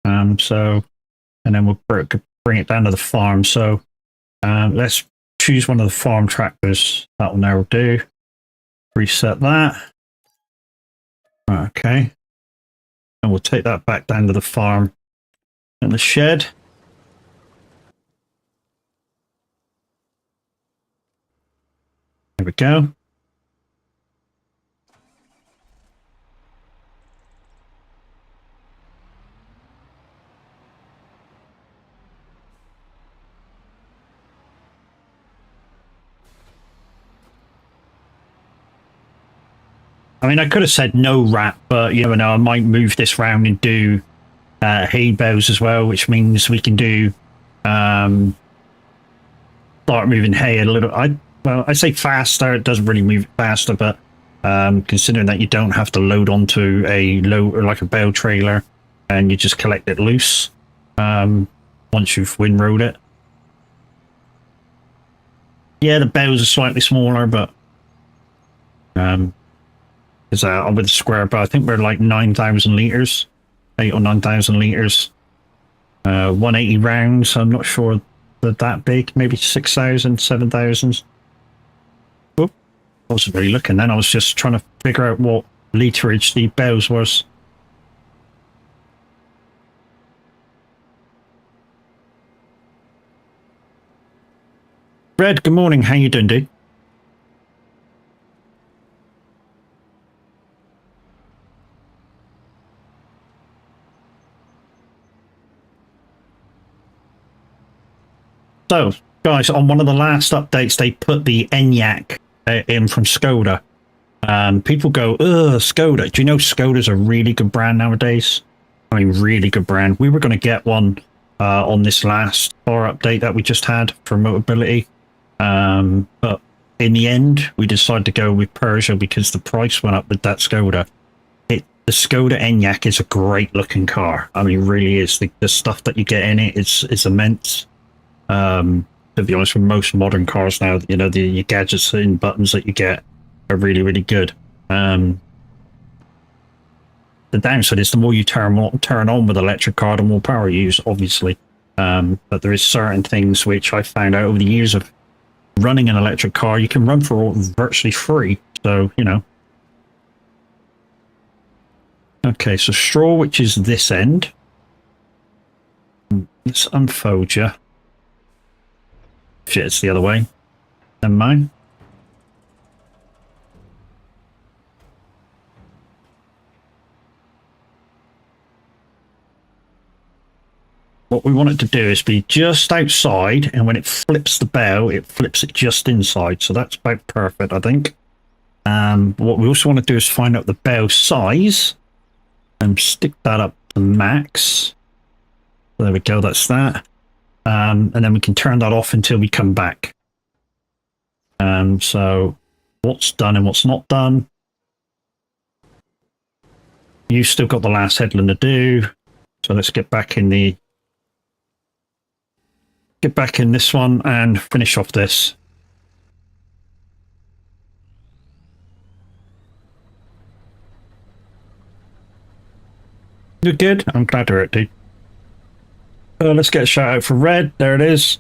And then we'll bring it down to the farm. So let's choose one of the farm tractors. That will now do. Reset that. Okay. And we'll take that back down to the farm and the shed. There we go. I mean, I could have said no wrap, but you never know. I might move this round and do hay bales as well, which means we can do start moving hay a little. I say faster. It doesn't really move faster, but considering that you don't have to load onto a like a bale trailer, and you just collect it loose once you've windrowed it. Yeah, the bales are slightly smaller, but is with a square, but I think we're like 9,000 litres, 8 or 9,000 litres, 180 rounds. I'm not sure that big, maybe 6,000, 7,000. I wasn't really looking then. I was just trying to figure out what literage the bales was. Red, good morning. How you doing, dude? So, guys, on one of the last updates, they put the ENIAC in from Skoda. People go, ugh, Skoda. Do you know Skoda's a really good brand nowadays? I mean, really good brand. We were going to get one on this last car update that we just had for Motability. But in the end, we decided to go with Persia because the price went up with that Skoda. The Skoda ENIAC is a great looking car. I mean, really is. The stuff that you get in it is immense. To be honest, with most modern cars now, you know, the gadgets and buttons that you get are really, really good. The downside is the more you turn on with electric car, the more power you use, obviously. But there is certain things which I found out over the years of running an electric car, you can run for virtually free. So, you know. Okay, so straw, which is this end. Let's unfold you. Shit, it's the other way. Never mind. What we want it to do is be just outside, and when it flips the bell, it flips it just inside. So that's about perfect, I think. What we also want to do is find out the bell size and stick that up to max. There we go, that's that. And then we can turn that off until we come back. So what's done and what's not done. You've still got the last headland to do. So let's get back in this one and finish off this. You're good? I'm glad to hear it, dude. Let's get a shout out for Red. There it is.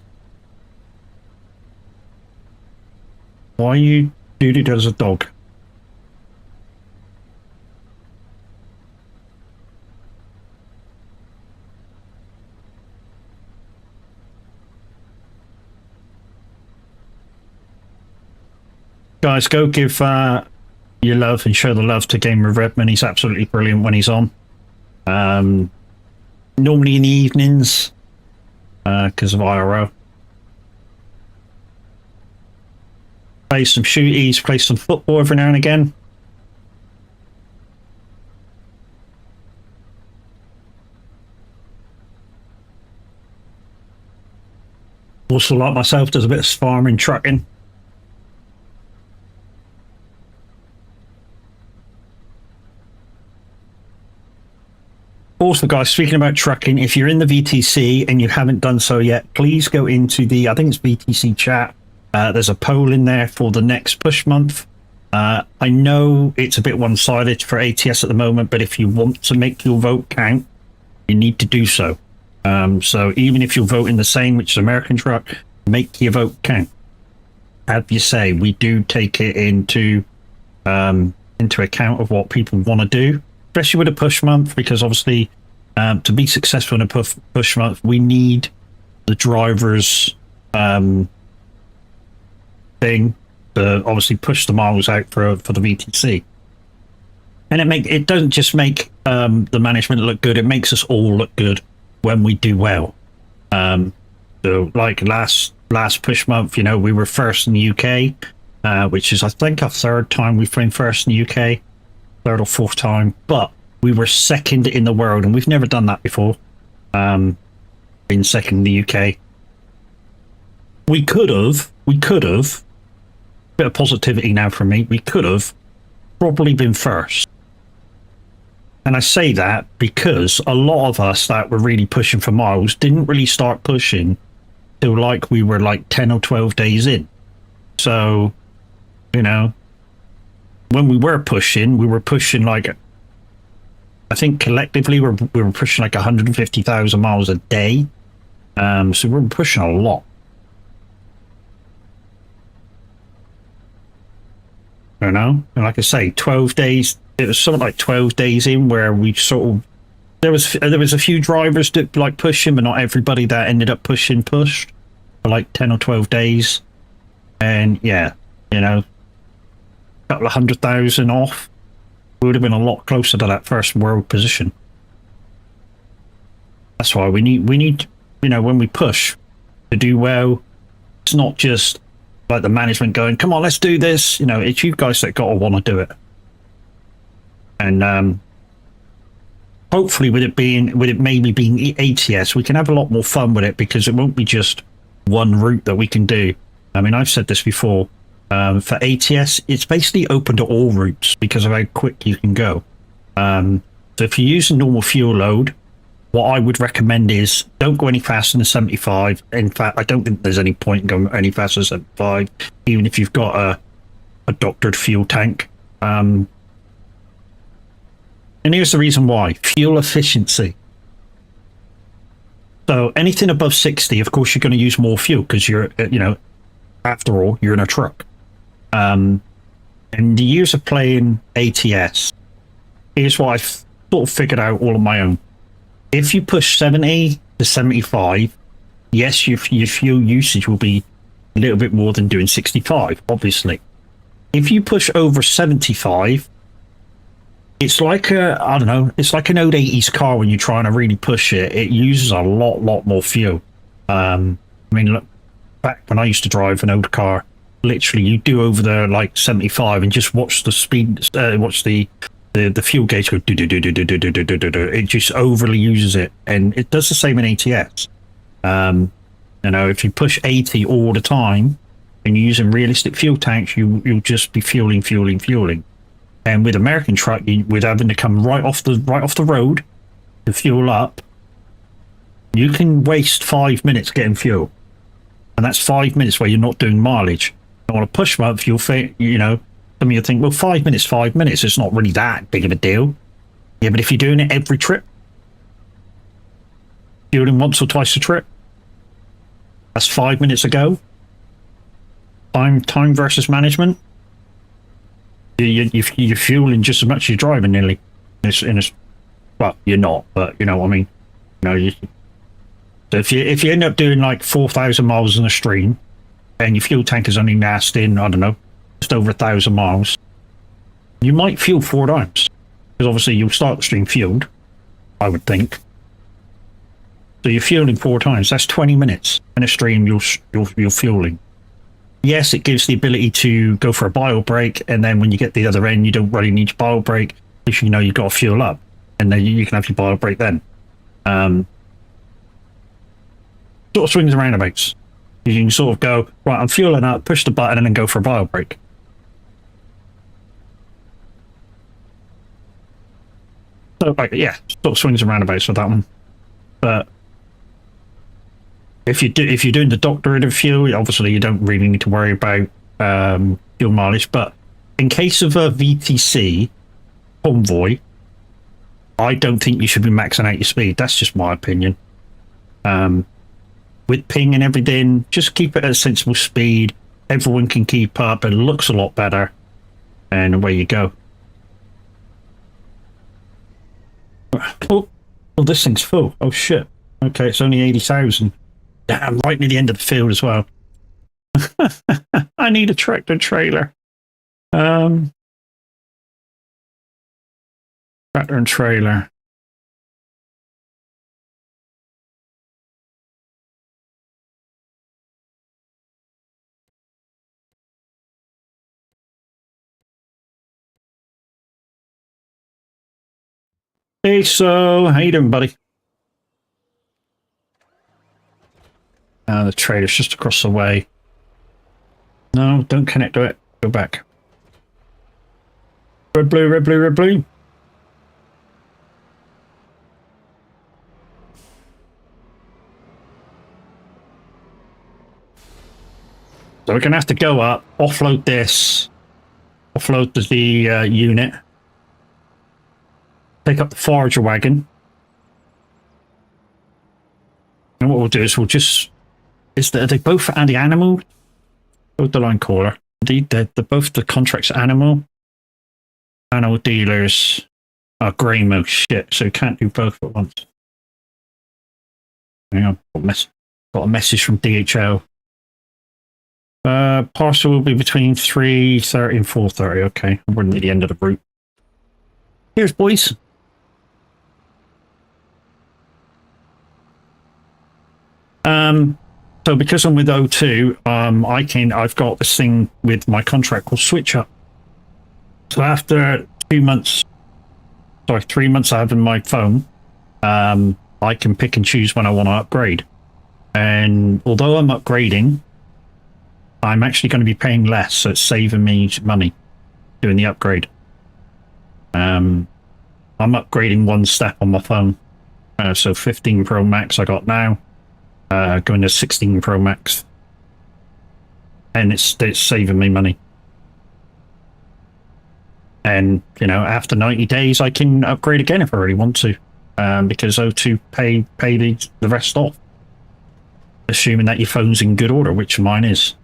Why are you duty as a dog? Guys, go give your love and show the love to Gamer Redman. He's absolutely brilliant when he's on. Normally in the evenings because of IRO. Play some shooties, play some football every now and again. Also, like myself, does a bit of farming, trucking. Also, guys, speaking about trucking, if you're in the VTC and you haven't done so yet, please go into the, I think it's VTC chat. There's a poll in there for the next push month. I know it's a bit one-sided for ATS at the moment, but if you want to make your vote count, you need to do so. So even if you're voting the same, which is American truck, make your vote count. As you say, we do take it into account of what people want to do, especially with a push month, because obviously to be successful in a push month, we need the drivers thing to obviously push the miles out for the VTC. And it doesn't just make the management look good, it makes us all look good when we do well. So like last push month, you know, we were first in the UK, which is I think our third time we've been first in the UK, third or fourth time, but we were second in the world, and we've never done that before. Been second in the UK. We could have, bit of positivity now from me, we could have probably been first. And I say that because a lot of us that were really pushing for miles didn't really start pushing till like we were like 10 or 12 days in. So, you know, when we were pushing like, I think collectively we were pushing like 150,000 miles a day. So we were pushing a lot. I don't know. And like I say, 12 days, it was something like 12 days in where we sort of, there was a few drivers that like pushing, but not everybody that ended up pushed for like 10 or 12 days. And yeah, you know, a couple of 100,000 off, we would have been a lot closer to that first world position. That's why we need, you know, when we push to do well, it's not just like the management going, come on, let's do this. You know, it's you guys that got to want to do it. And hopefully with it maybe being ATS, we can have a lot more fun with it, because it won't be just one route that we can do. I mean, I've said this before, for ATS, it's basically open to all routes because of how quick you can go. So if you use a normal fuel load, what I would recommend is don't go any faster than 75. In fact, I don't think there's any point in going any faster than 75, even if you've got a doctored fuel tank. And here's the reason why: fuel efficiency. So anything above 60, of course, you're going to use more fuel because you're, you know, after all, you're in a truck. And the years of playing ATS, here's what I've sort of figured out all on my own. If you push 70 to 75, yes, your fuel usage will be a little bit more than doing 65, obviously. If you push over 75, it's like I don't know, it's like an old 80s car when you're trying to really push it. It uses a lot more fuel. I mean, look, back when I used to drive an old car, literally you do over there like 75 and just watch the speed, watch the fuel gauge go do. It just overly uses it, and it does the same in ATS. You know, if you push 80 all the time and you're using realistic fuel tanks, you'll just be fueling. And with American truck, with having to come right off the road to fuel up, you can waste 5 minutes getting fuel, and that's 5 minutes where you're not doing mileage. And on a push month, you'll think, you know, some of you think, well, 5 minutes, it's not really that big of a deal. Yeah, but if you're doing it every trip, fueling once or twice a trip. That's 5 minutes ago. Time versus management. You're fueling just as much as you're driving nearly. Well, you're not, but you know what I mean. So if you end up doing like 4,000 miles in a stream, and your fuel tank is only lasting, I don't know, just over 1,000 miles, you might fuel 4 times. Because obviously you'll start the stream fueled, I would think. So you're fueling 4 times. That's 20 minutes in a stream you're fueling. Yes, it gives the ability to go for a bio break, and then when you get to the other end, you don't really need your bio break if you know you've got to fuel up, and then you can have your bio break then. Sort of swings and roundabouts. You can sort of go, right, I'm fueling up, push the button, and then go for a bio break. So, like, yeah, sort of swings and roundabouts with that one. But if you're doing the doctor interview, obviously you don't really need to worry about fuel mileage. But in case of a VTC convoy, I don't think you should be maxing out your speed. That's just my opinion. With ping and everything, just keep it at a sensible speed. Everyone can keep up. It looks a lot better, and away you go. Oh, this thing's full. Oh shit. Okay, it's only 80,000. Damn, right near the end of the field as well. I need a tractor trailer. Tractor and trailer. Hey, so how you doing, buddy? The trailer's just across the way. No, don't connect to it. Go back. Red, blue, red, blue, red, blue. So we're going to have to go up, offload this, offload the unit, pick up the forager wagon. And what we'll do is we'll just... Are they both anti-animal? Both the line caller. Indeed, they're both the contracts animal. Animal dealers are grey mode shit, so you can't do both at once. Hang on, got a message from DHL. Parcel will be between 3:30 and 4:30. Okay, we're near the end of the route. Here's boys. So because I'm with O2, I've got this thing with my contract called Switch Up. So after 3 months I have in my phone, I can pick and choose when I want to upgrade. And although I'm upgrading, I'm actually going to be paying less, so it's saving me money doing the upgrade. I'm upgrading one step on my phone. So 15 Pro Max I got now. Going to 16 Pro Max, and it's saving me money. And you know, after 90 days, I can upgrade again if I really want to, because O2 pay the rest off, assuming that your phone's in good order, which mine is.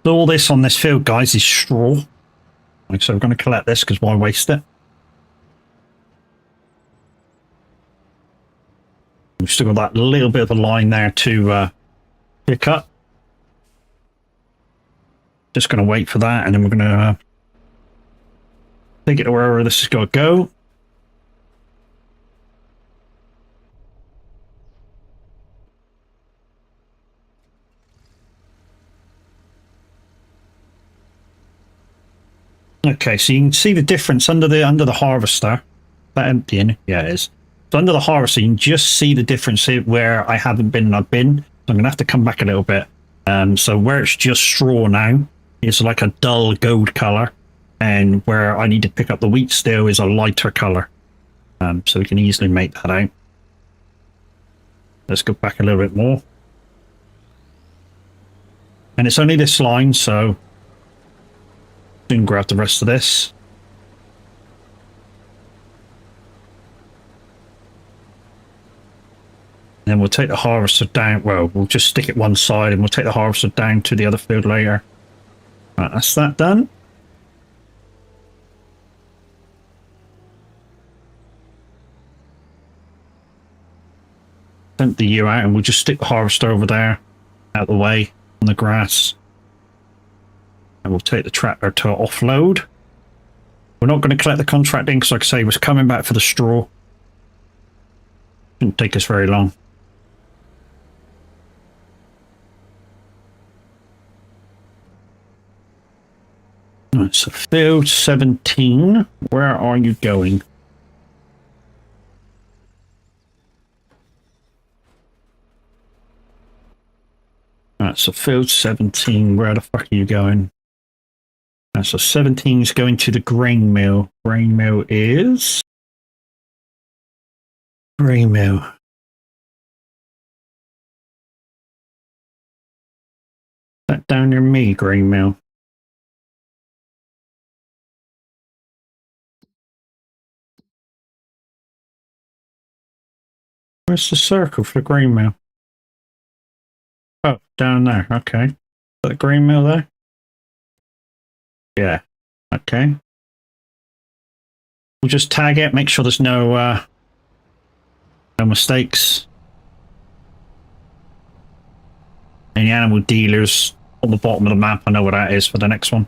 So all this on this field, guys, is straw. So we're going to collect this because why waste it? We've still got that little bit of a line there to pick up. Just going to wait for that, and then we're going to take it to wherever this has got to go. Okay, so you can see the difference under the harvester. That emptying? Yeah, it is. So under the harvester, you can just see the difference here where I haven't been and I've been. So I'm going to have to come back a little bit. So where it's just straw now, it's like a dull gold color. And where I need to pick up the wheat still is a lighter color. So we can easily make that out. Let's go back a little bit more. And it's only this line, so soon grab the rest of this. Then we'll take the harvester down. Well, we'll just stick it one side and we'll take the harvester down to the other field later. Right, that's that done. Empty you out and we'll just stick the harvester over there out of the way on the grass. And we'll take the tractor to offload. We're not going to collect the contract in because, like I say, we're coming back for the straw. Shouldn't take us very long. Right, so field 17, where are you going? Right, so field 17, where the fuck are you going? Right, so 17 is going to the grain mill. Grain mill is... Grain mill. That down near me, grain mill. Where's the circle for the grain mill? Oh, down there. Okay. Is that the grain mill there? Yeah. Okay. We'll just tag it, make sure there's no mistakes. Any animal dealers on the bottom of the map, I know what that is for the next one.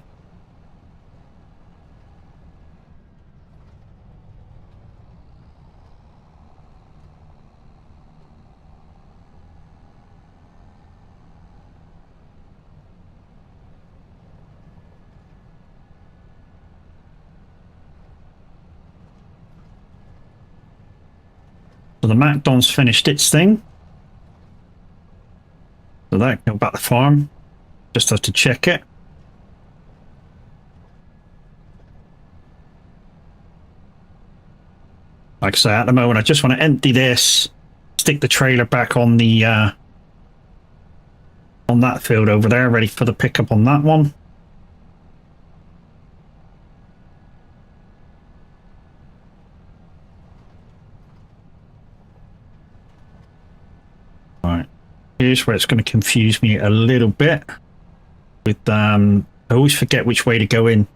So the MacDon's finished its thing. So that go back to the farm. Just have to check it. Like I say, at the moment, I just want to empty this, stick the trailer back on the on that field over there, ready for the pickup on that one. Right, here's where it's going to confuse me a little bit. With I always forget which way to go in.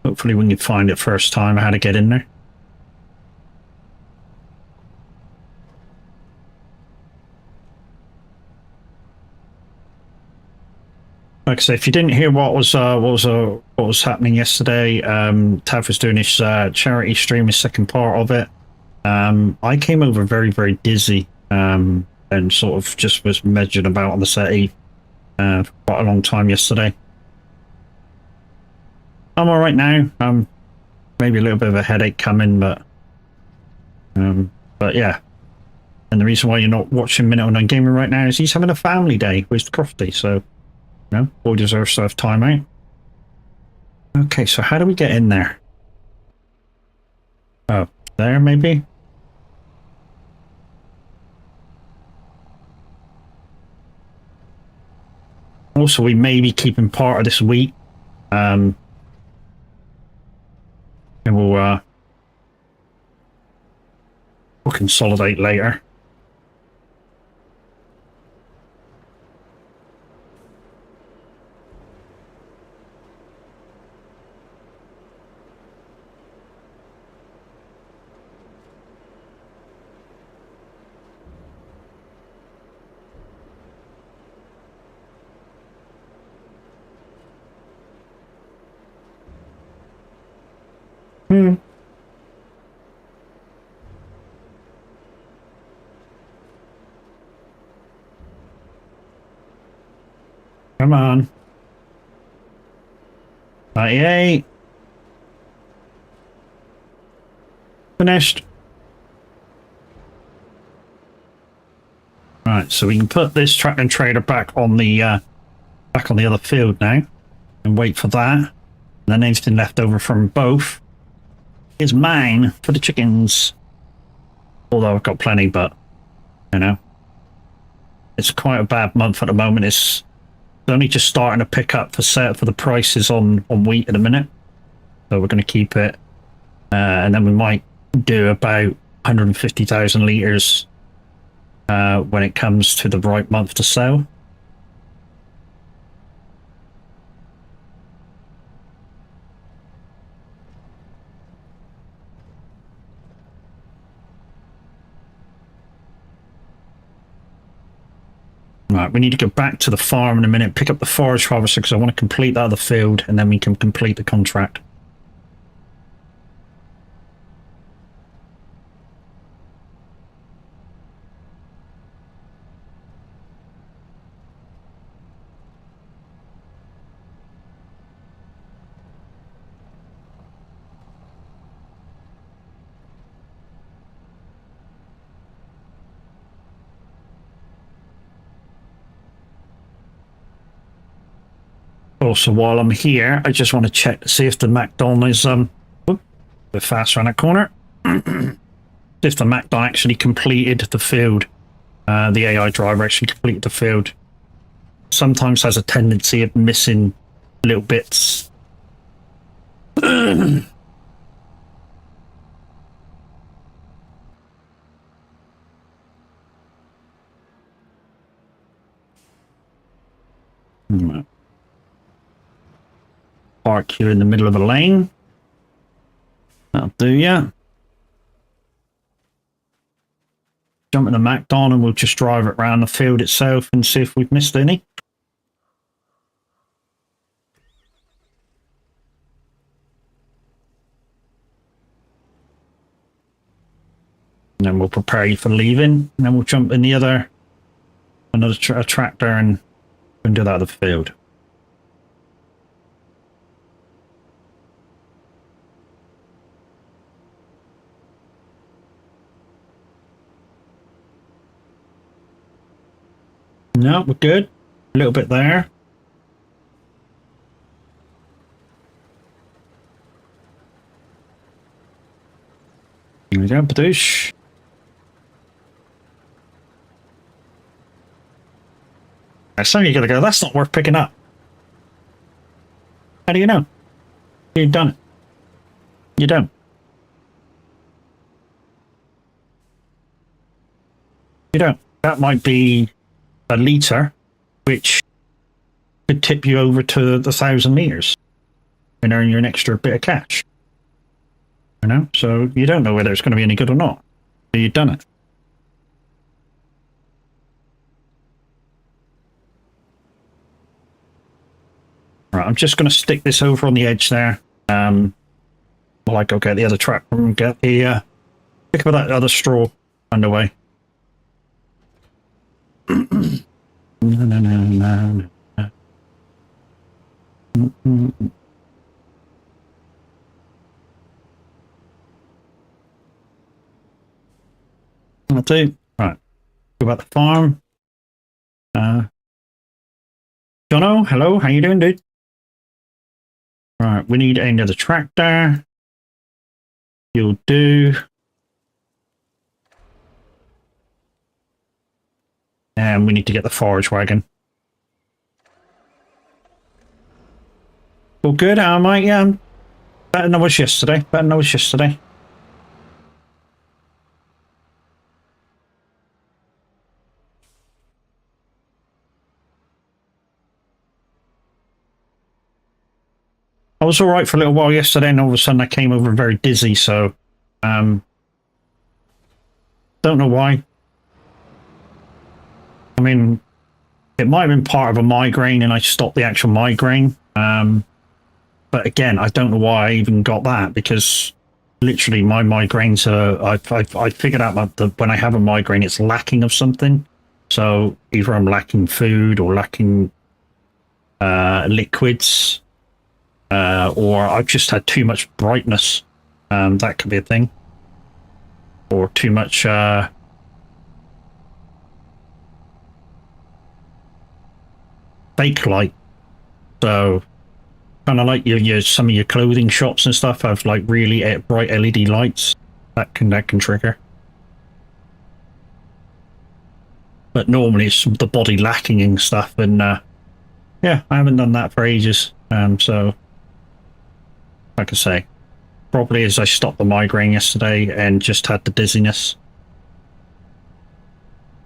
Hopefully we can find it first time how to get in there. Like I say, if you didn't hear what was happening yesterday, Tav was doing his charity stream, his second part of it. I came over very, very dizzy, and sort of just was measured about on the settee for quite a long time yesterday. I'm all right now. Maybe a little bit of a headache coming, but yeah. And the reason why you're not watching Minute on Gaming right now is he's having a family day with Crofty, so you know, boy deserves to have time out. Okay, so how do we get in there? Oh, there maybe? Also, we may be keeping part of this wheat. And we'll consolidate later. Come on. 98. Finished. Right, so we can put this tractor and trailer back on the other field now, and wait for that. And then anything left over from both is mine for the chickens. Although I've got plenty, but you know, it's quite a bad month at the moment. It's only just starting to pick up for the prices on wheat at the minute. So we're going to keep it, and then we might do about 150,000 litres when it comes to the right month to sell. Right, we need to go back to the farm in a minute, pick up the forage harvester because I want to complete that other field, and then we can complete the contract. Also, while I'm here, I just want to check to see if the MacDon is a bit faster on that corner. If the MacDon actually completed the field, the AI driver actually completed the field. Sometimes has a tendency of missing little bits. Park you in the middle of a lane. That'll do ya. Jump in the MacDon and we'll just drive it around the field itself and see if we've missed any. And then we'll prepare you for leaving, and then we'll jump in the another tractor and do that at the field. No, we're good. A little bit there. There we go, Badoosh. So you're gonna go, that's not worth picking up. How do you know? You've done it. You don't. You don't. That might be a litre, which could tip you over to the 1,000 litres and earn you an extra bit of cash. You know, so you don't know whether it's going to be any good or not. So you've done it. Right, I'm just going to stick this over on the edge there. While I go get the other tractor and get the pick up that other straw underway. No. I'll do. Right. Go about the farm. Jono, hello, how you doing, dude? Right, we need another tractor. You'll do. And we need to get the forage wagon. All good, am I? Yeah, better than I was yesterday. I was all right for a little while yesterday, and all of a sudden I came over very dizzy, so don't know why. I mean, it might have been part of a migraine and I stopped the actual migraine. But again, I don't know why I even got that, because literally my migraines are, I figured out that when I have a migraine, it's lacking of something. So either I'm lacking food or lacking liquids, or I've just had too much brightness. That could be a thing. or too much fake light. So kind of like your some of your clothing shops and stuff have like really bright LED lights that can trigger. But normally it's the body lacking and stuff, and yeah, I haven't done that for ages. So like I say, probably as I stopped the migraine yesterday and just had the dizziness,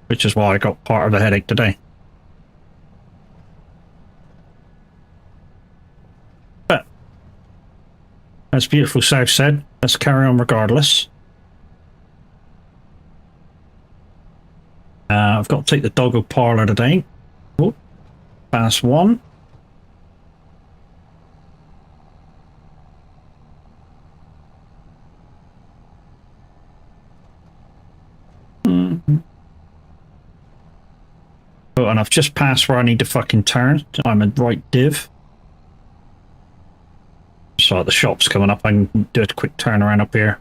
which is why I got part of the headache today. But as beautiful South said, let's carry on regardless. I've got to take the doggo parlour today. Oh, past 1. Oh, and I've just passed where I need to fucking turn. I'm a right div. So the shop's coming up. I can do a quick turnaround up here.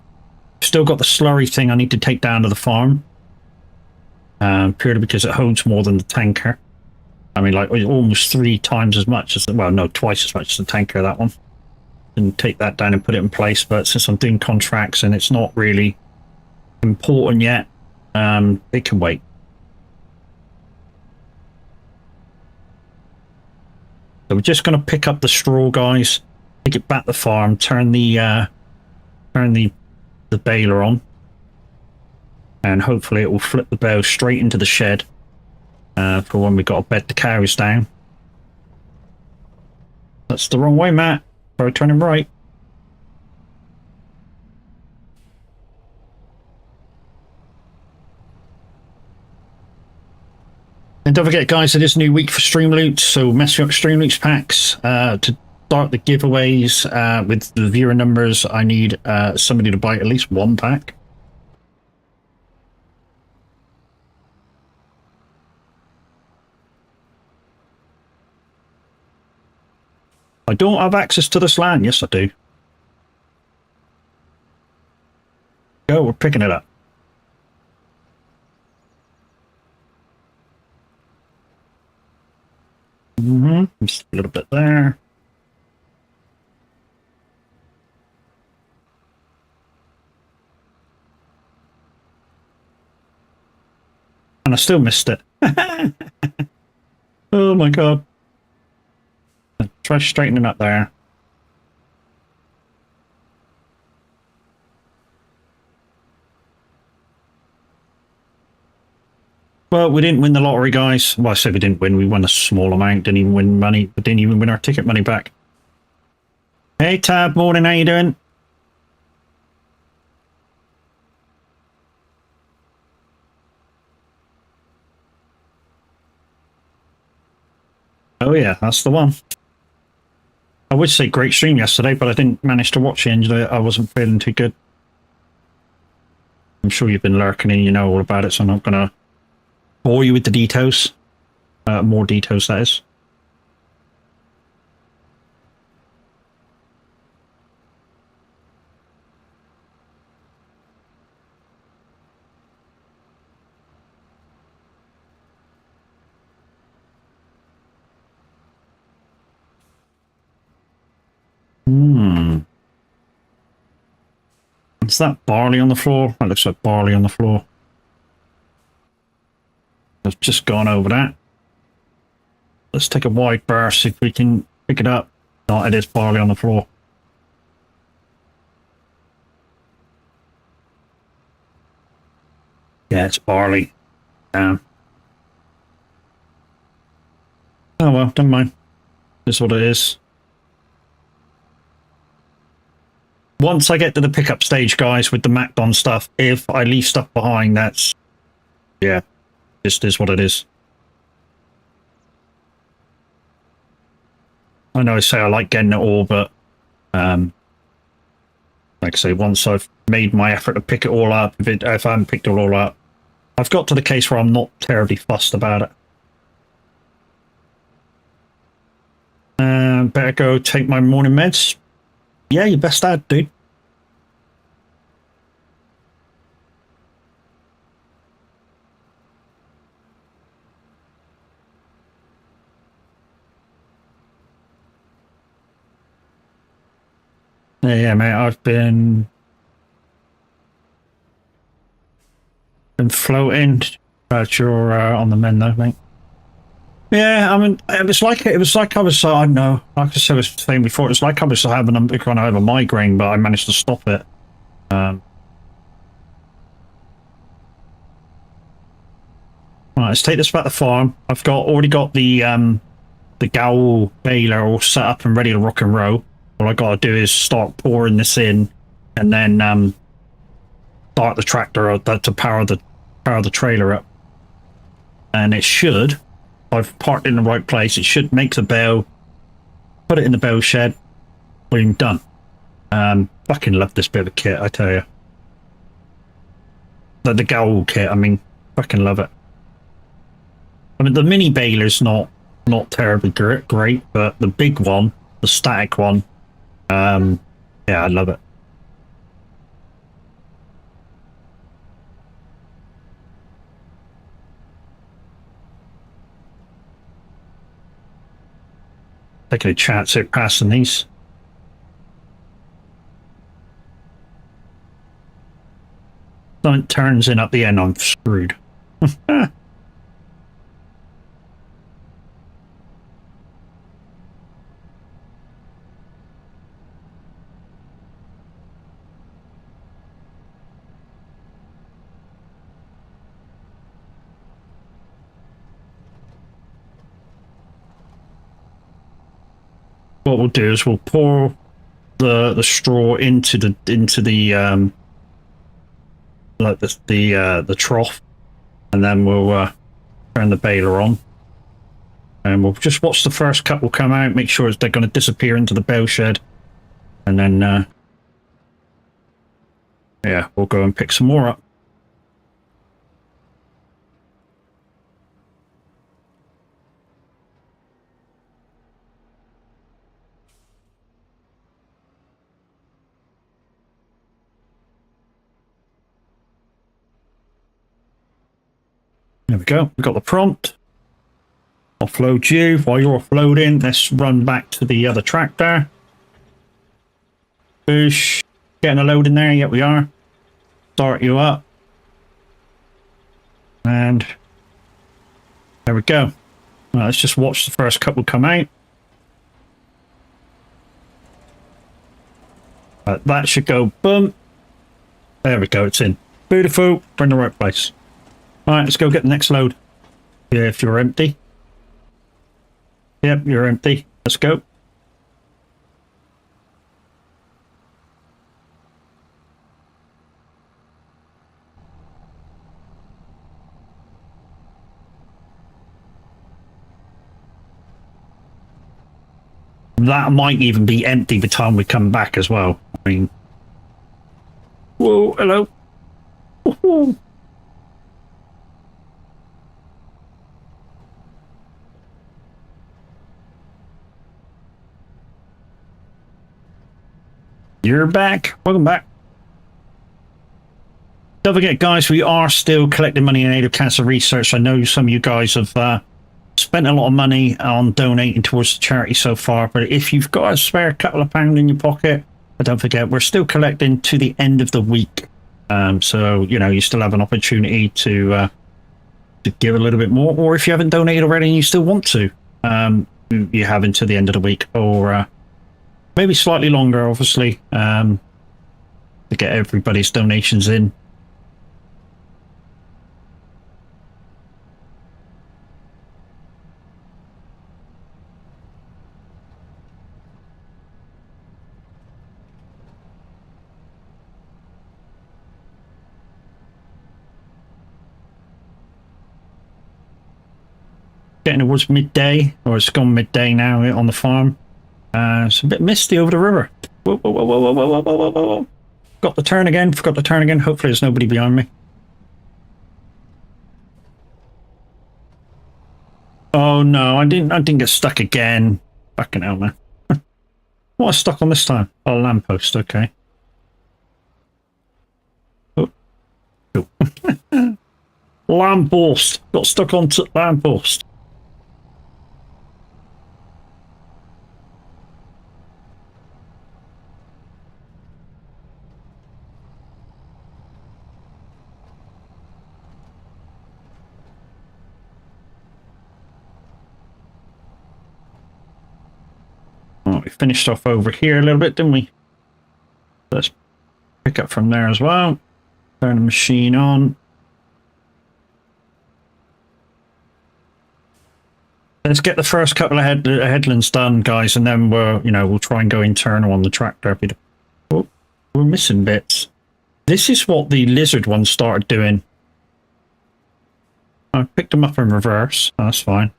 Still got the slurry thing I need to take down to the farm. Purely because it holds more than the tanker. I mean, like almost 3 times as much as well, no, twice as much as the tanker, that one. And take that down and put it in place. But since I'm doing contracts and it's not really important yet, it can wait. So we're just going to pick up the straw, guys. Take it back to the farm. Turn the baler on. And hopefully it will flip the bale straight into the shed for when we got to bed the cows down. That's the wrong way, Matt. Try turning right. And don't forget, guys, it is a new week for Stream Loot, so mess up Stream Loot packs. To start the giveaways with the viewer numbers, I need somebody to buy at least 1 pack. I don't have access to this land. Yes, I do. Go, we're picking it up. Just a little bit there. And I still missed it. Oh my god. Try straightening up there. Well, we didn't win the lottery, guys. Well, I said we didn't win. We won a small amount. Didn't even win money. But didn't even win our ticket money back. Hey, Tab. Morning. How you doing? Oh, yeah. That's the one. I would say great stream yesterday, but I didn't manage to watch the end of it. I wasn't feeling too good. I'm sure you've been lurking and you know all about it, so I'm not going to bore you with the details. More details, that is. Is that barley on the floor? That looks like barley on the floor. I've just gone over that. Let's take a wide berth, see if we can pick it up. No, it is barley on the floor. Yeah, it's barley. Damn. Oh well, never mind. That's what it is. Once I get to the pickup stage, guys, with the MacDon stuff, if I leave stuff behind, that's... yeah, just is what it is. I know I say I like getting it all, but... like I say, once I've made my effort to pick it all up, if I haven't picked it all up, I've got to the case where I'm not terribly fussed about it. Better go take my morning meds. Yeah, you best add, dude. Yeah, mate, I've been floating. But you're on the mend though, mate. Yeah, I mean, it was like I was, I don't know, like I said, I was saying before, it's like I was having a kind of have a migraine, but I managed to stop it. Right, let's take this back to the farm. I've already got the Gowl baler all set up and ready to rock and roll. All I got to do is start pouring this in, and then start the tractor to power the trailer up. And it should. I've parked in the right place. It should make the bale, put it in the bale shed, boom, done. Fucking love this bit of kit, I tell you. The Gowl kit, I mean, fucking love it. I mean, the mini baler's not terribly great, but the big one, the static one, yeah, I love it. Taking a chance at passing these. Something turns in at the end, I'm screwed. What we'll do is we'll pour the straw into the like the trough, and then we'll turn the baler on, and we'll just watch the first couple come out, make sure they're going to disappear into the bale shed, and then yeah, we'll go and pick some more up. There we go. We've got the prompt. Offload you. While you're offloading, let's run back to the other tractor. Push. Getting a load in there. Yep, we are. Start you up. And there we go. Well, let's just watch the first couple come out. That should go boom. There we go. It's in. Beautiful. We're in the right place. All right, let's go get the next load. Yeah, if you're empty. Yep, you're empty. Let's go. That might even be empty by the time we come back as well. I mean, whoa, hello. Whoa. You're back. Welcome back. Don't forget, guys, we are still collecting money in aid of cancer research. I know some of you guys have spent a lot of money on donating towards the charity so far, but if you've got a spare couple of pounds in your pocket, don't forget, we're still collecting to the end of the week. So, you know, you still have an opportunity to give a little bit more, or if you haven't donated already and you still want to, you have until the end of the week, or maybe slightly longer, obviously, to get everybody's donations in. Getting towards midday, or it's gone midday now on the farm. It's a bit misty over the river. Whoa, whoa, whoa, whoa, whoa, whoa, whoa, whoa, whoa. Got the turn again. Forgot the turn again. Hopefully there's nobody behind me. Oh no, I didn't get stuck again. Fucking hell, man. What was stuck on this time? Oh, lamppost. Okay. Oh. Oh. Lamppost. Got stuck on lamppost. We finished off over here a little bit, didn't we? Let's pick up from there as well. Turn the machine on. Let's get the first couple of headlands done, guys, and then we'll try and go internal on the tractor. Oh, we're missing bits. This is what the lizard one started doing. I picked them up in reverse. That's fine.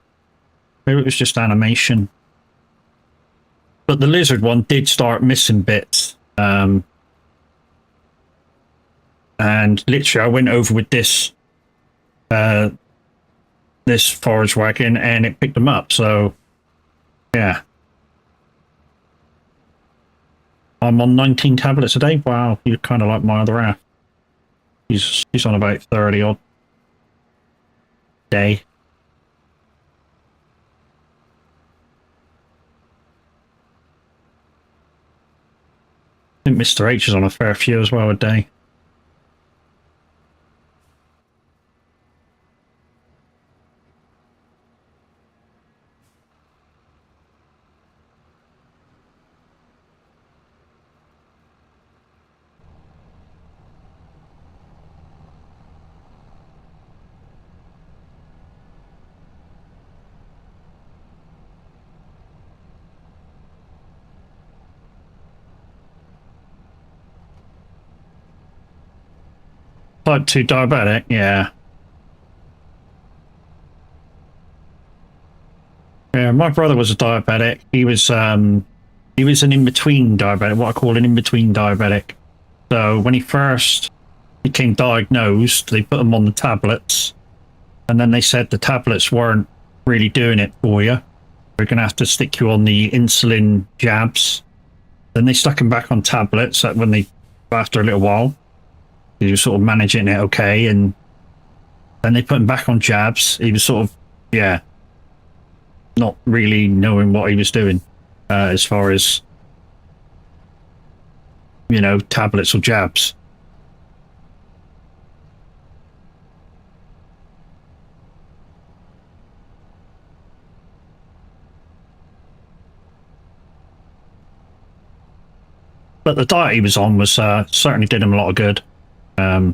Maybe it was just animation. But the lizard one did start missing bits. And literally I went over with this this forage wagon and it picked them up. So yeah. I'm on 19 tablets a day. Wow, you're kind of like my other half. He's on about 30 odd day. I think Mr. H is on a fair few as well a day. Type 2 diabetic, yeah. Yeah, my brother was a diabetic. He was an in-between diabetic, what I call an in-between diabetic. So when he first became diagnosed, they put him on the tablets, and then they said the tablets weren't really doing it for you. We're going to have to stick you on the insulin jabs. Then they stuck him back on tablets after a little while. He was sort of managing it okay, and then they put him back on jabs. He was sort of, yeah, not really knowing what he was doing as far as, tablets or jabs. But the diet he was on was certainly did him a lot of good. For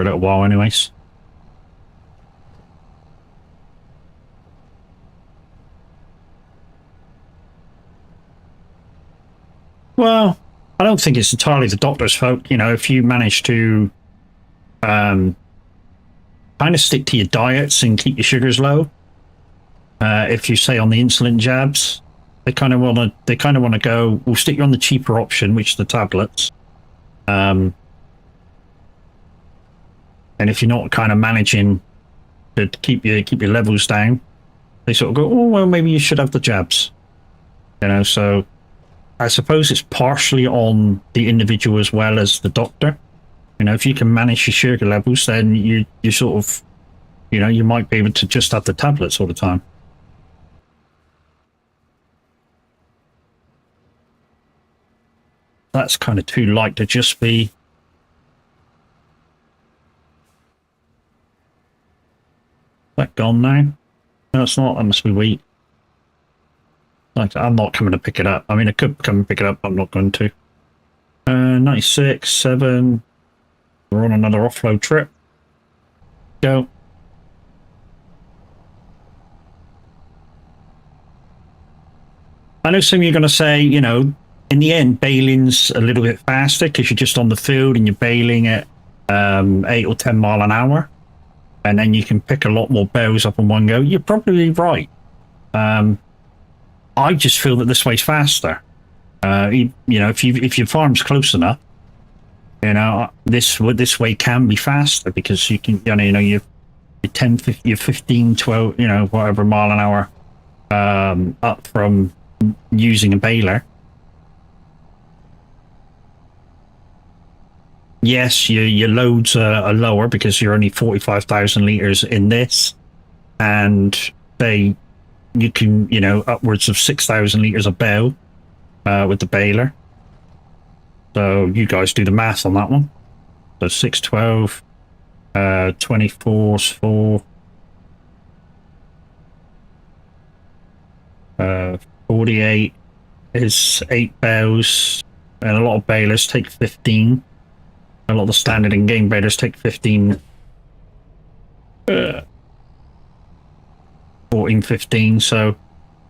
a little while anyways. Well, I don't think it's entirely the doctor's fault. If you manage to kind of stick to your diets and keep your sugars low, if you say on the insulin jabs, they kind of want to go, we'll stick you on the cheaper option, which is the tablets. And if you're not kind of managing to keep your levels down, they sort of go, oh well, maybe you should have the jabs. So I suppose it's partially on the individual as well as the doctor. If you can manage your sugar levels, then you sort of, you might be able to just have the tablets all the time. That's kind of too light to just be. Is that gone now? No, it's not. That must be wheat. I'm not coming to pick it up. I mean, I could come and pick it up, but I'm not going to. 96, 7. We're on another offload trip. Go. I know some of you are going to say, in the end, bailing's a little bit faster because you're just on the field and you're bailing at 8 or 10 mile an hour. And then you can pick a lot more bales up in one go. You're probably right. I just feel that this way's faster. If your farm's close enough, this way can be faster because you can, you're 10, 15, you're 15, 12, whatever mile an hour up from using a baler. Yes, your loads are lower because you're only 45,000 litres in this, and you can, upwards of 6,000 litres of bale with the baler. So you guys do the math on that one. So 612, 24 is 4. 48 is 8 bales, and a lot of balers take 15. A lot of the standard in-game balers take 15. 14, 15, so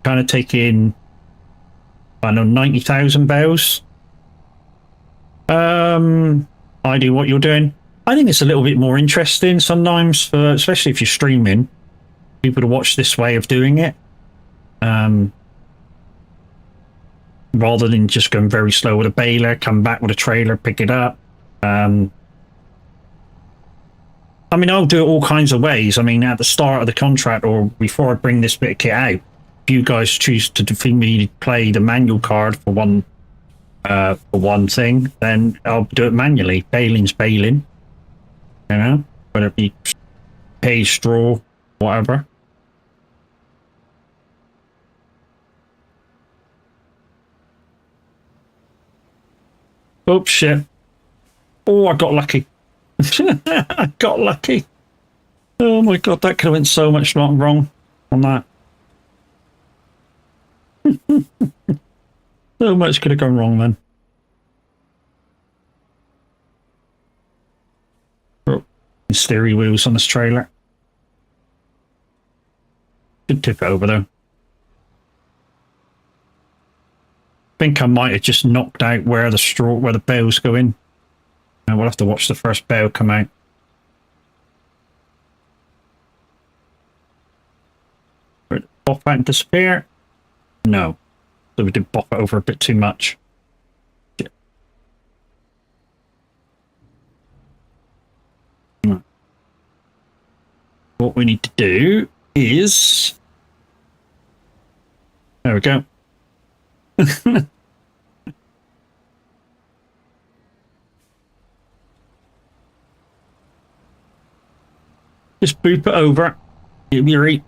kind of taking, I don't know, 90,000 bales. I do what you're doing. I think it's a little bit more interesting sometimes, for especially if you're streaming, people to watch this way of doing it, rather than just going very slow with a baler, come back with a trailer, pick it up. I mean, I'll do it all kinds of ways. I mean, at the start of the contract or before I bring this bit of kit out, if you guys choose to definitively play the manual card for one thing, then I'll do it manually. Baling's baling, you know, whether it be hay, straw, whatever. Oh shit! Oh, I got lucky. I got lucky. Oh my god, that could have went so much wrong on that. So much could have gone wrong then. Oh, steering wheels on this trailer. Should tip it over though. I think I might have just knocked out where the bales go in. We'll have to watch the first bale come out. Did it pop out and disappear? No. So we did bop it over a bit too much. Yeah. What we need to do is... There we go. Just boop it over. Give me a read.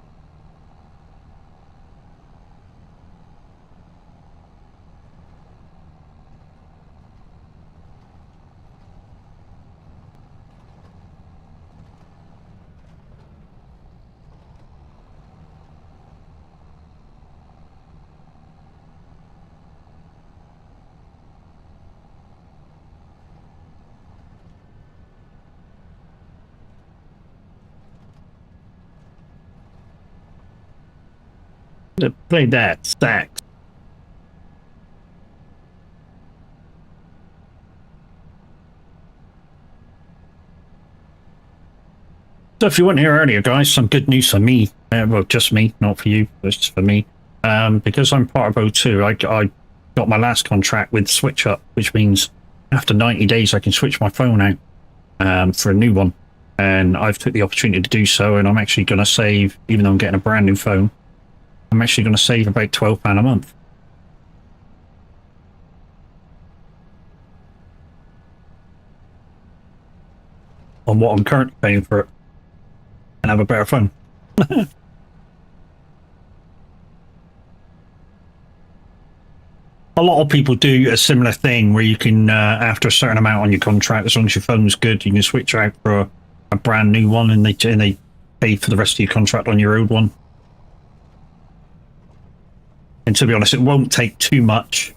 Play that sax. So if you weren't here earlier, guys, some good news for me. Well, just me, not for you, but just for me. Because I'm part of O2, I got my last contract with Switch Up, which means after 90 days I can switch my phone out for a new one. And I've took the opportunity to do so, and I'm actually going to save, even though I'm getting a brand new phone, I'm actually going to save about £12 a month. On what I'm currently paying for it. And have a better phone. A lot of people do a similar thing where you can, after a certain amount on your contract, as long as your phone's good, you can switch out for a brand new one, and they pay for the rest of your contract on your old one. And to be honest, it won't take too much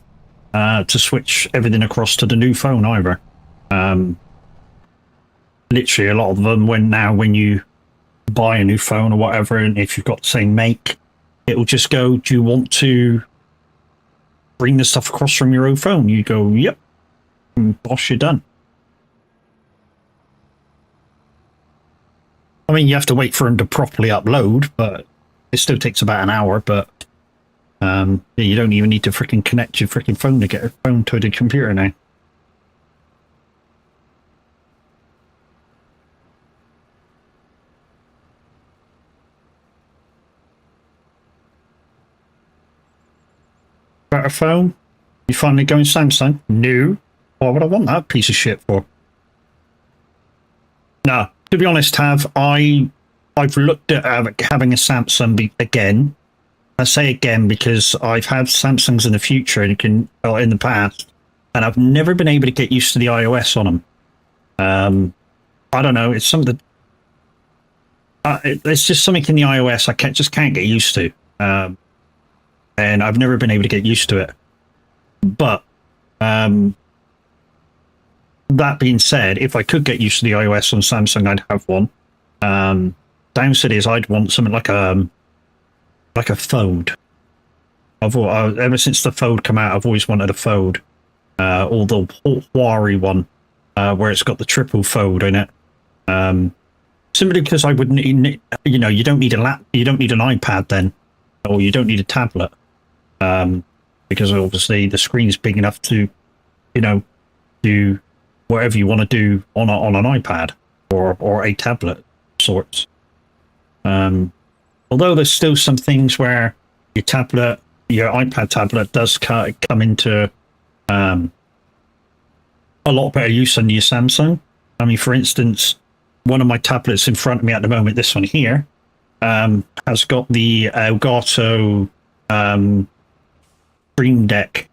to switch everything across to the new phone either. Literally, a lot of them, when you buy a new phone or whatever, and if you've got the same make, it will just go, do you want to bring the stuff across from your old phone? You go, yep, and bosh, you're done. I mean, you have to wait for them to properly upload, but it still takes about an hour, but you don't even need to freaking connect your freaking phone to get a phone to the computer now. Better phone? You finally going Samsung? No. Why would I want that piece of shit for? No, to be honest, I've looked at having a Samsung again. I say again because I've had Samsungs in the future and in the past, and I've never been able to get used to the iOS on them. I don't know. It's something. It's just something in the iOS I just can't get used to. and I've never been able to get used to it. But that being said, if I could get used to the iOS on Samsung, I'd have one. Downside is I'd want something like a Fold. Ever since the Fold come out, I've always wanted a Fold, or the Huawei one, where it's got the triple fold in it. Simply because I wouldn't, you know, you don't need you don't need an iPad then, or you don't need a tablet, because obviously the screen's big enough to, you know, do whatever you want to do on an iPad or a tablet of sorts. Although there's still some things where your iPad tablet does come into a lot better use than your Samsung. I mean, for instance, one of my tablets in front of me at the moment, this one here, has got the Elgato Stream Deck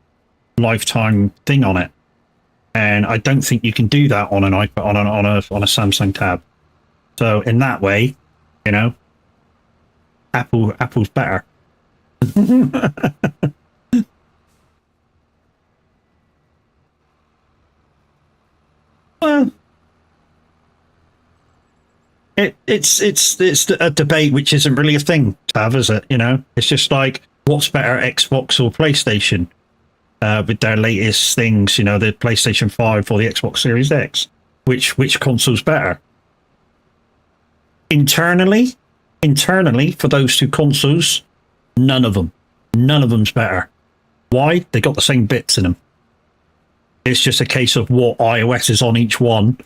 lifetime thing on it, and I don't think you can do that on an iPad on a Samsung tab. So in that way, you know, Apple's better. Well, it's a debate which isn't really a thing to have, is it? You know, it's just like, what's better, Xbox or PlayStation? With their latest things, you know, the PlayStation 5 or the Xbox Series X. Which console's better? Internally, for those two consoles, none of them's better. Why? They got the same bits in them. It's just a case of what iOS is on each one,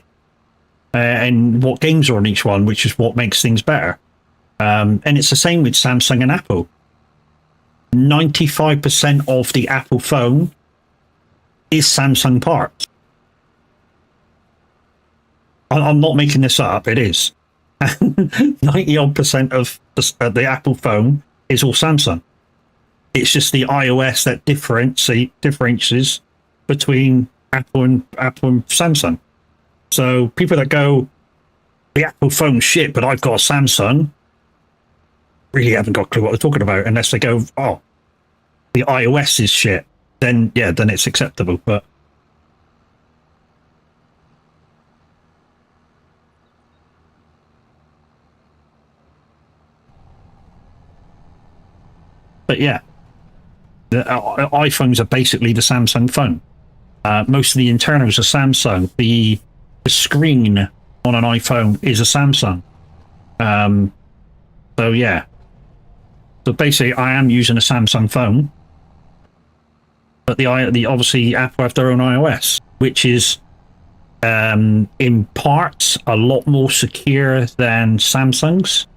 and what games are on each one, which is what makes things better. And it's the same with Samsung and Apple. 95% of the Apple phone is Samsung parts. I'm not making this up, it is. 90% of the Apple phone is all Samsung. It's just the iOS that differentiates between Apple and Samsung. So people that go, the Apple phone's shit, but I've got a Samsung, really haven't got a clue what they're talking about, unless they go, oh, the iOS is shit. Then it's acceptable. But yeah, the iPhones are basically the Samsung phone. Most of the internals are Samsung. The screen on an iPhone is a Samsung. So yeah. So basically, I am using a Samsung phone, but the obviously Apple have their own iOS, which is in parts a lot more secure than Samsung's.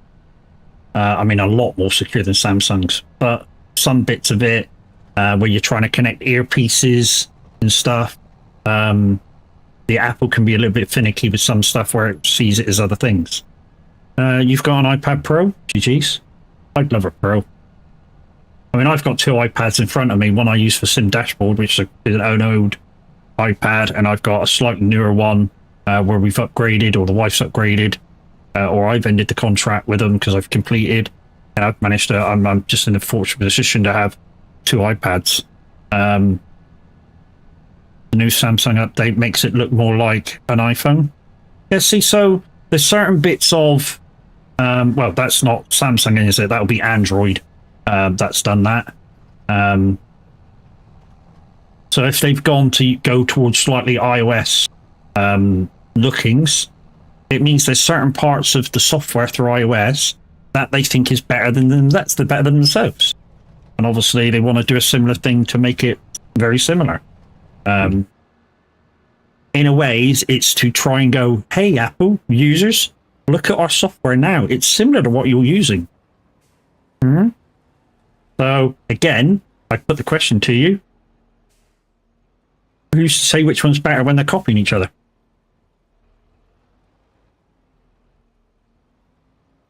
I mean, a lot more secure than Samsung's, but some bits of it, where you're trying to connect earpieces and stuff, the Apple can be a little bit finicky with some stuff where it sees it as other things. You've got an iPad Pro? GG's. I'd love a Pro. I mean, I've got two iPads in front of me. One I use for Sim Dashboard, which is an old iPad, and I've got a slightly newer one where we've upgraded, or the wife's upgraded, or I've ended the contract with them because I've completed, and I've managed to. I'm just in a fortunate position to have two iPads. The new Samsung update makes it look more like an iPhone. Yeah, see, so there's certain bits of, well, that's not Samsung, is it? That'll be Android. That's done that. So if they've gone to go towards slightly iOS lookings, it means there's certain parts of the software through iOS that they think is better than them. That's better than themselves. And obviously they want to do a similar thing to make it very similar. In a ways, it's to try and go, hey, Apple users, look at our software now. It's similar to what you're using. Mm-hmm. So again, I put the question to you. Who's to say which one's better when they're copying each other?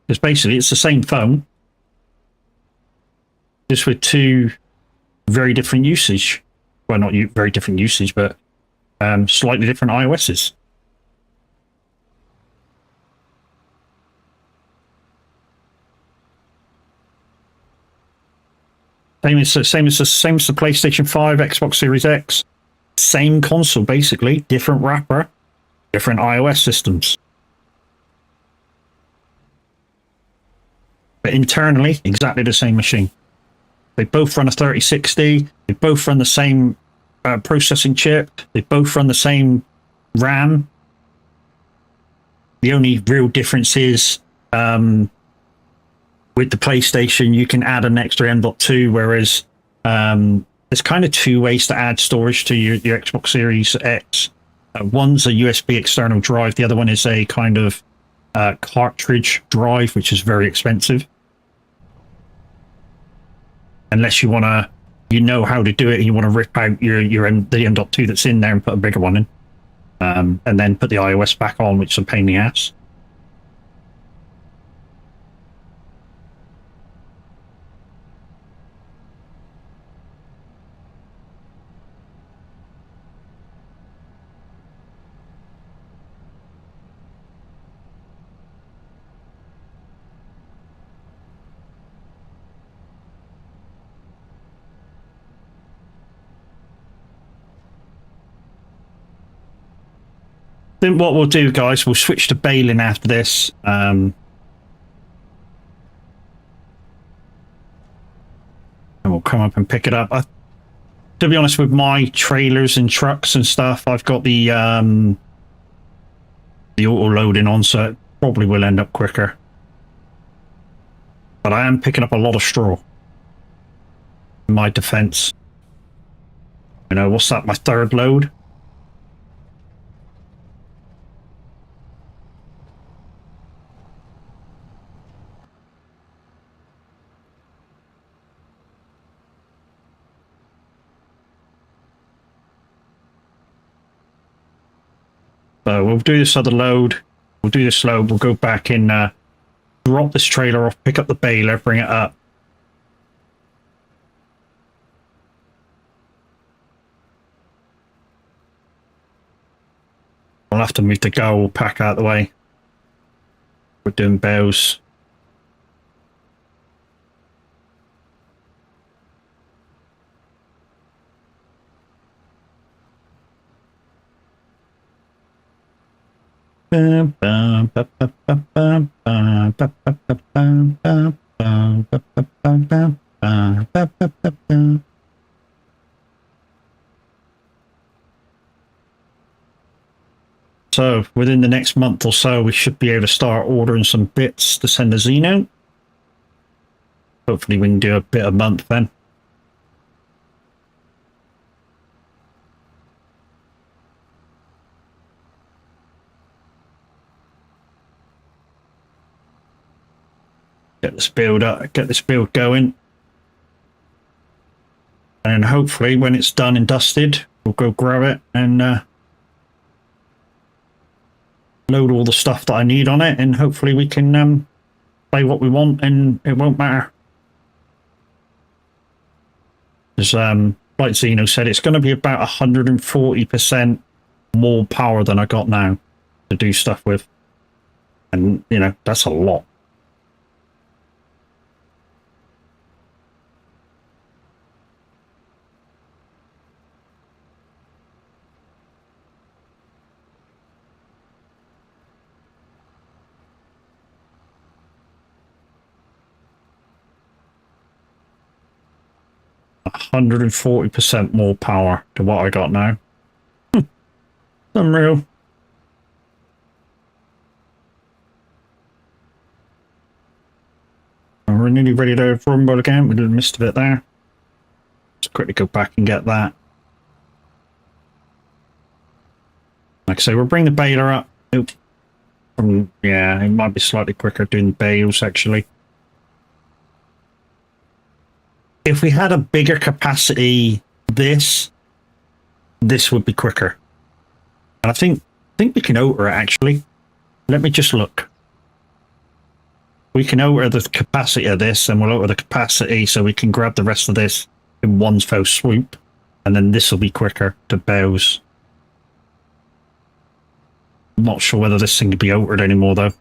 Because basically it's the same phone, just with two very different usage. Well, not very different usage, but slightly different iOSs. Same as the PlayStation 5, Xbox Series X. Same console, basically. Different wrapper, different iOS systems. But internally, exactly the same machine. They both run a 3060. They both run the same processing chip. They both run the same RAM. The only real difference is with the PlayStation, you can add an extra M.2, whereas there's kind of two ways to add storage to your Xbox Series X. One's a USB external drive. The other one is a kind of cartridge drive, which is very expensive. Unless you want to, you know how to do it, and you want to rip out the M.2 that's in there and put a bigger one in. And then put the iOS back on, which is a pain in the ass. Then what we'll do, guys, we'll switch to baling after this. And we'll come up and pick it up. To be honest, with my trailers and trucks and stuff, I've got the auto loading on, so it probably will end up quicker. But I am picking up a lot of straw. In my defense. You know, what's that, my third load? So we'll do this other load. We'll do this load. We'll go back in, drop this trailer off, pick up the baler, bring it up. We'll have to move the goal pack out of the way. We're doing bales. So within the next month or so, we should be able to start ordering some bits to send a Xeno. Hopefully we can do a bit a month then. Get this build up, get this build going. And hopefully when it's done and dusted, we'll go grab it and load all the stuff that I need on it, and hopefully we can play what we want and it won't matter. As like Zeno said, it's going to be about 140% more power than I got now to do stuff with. And, you know, that's a lot. %140% more power to what I got now. Unreal. And we're nearly ready to rumble again. We missed a bit there. Just quickly go back and get that. Like I say, we'll bring the baler up. Oop. Yeah, it might be slightly quicker doing the bales actually. If we had a bigger capacity, this would be quicker. And I think we can alter it actually. Let me just look. We can alter the capacity of this, and we'll alter the capacity so we can grab the rest of this in one fell swoop, and then this will be quicker to bales. I'm not sure whether this thing can be altered anymore though.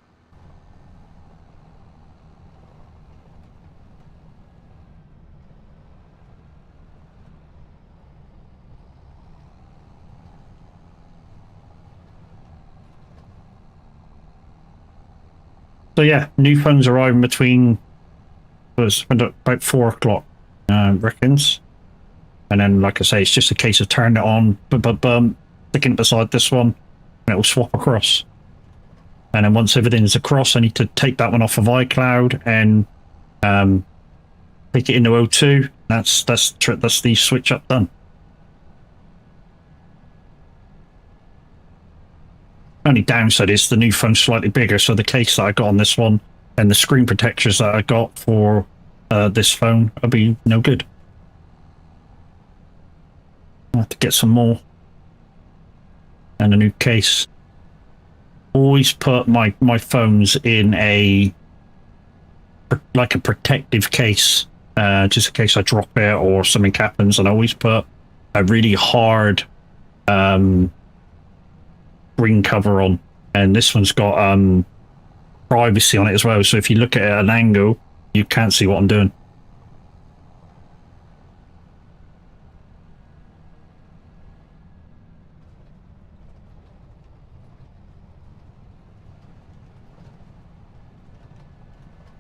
So yeah, new phones arriving between about 4 o'clock, reckons. And then, like I say, it's just a case of turning it on, sticking it beside this one, and it will swap across. And then once everything's across, I need to take that one off of iCloud and take it into O2. That's the switch up done. Only downside is the new phone's slightly bigger, so the case that I got on this one and the screen protectors that I got for this phone will be no good. I'll have to get some more. And a new case. Always put my phones in a protective case, just in case I drop it or something happens. And I always put a really hard screen cover on, and this one's got privacy on it as well, so if you look at it at an angle you can't see what I'm doing.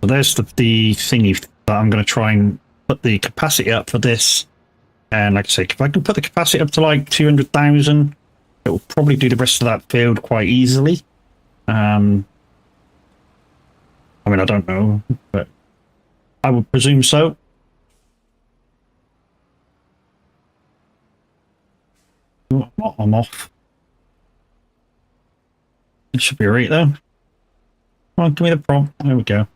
So there's the thingy that I'm going to try and put the capacity up for this, and like I say, if I can put the capacity up to like 200,000, it will probably do the rest of that field quite easily. I mean, I don't know, but I would presume so. Oh, I'm off. It should be right though. Come on, give me the prompt. There we go.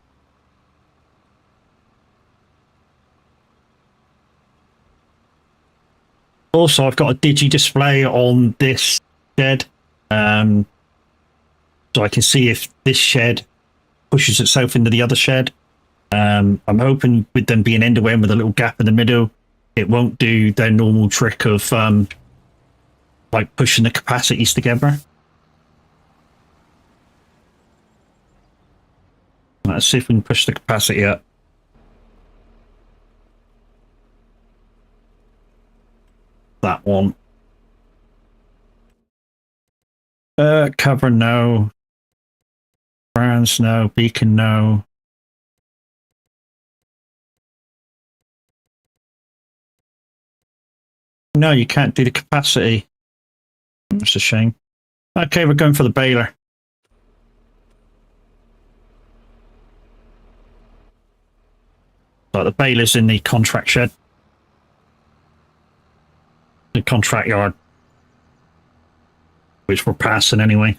Also, I've got a digi display on this shed, so I can see if this shed pushes itself into the other shed. I'm hoping with them being end to end with a little gap in the middle, it won't do their normal trick of like pushing the capacities together. Let's see if we can push the capacity up. That one. Cover no. Brands no. Beacon no. No, you can't do the capacity. That's a shame. Okay, we're going for the baler. So the baler's in the contract shed. The contract yard, which we're passing anyway.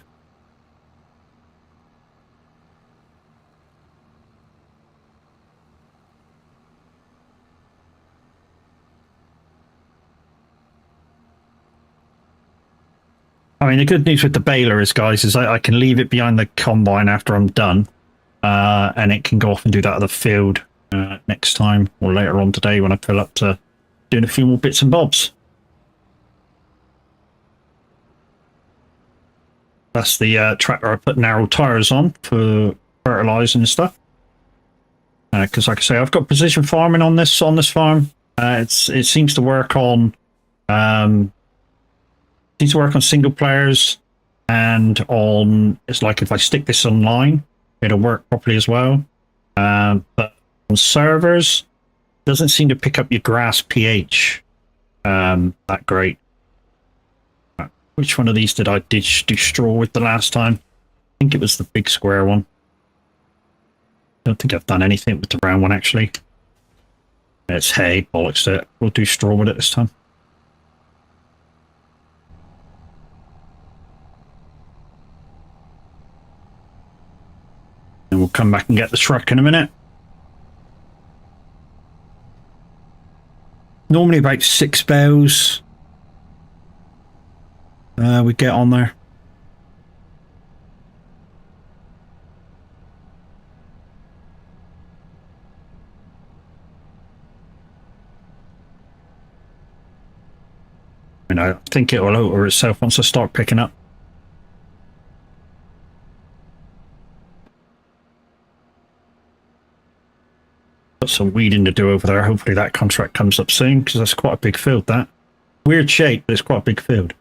I mean, the good news with the baler is, guys, is I can leave it behind the combine after I'm done, and it can go off and do that other field next time or later on today when I pull up to doing a few more bits and bobs. That's the tractor I put narrow tires on for fertilizing and stuff. Because, like I say, I've got precision farming on this farm. It seems to work on single players, and on, it's like if I stick this online, it'll work properly as well. But on servers, it doesn't seem to pick up your grass pH that great. Which one of these did I do straw with the last time? I think it was the big square one. I don't think I've done anything with the round one, actually. It's hay, bollocks to it. We'll do straw with it this time. And we'll come back and get the truck in a minute. Normally about 6 bales. We get on there. And I think it will alter itself once I start picking up. Got some weeding to do over there. Hopefully that contract comes up soon, because that's quite a big field, that. Weird shape, but it's quite a big field.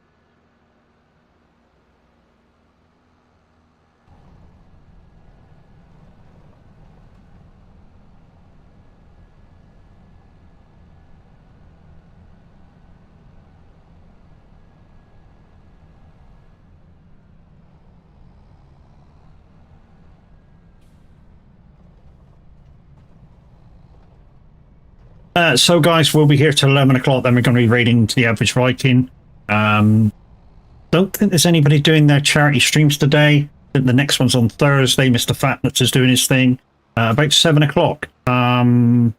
So guys, we'll be here till 11 o'clock. Then we're going to be raiding the average Viking. Don't think there's anybody doing their charity streams today. I think the next one's on Thursday. Mr. Fatnuts is doing his thing about 7 o'clock. Don't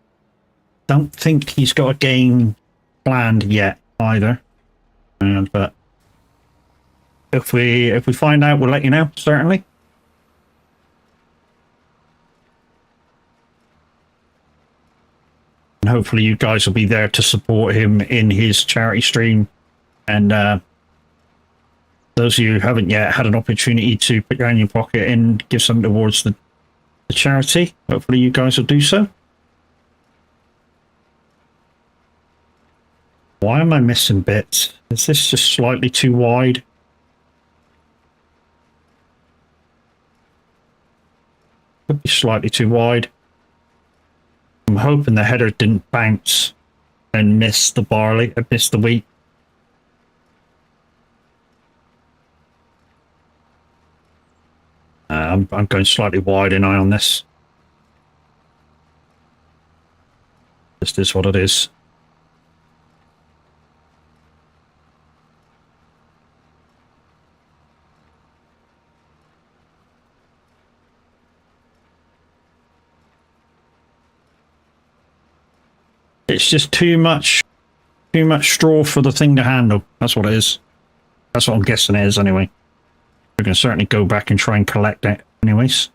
think he's got a game planned yet either. But if we find out, we'll let you know, certainly. And hopefully you guys will be there to support him in his charity stream. And those of you who haven't yet had an opportunity to put your hand in your pocket and give something towards the charity, hopefully you guys will do so. Why am I missing bits? Is this just slightly too wide? Could be slightly too wide. I'm hoping the header didn't bounce and miss the barley, miss the wheat. I'm going slightly wide in eye on this. This is what it is. It's just too much straw for the thing to handle. That's what it is. That's what I'm guessing it is anyway. We can certainly go back and try and collect it anyways.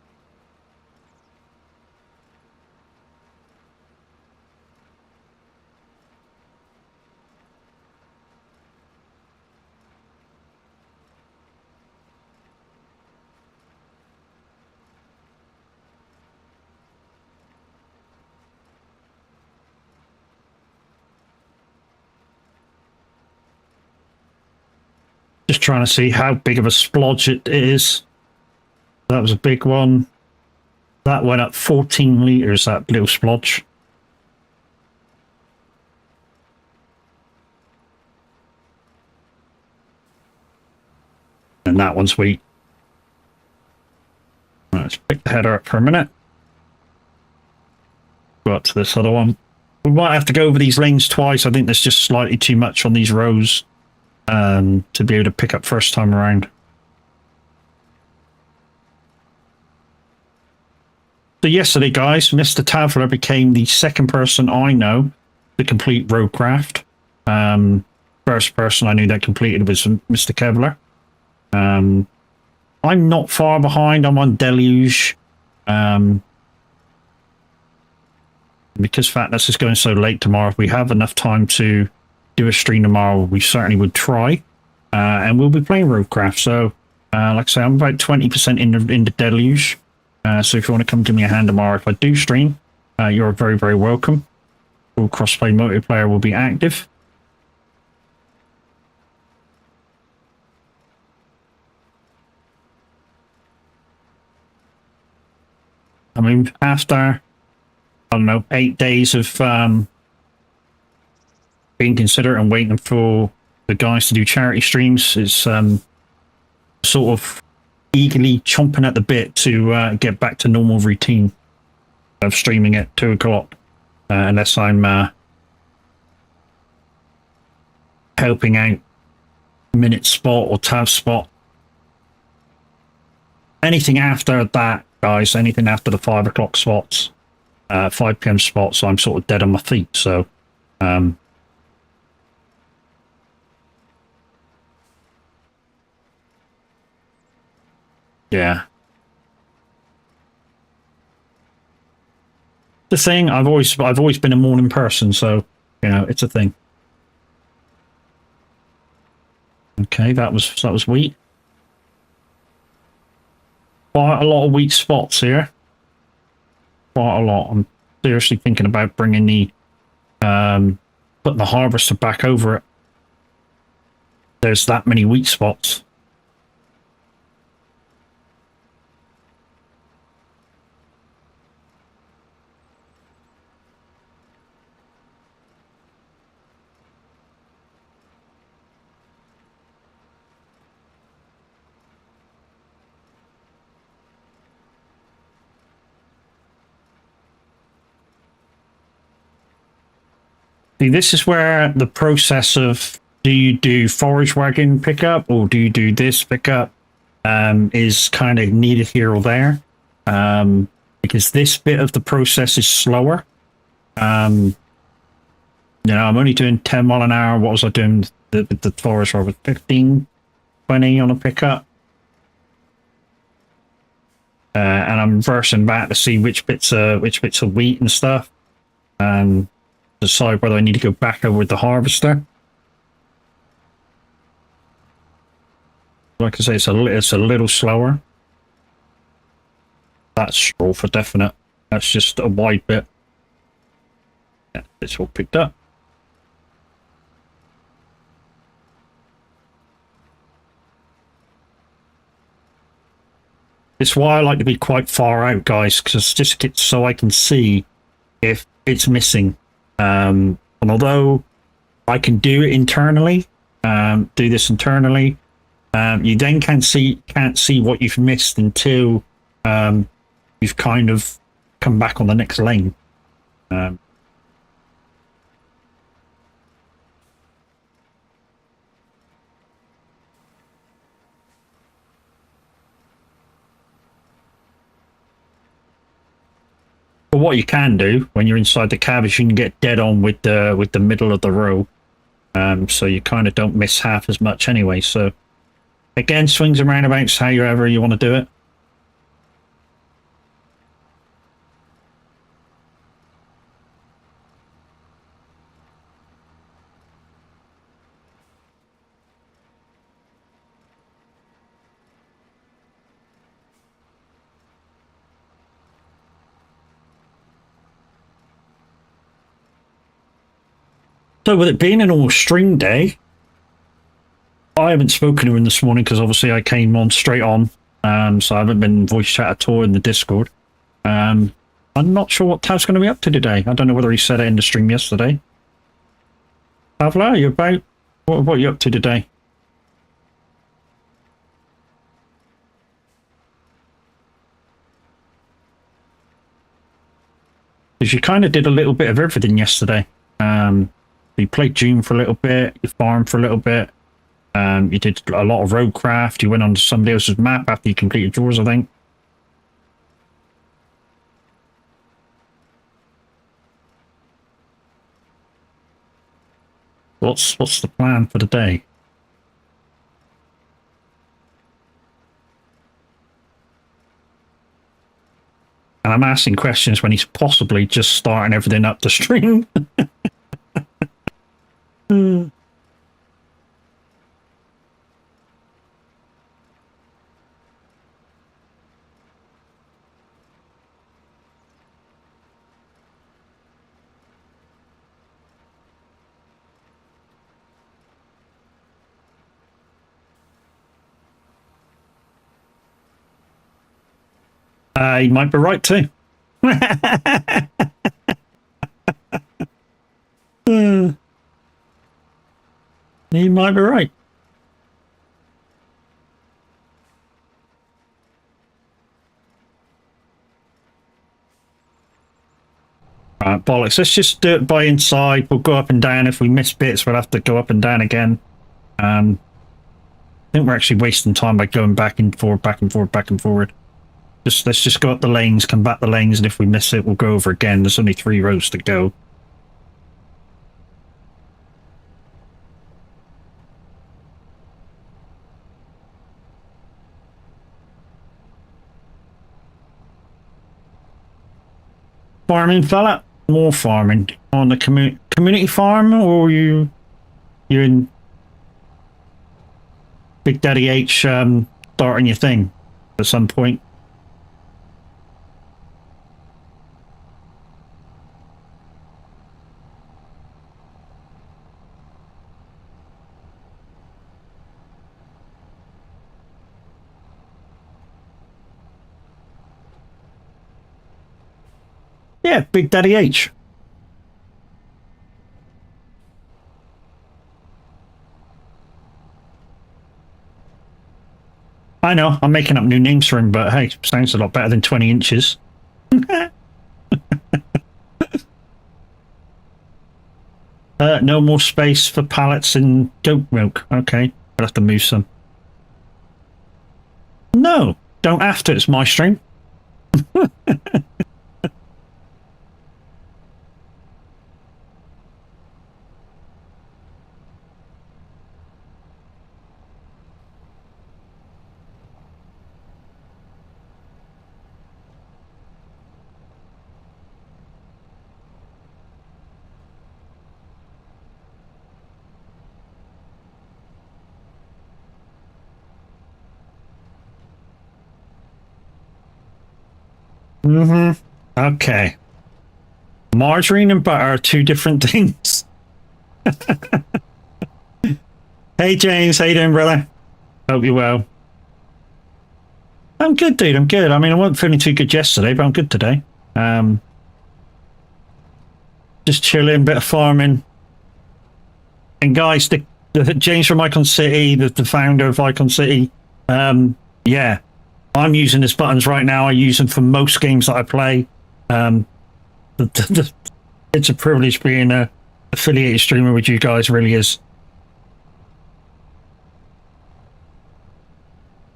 Just trying to see how big of a splodge it is. That was a big one. That went up 14 litres, that little splodge. And that one's wheat. Let's pick the header up for a minute. Go up to this other one. We might have to go over these lanes twice. I think there's just slightly too much on these rows to be able to pick up first time around. So yesterday, guys, Mr. Tavler became the second person I know to complete Roadcraft. First person I knew that completed was Mr. Kevlar. I'm not far behind. I'm on Deluge. Because Fatness is going so late tomorrow, if we have enough time to do a stream tomorrow, we certainly would try. And we'll be playing Roadcraft. So, like I say, I'm about 20% in the Deluge. So if you want to come give me a hand tomorrow, if I do stream, you're very, very welcome. All crossplay multiplayer will be active. I mean, after, I don't know, 8 days of being considerate and waiting for the guys to do charity streams, is sort of eagerly chomping at the bit to get back to normal routine of streaming at 2 o'clock, unless I'm helping out Minute Spot or Tav Spot. Anything after that, guys, anything after the 5 o'clock spots, 5 p.m. spots, I'm sort of dead on my feet. So yeah. The thing, I've always been a morning person, so you know, it's a thing. Okay, that was wheat. Quite a lot of wheat spots here. Quite a lot. I'm seriously thinking about bringing the putting the harvester back over it. There's that many wheat spots. See, this is where the process of do you do forage wagon pickup or do you do this pickup is kind of neither here or there, because this bit of the process is slower. I'm only doing 10 mile an hour. What was I doing? The forest road was 15, 20 on a pickup. And I'm reversing back to see which bits are wheat and stuff. Decide whether I need to go back over with the harvester. Like I say, it's a little slower. That's all for definite. That's just a wide bit. Yeah, it's all picked up. It's why I like to be quite far out, guys, because just so I can see if it's missing. And although I can do it internally, do this internally, you then can't see what you've missed until you've kind of come back on the next lane. But what you can do when you're inside the cab is you can get dead on with the middle of the row, so you kind of don't miss half as much anyway. So again, swings and roundabouts, however you want to do it. So with it being an all string day, I haven't spoken to him this morning because obviously I came on straight on, so I haven't been voice chat at all in the Discord. I'm not sure what Tav's going to be up to today. I don't know whether he said it in the stream yesterday. Tavla, are you about? What are you up to today? Because you kind of did a little bit of everything yesterday. You played June for a little bit, you farmed for a little bit, you did a lot of roadcraft, you went on to somebody else's map after you completed yours, I think. What's the plan for the day? And I'm asking questions when he's possibly just starting everything up the stream. You might be right too. You might be right. Right, bollocks. Let's just do it by inside. We'll go up and down. If we miss bits, we'll have to go up and down again. I think we're actually wasting time by going back and forward, back and forward, back and forward. Let's just go up the lanes, come back the lanes, and if we miss it, we'll go over again. There's only 3 roads to go. Farming, fella? More farming on the community farm, or you're in Big Daddy H starting your thing at some point? Yeah, Big Daddy H. I know, I'm making up new names for him, but hey, sounds a lot better than 20 inches. No more space for pallets and goat milk. Okay, I'll have to move some. No, don't have to. It's my stream. Okay. Margarine and butter are two different things. Hey James, how you doing, brother? Hope you're well. I'm good, dude. I'm good. I mean, I wasn't feeling too good yesterday, but I'm good today. Just chilling, bit of farming. And guys, the James from Icon City, the founder of Icon City, yeah, I'm using his buttons right now. I use them for most games that I play. It's a privilege being a affiliated streamer with you guys, really is.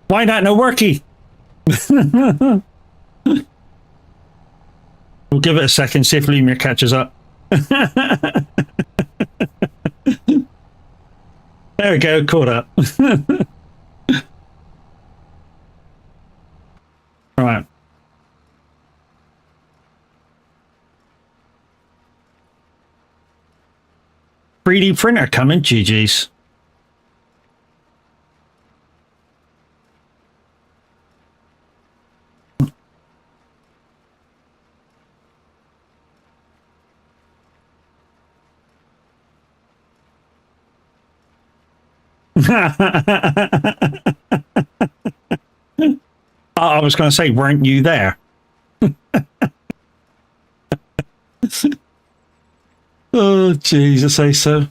Why not no worky? We'll give it a second, see if Lumia catches up. There we go, caught up. All right. "3D printer coming, GG's." I was going to say, weren't you there? Oh, Jesus, say so.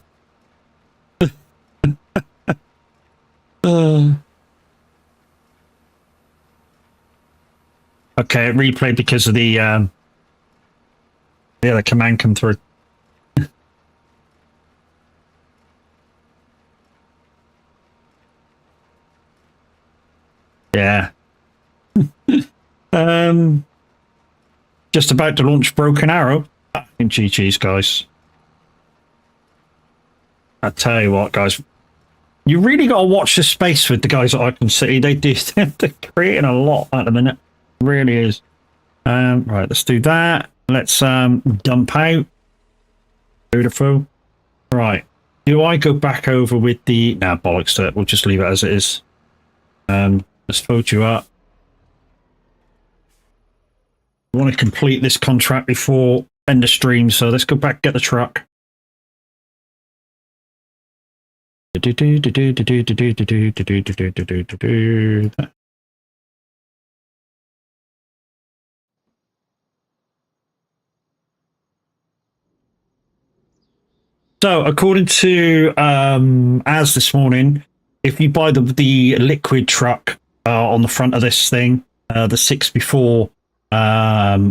Okay, it replayed because of the command come through. Yeah. Just about to launch Broken Arrow. GG's, guys. I tell you what, guys, you really got to watch this space with the guys at Icon City. They're creating a lot at the minute. It really is. Right, let's do that. Let's dump out. Beautiful. Right. Do I go back over with the... Nah, bollocks to it. We'll just leave it as it is. Let's fold you up. I want to complete this contract before end of stream, so let's go back, get the truck. So, according to as this morning, if you buy the liquid truck on the front of this thing, the 6x4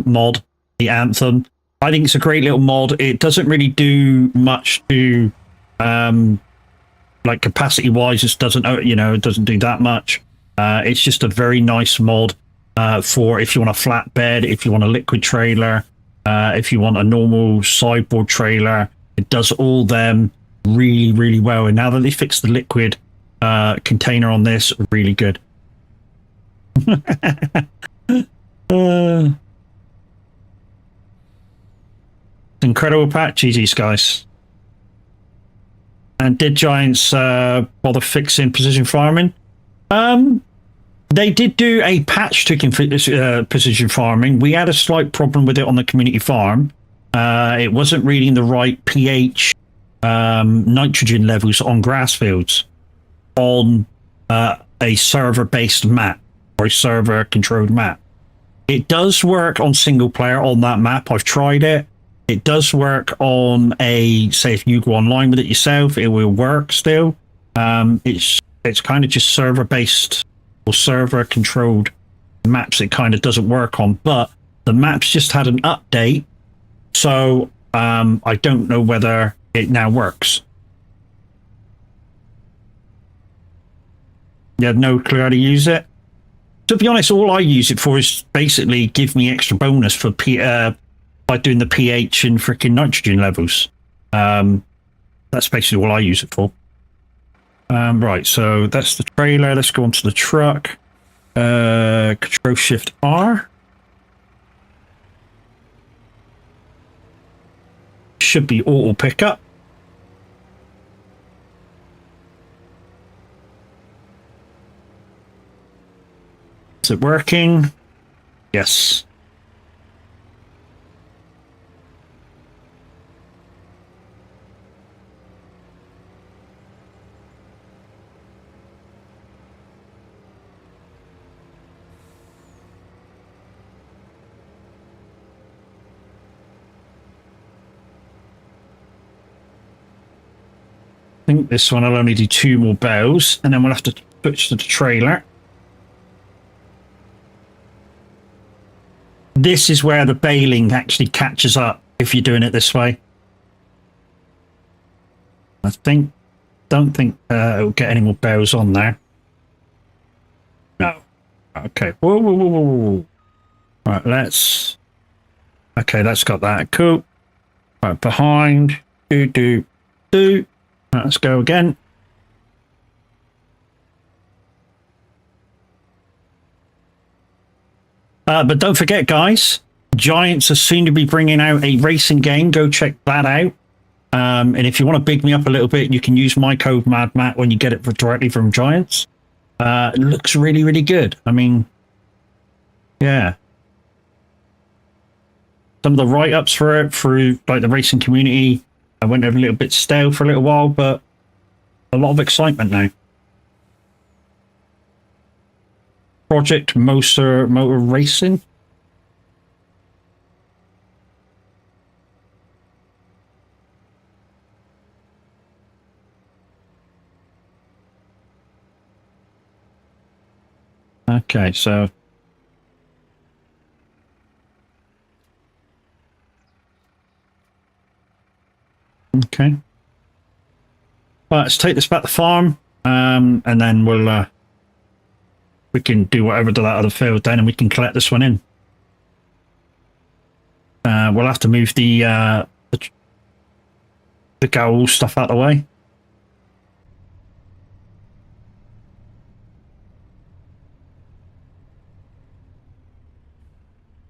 mod, the Anthem, I think it's a great little mod. It doesn't really do much to like capacity wise. It doesn't, it doesn't do that much. It's just a very nice mod for if you want a flatbed, if you want a liquid trailer, if you want a normal sideboard trailer. It does all them really, really well. And now that they fixed the liquid container on this, really good. Incredible patch, GG's, guys. And did Giants bother fixing precision farming? They did do a patch to precision farming. We had a slight problem with it on the community farm. It wasn't reading the right pH nitrogen levels on grass fields on a server-based map or a server-controlled map. It does work on single player on that map. I've tried it. It does work on say if you go online with it yourself, it will work still. It's kind of just server-based or server-controlled maps it kind of doesn't work on, but the maps just had an update. So I don't know whether it now works. You had no clue how to use it? To be honest, all I use it for is basically give me extra bonus for by doing the pH and freaking nitrogen levels. That's basically all I use it for. Right, so that's the trailer. Let's go onto the truck. Control Shift R. Should be auto pickup. Is it working? Yes. I think this one I'll only do 2 more bells, and then we'll have to switch to the trailer. This is where the baling actually catches up if you're doing it this way. I don't think it'll get any more bells on there. No. Okay. Whoa, whoa, whoa, whoa, whoa. Right, okay, that's got that. Cool. Right, behind. Do. Right, let's go again. But don't forget, guys, Giants are soon to be bringing out a racing game. Go check that out. And if you want to big me up a little bit, you can use my code MadMatt when you get it directly from Giants. It looks really, really good. I mean, yeah. Some of the write-ups for it through like the racing community, I went over a little bit stale for a little while, but a lot of excitement now. Project Motor Racing. Okay, so okay. Well, let's take this back to the farm, and then we can do whatever to that other field then, and we can collect this one in. We'll have to move the goal stuff out of the way.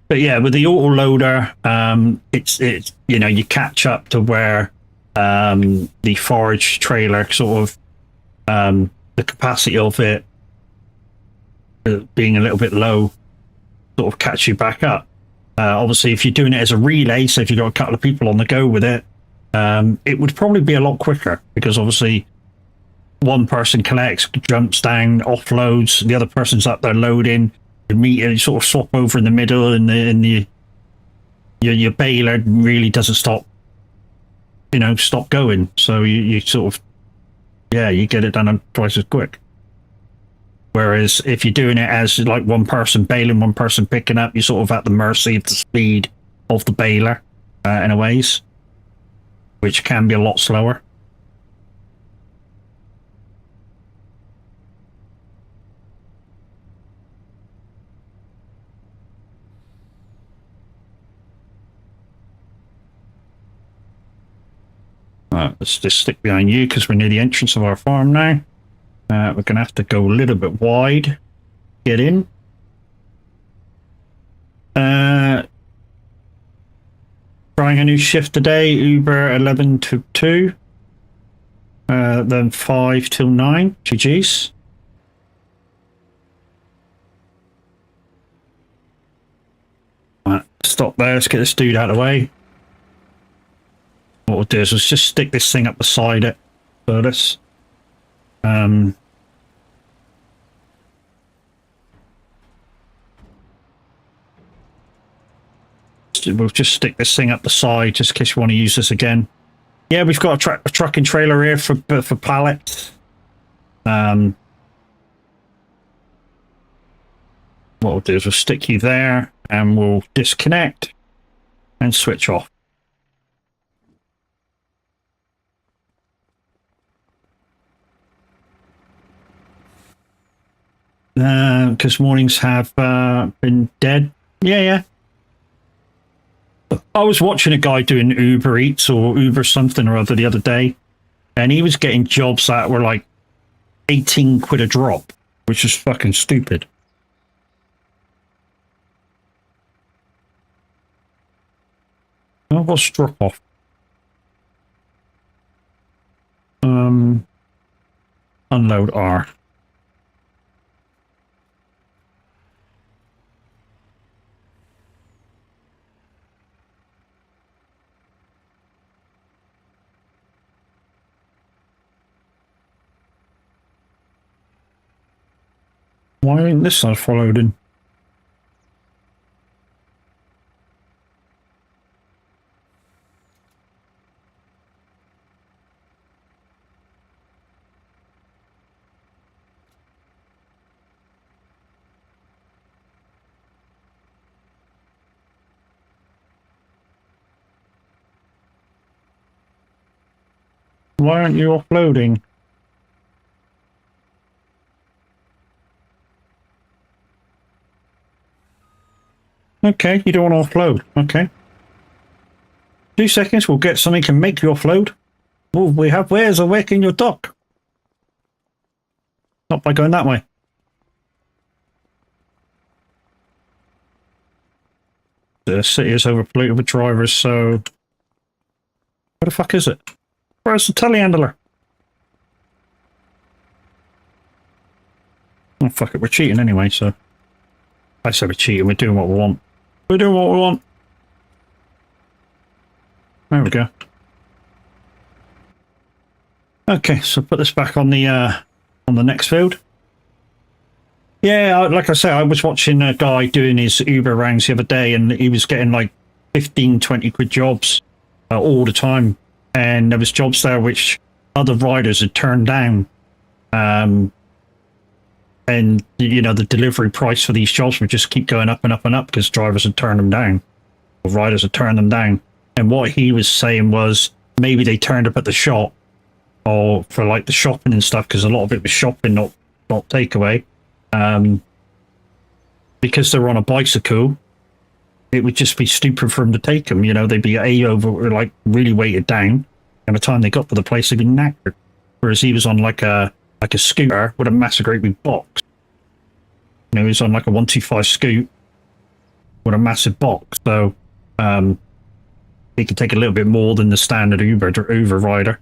But yeah, with the auto loader, it's you know, you catch up to where the forage trailer sort of the capacity of it being a little bit low sort of catch you back up. Obviously, if you're doing it as a relay, so if you've got a couple of people on the go with it, it would probably be a lot quicker because obviously one person collects, jumps down, offloads, the other person's up there loading. You sort of swap over in the middle, and your baler really doesn't stop going. So you sort of, yeah, you get it done twice as quick. Whereas if you're doing it as like one person baling, one person picking up, you're sort of at the mercy of the speed of the baler in a ways, which can be a lot slower. Let's just stick behind you because we're near the entrance of our farm now. We're going to have to go a little bit wide. Get in. Trying a new shift today. Uber 11 to 2. Then 5 till 9. GG's. Right, stop there. Let's get this dude out of the way. What we'll do is let's just stick this thing up beside it. So this. We'll just stick this thing up the side just in case you want to use this again. Yeah, we've got a truck and trailer here for pallets. What we'll do is we'll stick you there and we'll disconnect and switch off. Because mornings have been dead. Yeah. I was watching a guy doing Uber Eats or Uber something or other the other day, and he was getting jobs that were like 18 quid a drop, which is fucking stupid. Oh, what's drop off? Unload R. Why ain't this not followed in? Why aren't you uploading? Okay, you don't want to offload. Okay. 2 seconds, we'll get something to make you offload. Oh, we have where's a wick in your dock? Not by going that way. The city is overpolluted with drivers, so... Where the fuck is it? Where's the telehandler? Oh, fuck it, we're cheating anyway, so... I say we're cheating, we're doing what we want. We're doing what we want. There we go. Okay, so put this back on the next field. Yeah, like I say, I was watching a guy doing his Uber rounds the other day, and he was getting like 15, 20 quid jobs all the time. And there was jobs there which other riders had turned down. And, you know, the delivery price for these jobs would just keep going up and up and up because drivers had turned them down. Or riders had turned them down. And what he was saying was maybe they turned up at the shop or for like the shopping and stuff, because a lot of it was shopping, not takeaway. Because they're on a bicycle, it would just be stupid for them to take them. You know, they'd be like really weighted down. And by the time they got to the place, they'd be knackered. Whereas he was on like a scooter with a massive great big box. You know, he was on like a 125 scoot with a massive box. So he could take a little bit more than the standard Uber rider.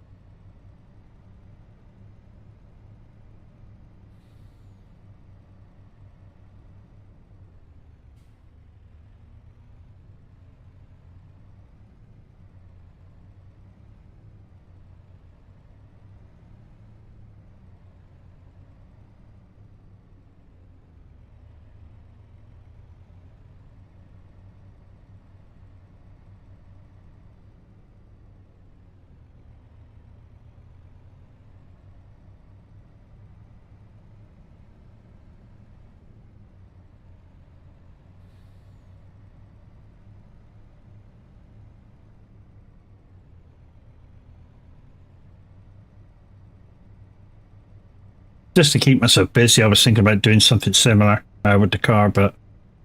Just to keep myself busy, I was thinking about doing something similar with the car, but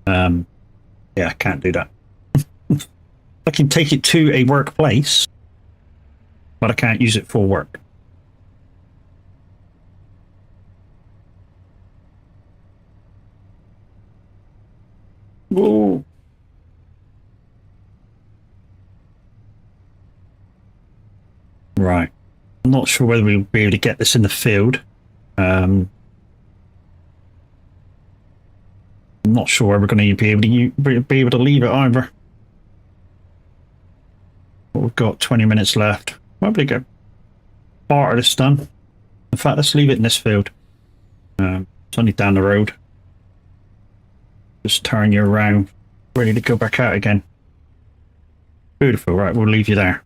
yeah, I can't do that. I can take it to a workplace, but I can't use it for work. Whoa. Right. I'm not sure whether we'll be able to get this in the field. I'm not sure we're going to be able to leave it either. But we've got 20 minutes left. Probably get part of this done. In fact, let's leave it in this field. It's only down the road. Just turn you around, ready to go back out again. Beautiful. Right, we'll leave you there.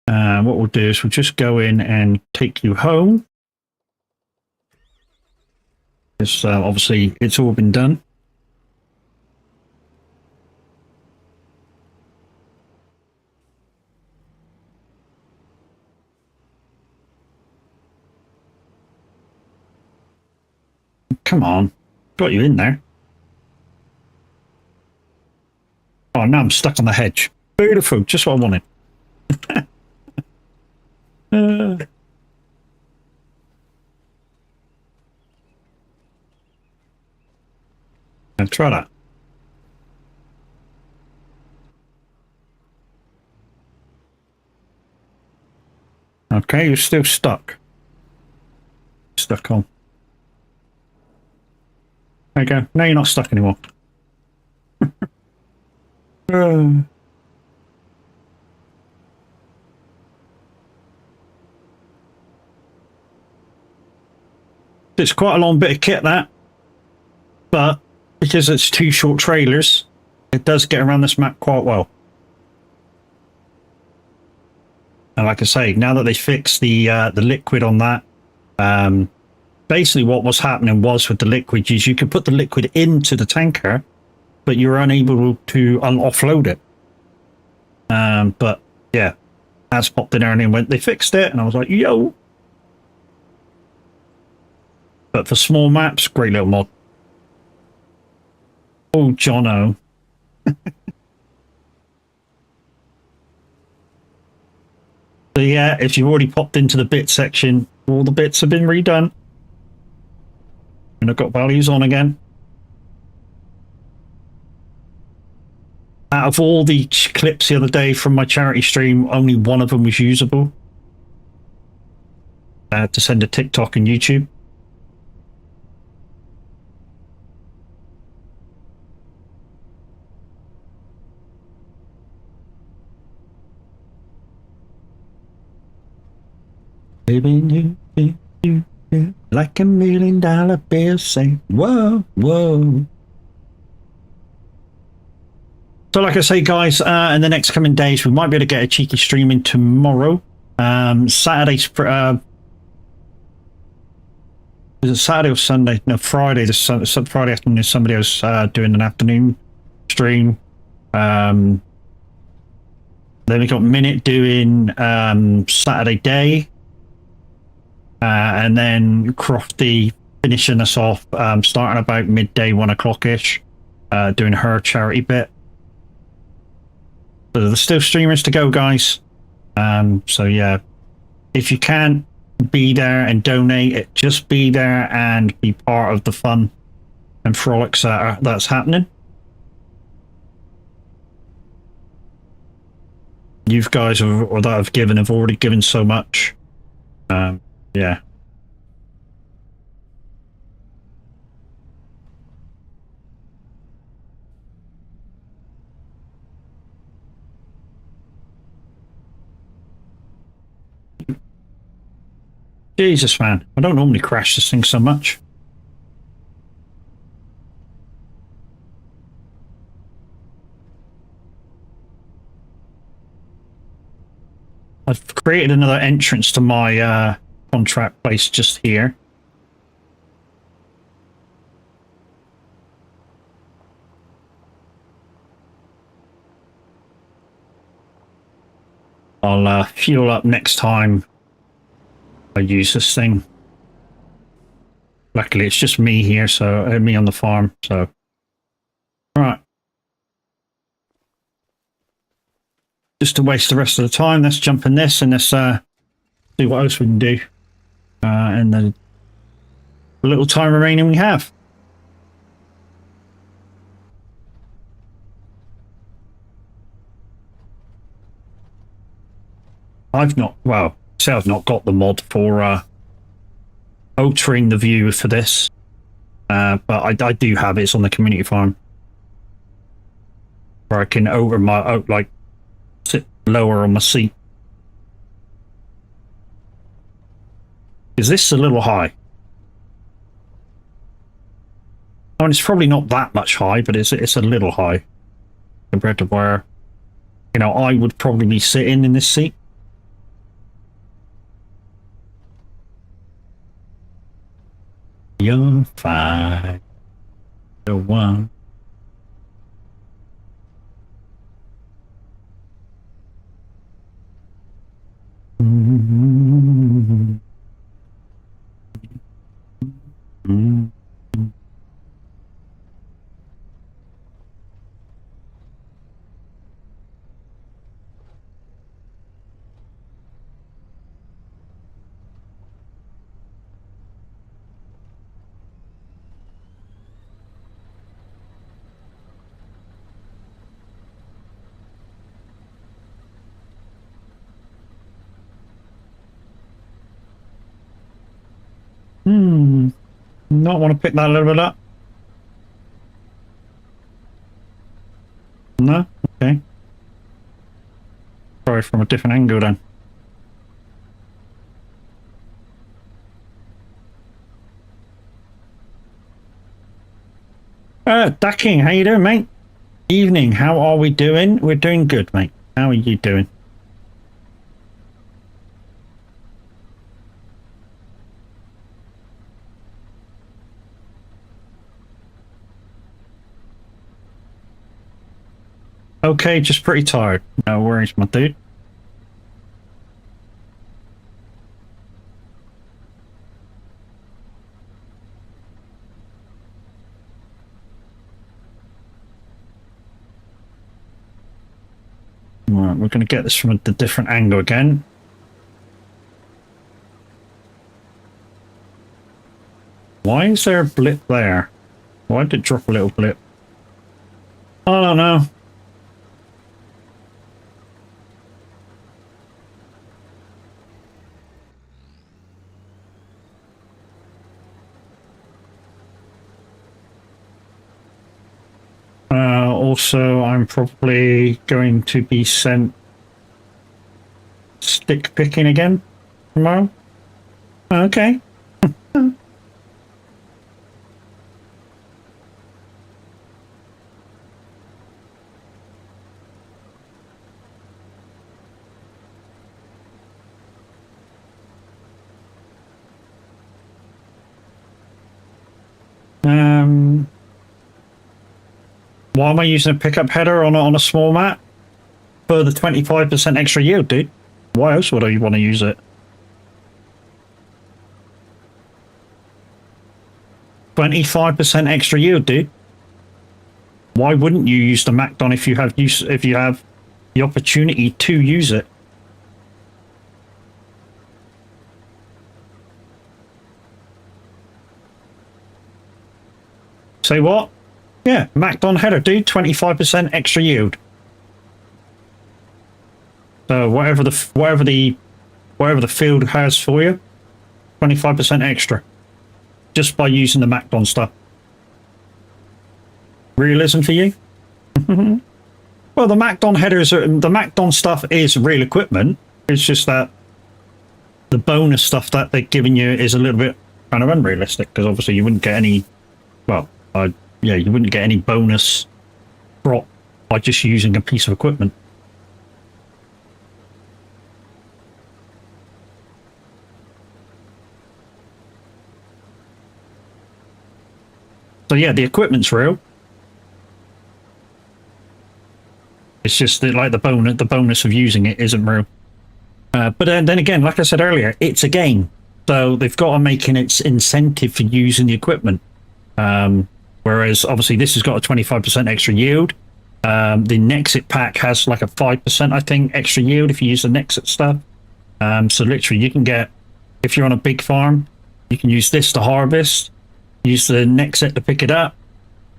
What we'll do is we'll just go in and take you home. Because obviously it's all been done. come on. Got you in there. Oh, now I'm stuck on the hedge. Beautiful, just what I wanted. I'll try that. Okay, you're still stuck. Stuck on. There you go. Now you're not stuck anymore. It's quite a long bit of kit, that. But because it's 2 short trailers, it does get around this map quite well. And like I say, now that they fixed the liquid on that, basically what was happening was with the liquid is you could put the liquid into the tanker, but you're unable to offload it. But yeah, as popped in there and went, they fixed it, and I was like, yo. But for small maps, great little mod. Oh, Jono. So yeah, if you've already popped into the bit section, all the bits have been redone. And I've got values on again. Out of all the clips the other day from my charity stream, only one of them was usable. To send to TikTok and YouTube. Baby, you, like $1 million bill, say, whoa, whoa. So like I say, guys, in the next coming days, we might be able to get a cheeky stream in tomorrow. Saturday's, is it Saturday or Sunday? No, Friday. Friday afternoon, somebody else doing an afternoon stream. Then we got Minute doing Saturday day. And then Crofty finishing us off, starting about midday, 1 o'clock-ish, doing her charity bit. So there's still streamers to go, guys. So yeah, if you can be there and donate it, just be there and be part of the fun and frolics that's happening. You guys or that have given have already given so much. Yeah. Jesus, man. I don't normally crash this thing so much. I've created another entrance to my contract place just here. I'll fuel up next time I use this thing. Luckily, it's just me here, so me on the farm. So, right. Just to waste the rest of the time, let's jump in this and let's see what else we can do. And the little time remaining we have. I've not got the mod for altering the view for this, but I do have it. It's on the community farm, where I can sit lower on my seat. Is this a little high? I mean, it's probably not that much high, but it's a little high compared to where, you know, I would probably be sitting in this seat. You're fine. The one. Not want to pick that a little bit up. No? Okay. Try from a different angle then. Ducking, how you doing, mate? Evening, how are we doing? We're doing good, mate. How are you doing? Okay, just pretty tired. No worries, my dude. Right, we're going to get this from a different angle again. Why is there a blip there? Why did it drop a little blip? I don't know. Also, I'm probably going to be sent stick picking again tomorrow. Okay. Why am I using a pickup header on a small mat? For the 25% extra yield, dude. Why else would I want to use it? 25% extra yield, dude. Why wouldn't you use the MacDon if you have the opportunity to use it? Say what? Yeah, MacDon header, dude. 25% extra yield. So whatever the field has for you, 25% extra, just by using the MacDon stuff. Realism for you? Well, the MacDon headers, the MacDon stuff is real equipment. It's just that the bonus stuff that they're giving you is a little bit kind of unrealistic, because obviously you wouldn't get any. Well, yeah, you wouldn't get any bonus drop by just using a piece of equipment. So yeah, the equipment's real. It's just that, like, the bonus of using it isn't real. But then again, like I said earlier, it's a game, so they've got to make an incentive for using the equipment. Whereas obviously this has got a 25% extra yield. The Nexit pack has like a 5%, I think, extra yield if you use the Nexit stuff. So literally you can get, if you're on a big farm, you can use this to harvest, use the Nexit to pick it up,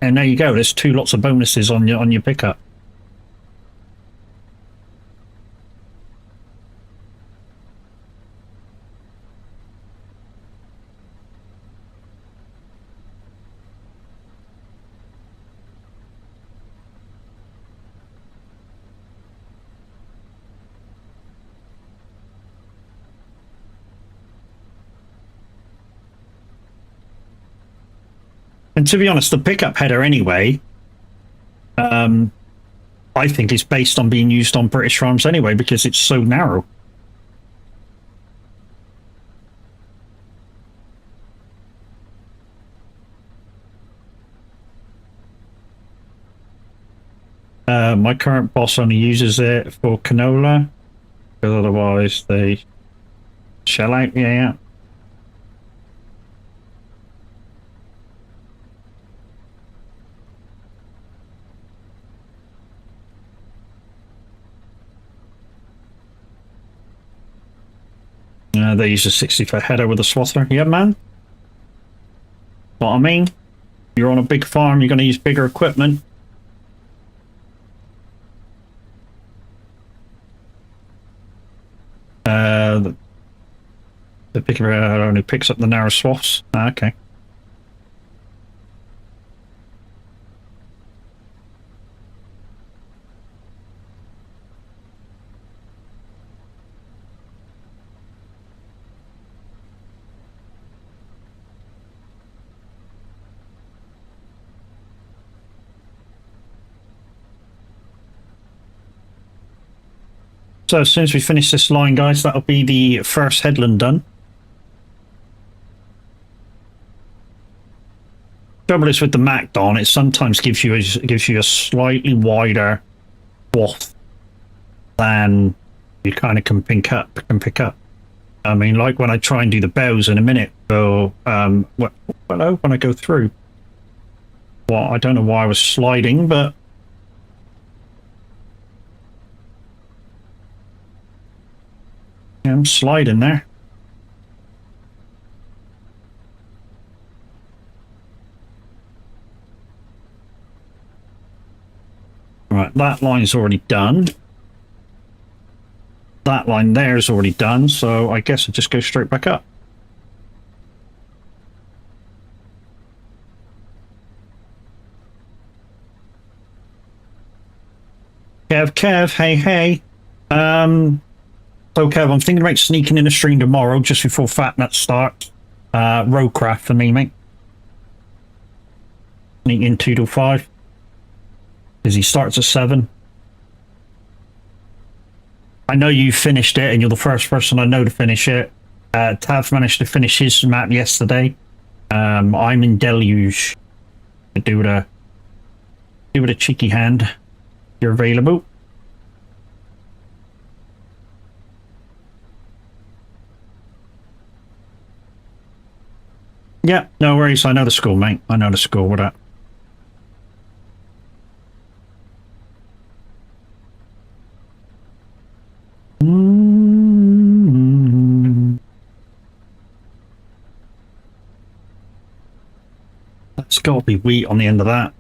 and there you go. There's two lots of bonuses on your pickup. And to be honest, the pickup header anyway, I think is based on being used on British farms anyway, because it's so narrow. My current boss only uses it for canola, because otherwise they shell out. Yeah. They use a 60-foot header with a swather. Yeah, man. What I mean, you're on a big farm, you're going to use bigger equipment. only picks up the narrow swaths. Ah, okay. So as soon as we finish this line, guys, that'll be the first headland done. Trouble is with the Macdon, it sometimes gives you a slightly wider swath than you kind of can pick up. I mean, like when I try and do the bows in a minute, so when I go through. Well, I don't know why I was sliding, but yeah, I'm sliding there. Right, that line's already done. That line there is already done, so I guess I'll just go straight back up. Kev, hey. So Kev, I'm thinking about sneaking in a stream tomorrow just before Fat Nut starts. Roadcraft for me, mate. Sneak in 2 till 5. Because he starts at 7. I know you finished it, and you're the first person I know to finish it. Tav managed to finish his map yesterday. I'm in Deluge. Do it a cheeky hand. You're available. Yeah, no worries. I know the score, mate. I know the score. What up? That's got to be wheat on the end of that.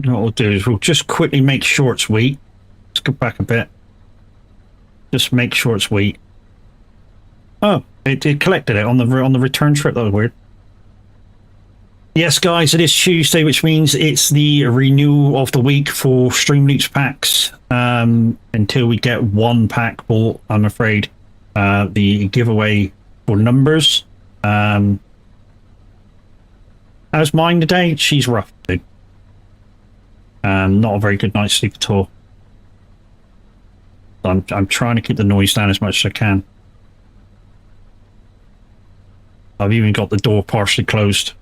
What we'll do is we'll just quickly make sure it's wheat. Let's go back a bit. Just make sure it's wheat. Oh, it collected it on the return trip. That was weird. Yes, guys, it is Tuesday, which means it's the renewal of the week for Streamloops packs. Until we get one pack bought, I'm afraid. The giveaway for numbers. How's mine today? She's rough, dude. Not a very good night's sleep at all. I'm trying to keep the noise down as much as I can. I've even got the door partially closed.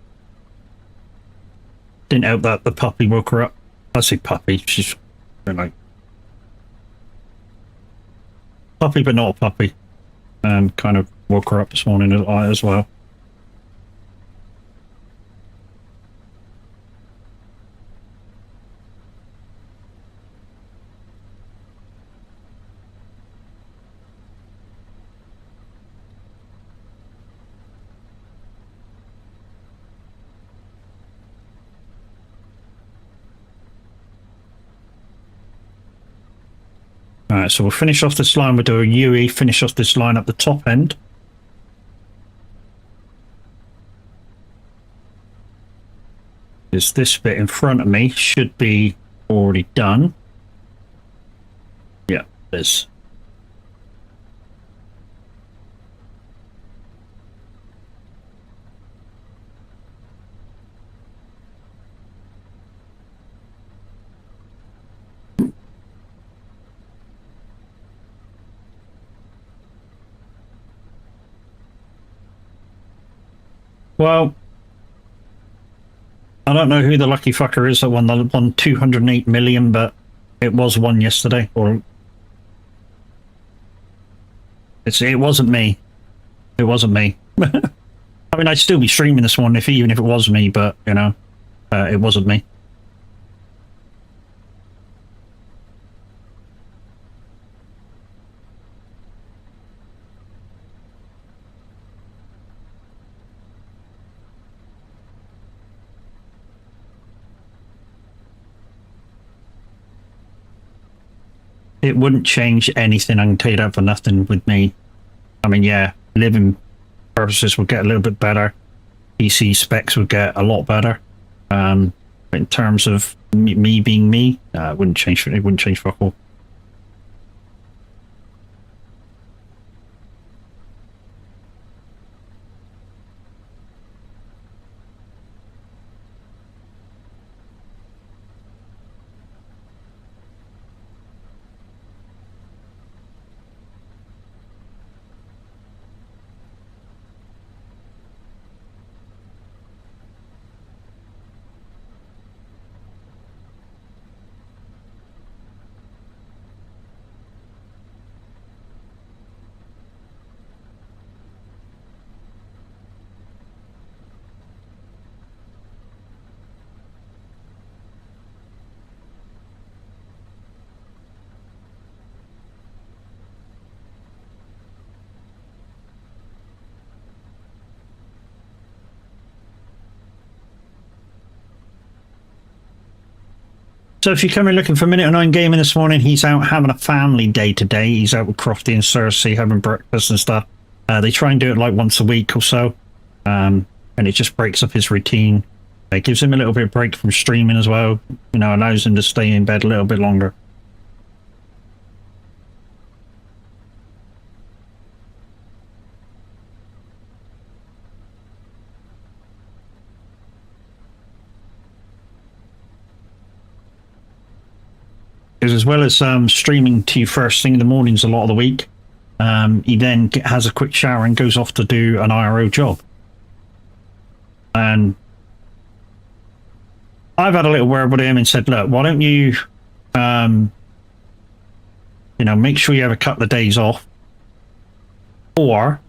Didn't help that the puppy woke her up. I say puppy, she's like puppy, but not a puppy. And kind of woke her up this morning as well. Alright, so we'll finish off this line. We'll do a UE, finish off this line at the top end. Is this bit in front of me should be already done. Yeah, it is. Well, I don't know who the lucky fucker is that won 208 million, but it was one yesterday. Or it wasn't me. It wasn't me. I mean, I'd still be streaming this one even if it was me, but you know, it wasn't me. it wouldn't change anything. I can tell you that for nothing with me. I mean, yeah, living purposes will get a little bit better. PC specs would get a lot better. But in terms of me being me, it wouldn't change. It wouldn't change for all. So if you're coming looking for Minute 9 Gaming this morning, he's out having a family day today. He's out with Crofty and Cersei having breakfast and stuff. They try and do it like once a week or so. And it just breaks up his routine. It gives him a little bit of break from streaming as well. You know, allows him to stay in bed a little bit longer. Because as well as streaming to you first thing in the mornings a lot of the week, he then has a quick shower and goes off to do an IRO job. And I've had a little word with him and said, look, why don't you, make sure you have a couple of days off, or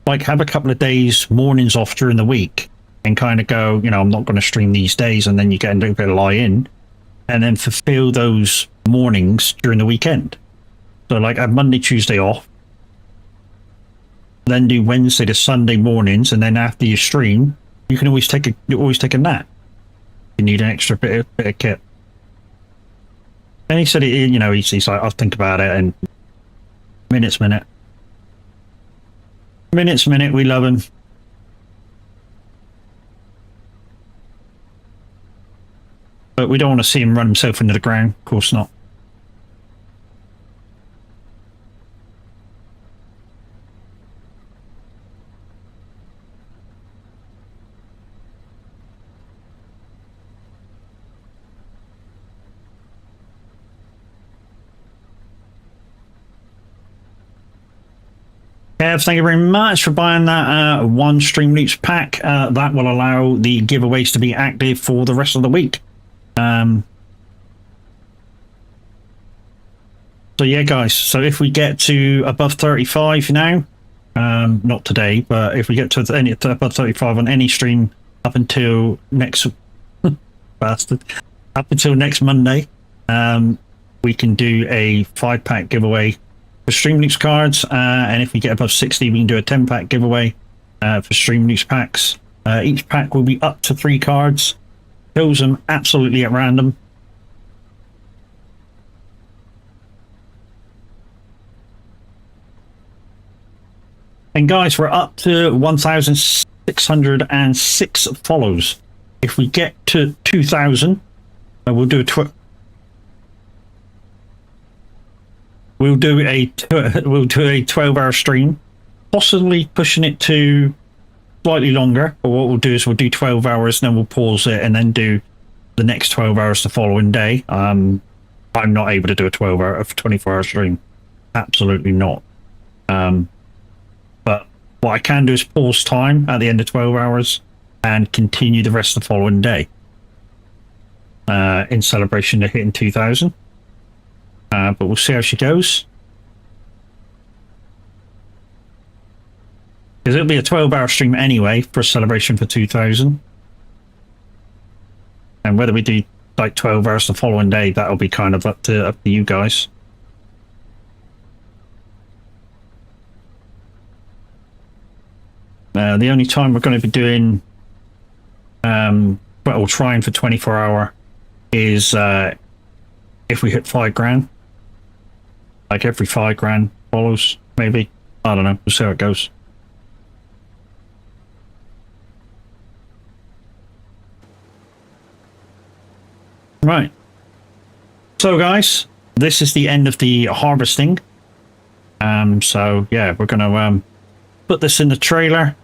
like have a couple of days mornings off during the week and kind of go, I'm not going to stream these days, and then you get a little bit of lie in. And then fulfill those mornings during the weekend. So like have Monday, Tuesday off. Then do Wednesday to Sunday mornings, and then after you stream, you can always take a nap. You need an extra bit of kit. And he said, he's like, I'll think about it. And minute, we love him. But we don't want to see him run himself into the ground. Of course not. Kev, thank you very much for buying that one Stream Loops pack. That will allow the giveaways to be active for the rest of the week. So yeah, guys, so if we get to above 35 now, not today, but if we get to above 35 on any stream up until next bastard, up until next Monday, we can do a 5-pack giveaway for Streamloops cards, and if we get above 60, we can do a 10-pack giveaway for Streamloops packs. Each pack will be up to 3 cards. Kills them absolutely at random. And guys, we're up to 1,606 follows. If we get to 2,000, we'll do a 12-hour stream, possibly pushing it to slightly longer. But what we'll do is we'll do 12 hours, and then we'll pause it, and then do the next 12 hours the following day. I'm not able to do a 24-hour stream. Absolutely not. But what I can do is pause time at the end of 12 hours and continue the rest of the following day in celebration of hitting 2,000. But we'll see how she goes. Because it'll be a 12-hour stream anyway for a celebration for 2,000. And whether we do like 12 hours the following day, that'll be kind of up to you guys. The only time we're going to be doing, trying for 24-hour is if we hit 5 grand. like every 5 grand follows, maybe. I don't know. We'll see how it goes. Right. So, guys, this is the end of the harvesting. So yeah, we're gonna put this in the trailer,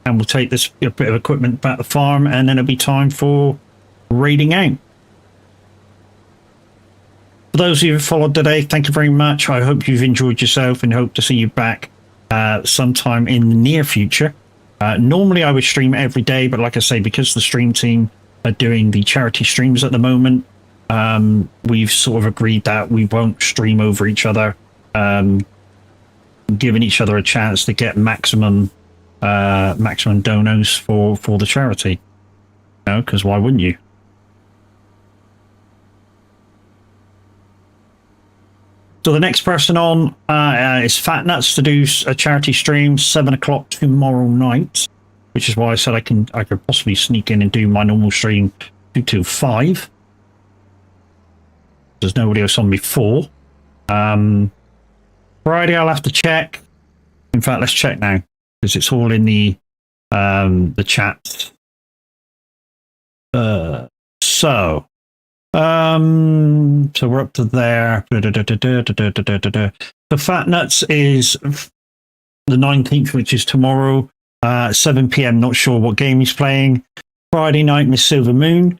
and we'll take this bit of equipment back to the farm, and then it'll be time for raiding out. For those of you who followed today, thank you very much. I hope you've enjoyed yourself, and hope to see you back sometime in the near future. Normally I would stream every day, but like I say, because the stream team are doing the charity streams at the moment, we've sort of agreed that we won't stream over each other, giving each other a chance to get maximum donos for the charity. You know, because why wouldn't you? So the next person on is Fat Nuts to do a charity stream 7 o'clock tomorrow night, which is why I said I could possibly sneak in and do my normal stream 2 till 5. There's nobody else on before. Friday I'll have to check. In fact, let's check now because it's all in the chat. So we're up to there. The Fat Nuts is the 19th, which is tomorrow, 7 p.m. Not sure what game he's playing. Friday night, Miss Silver Moon,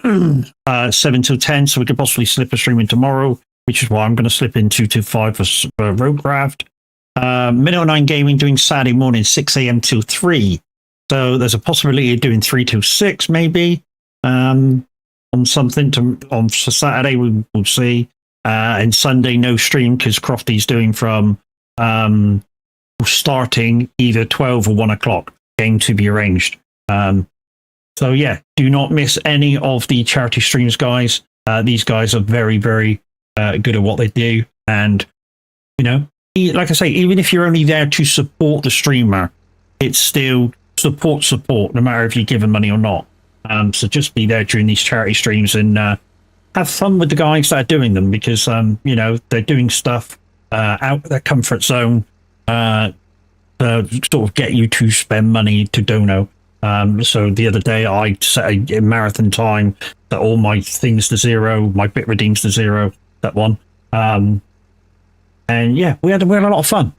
7 till 10. So we could possibly slip a stream in tomorrow, which is why I'm going to slip in 2 till 5 for Roadcraft. Minnow 9 Gaming doing Saturday morning, 6 a.m. till 3. So there's a possibility of doing 3 till 6, maybe. On something on Saturday, we'll see. And Sunday, no stream because Crofty's doing from starting either 12 or 1 o'clock. Game to be arranged. So yeah, do not miss any of the charity streams, guys. These guys are very, very good at what they do. And, you know, like I say, even if you're only there to support the streamer, it's still support, no matter if you're given money or not. So just be there during these charity streams and have fun with the guys that are doing them because, you know, they're doing stuff out of their comfort zone to sort of get you to spend money to dono. So the other day I set a marathon time that all my things to 0, my bit redeems to 0, that one. And yeah, we had a lot of fun.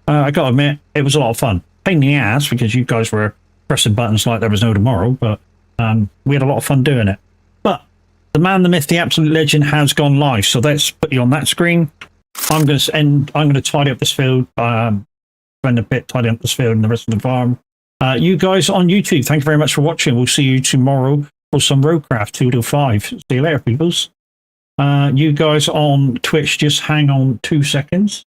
I got to admit, it was a lot of fun. Pain in the ass because you guys were pressing buttons like there was no tomorrow, but we had a lot of fun doing it. But the man, the myth, the absolute legend has gone live. So let's put you on that screen. I'm going to tidy up this field. Spend a bit tidying up this field and the rest of the farm. You guys on YouTube, thank you very much for watching. We'll see you tomorrow for some Roadcraft 2 till 5. See you later, peoples. You guys on Twitch, just hang on 2 seconds.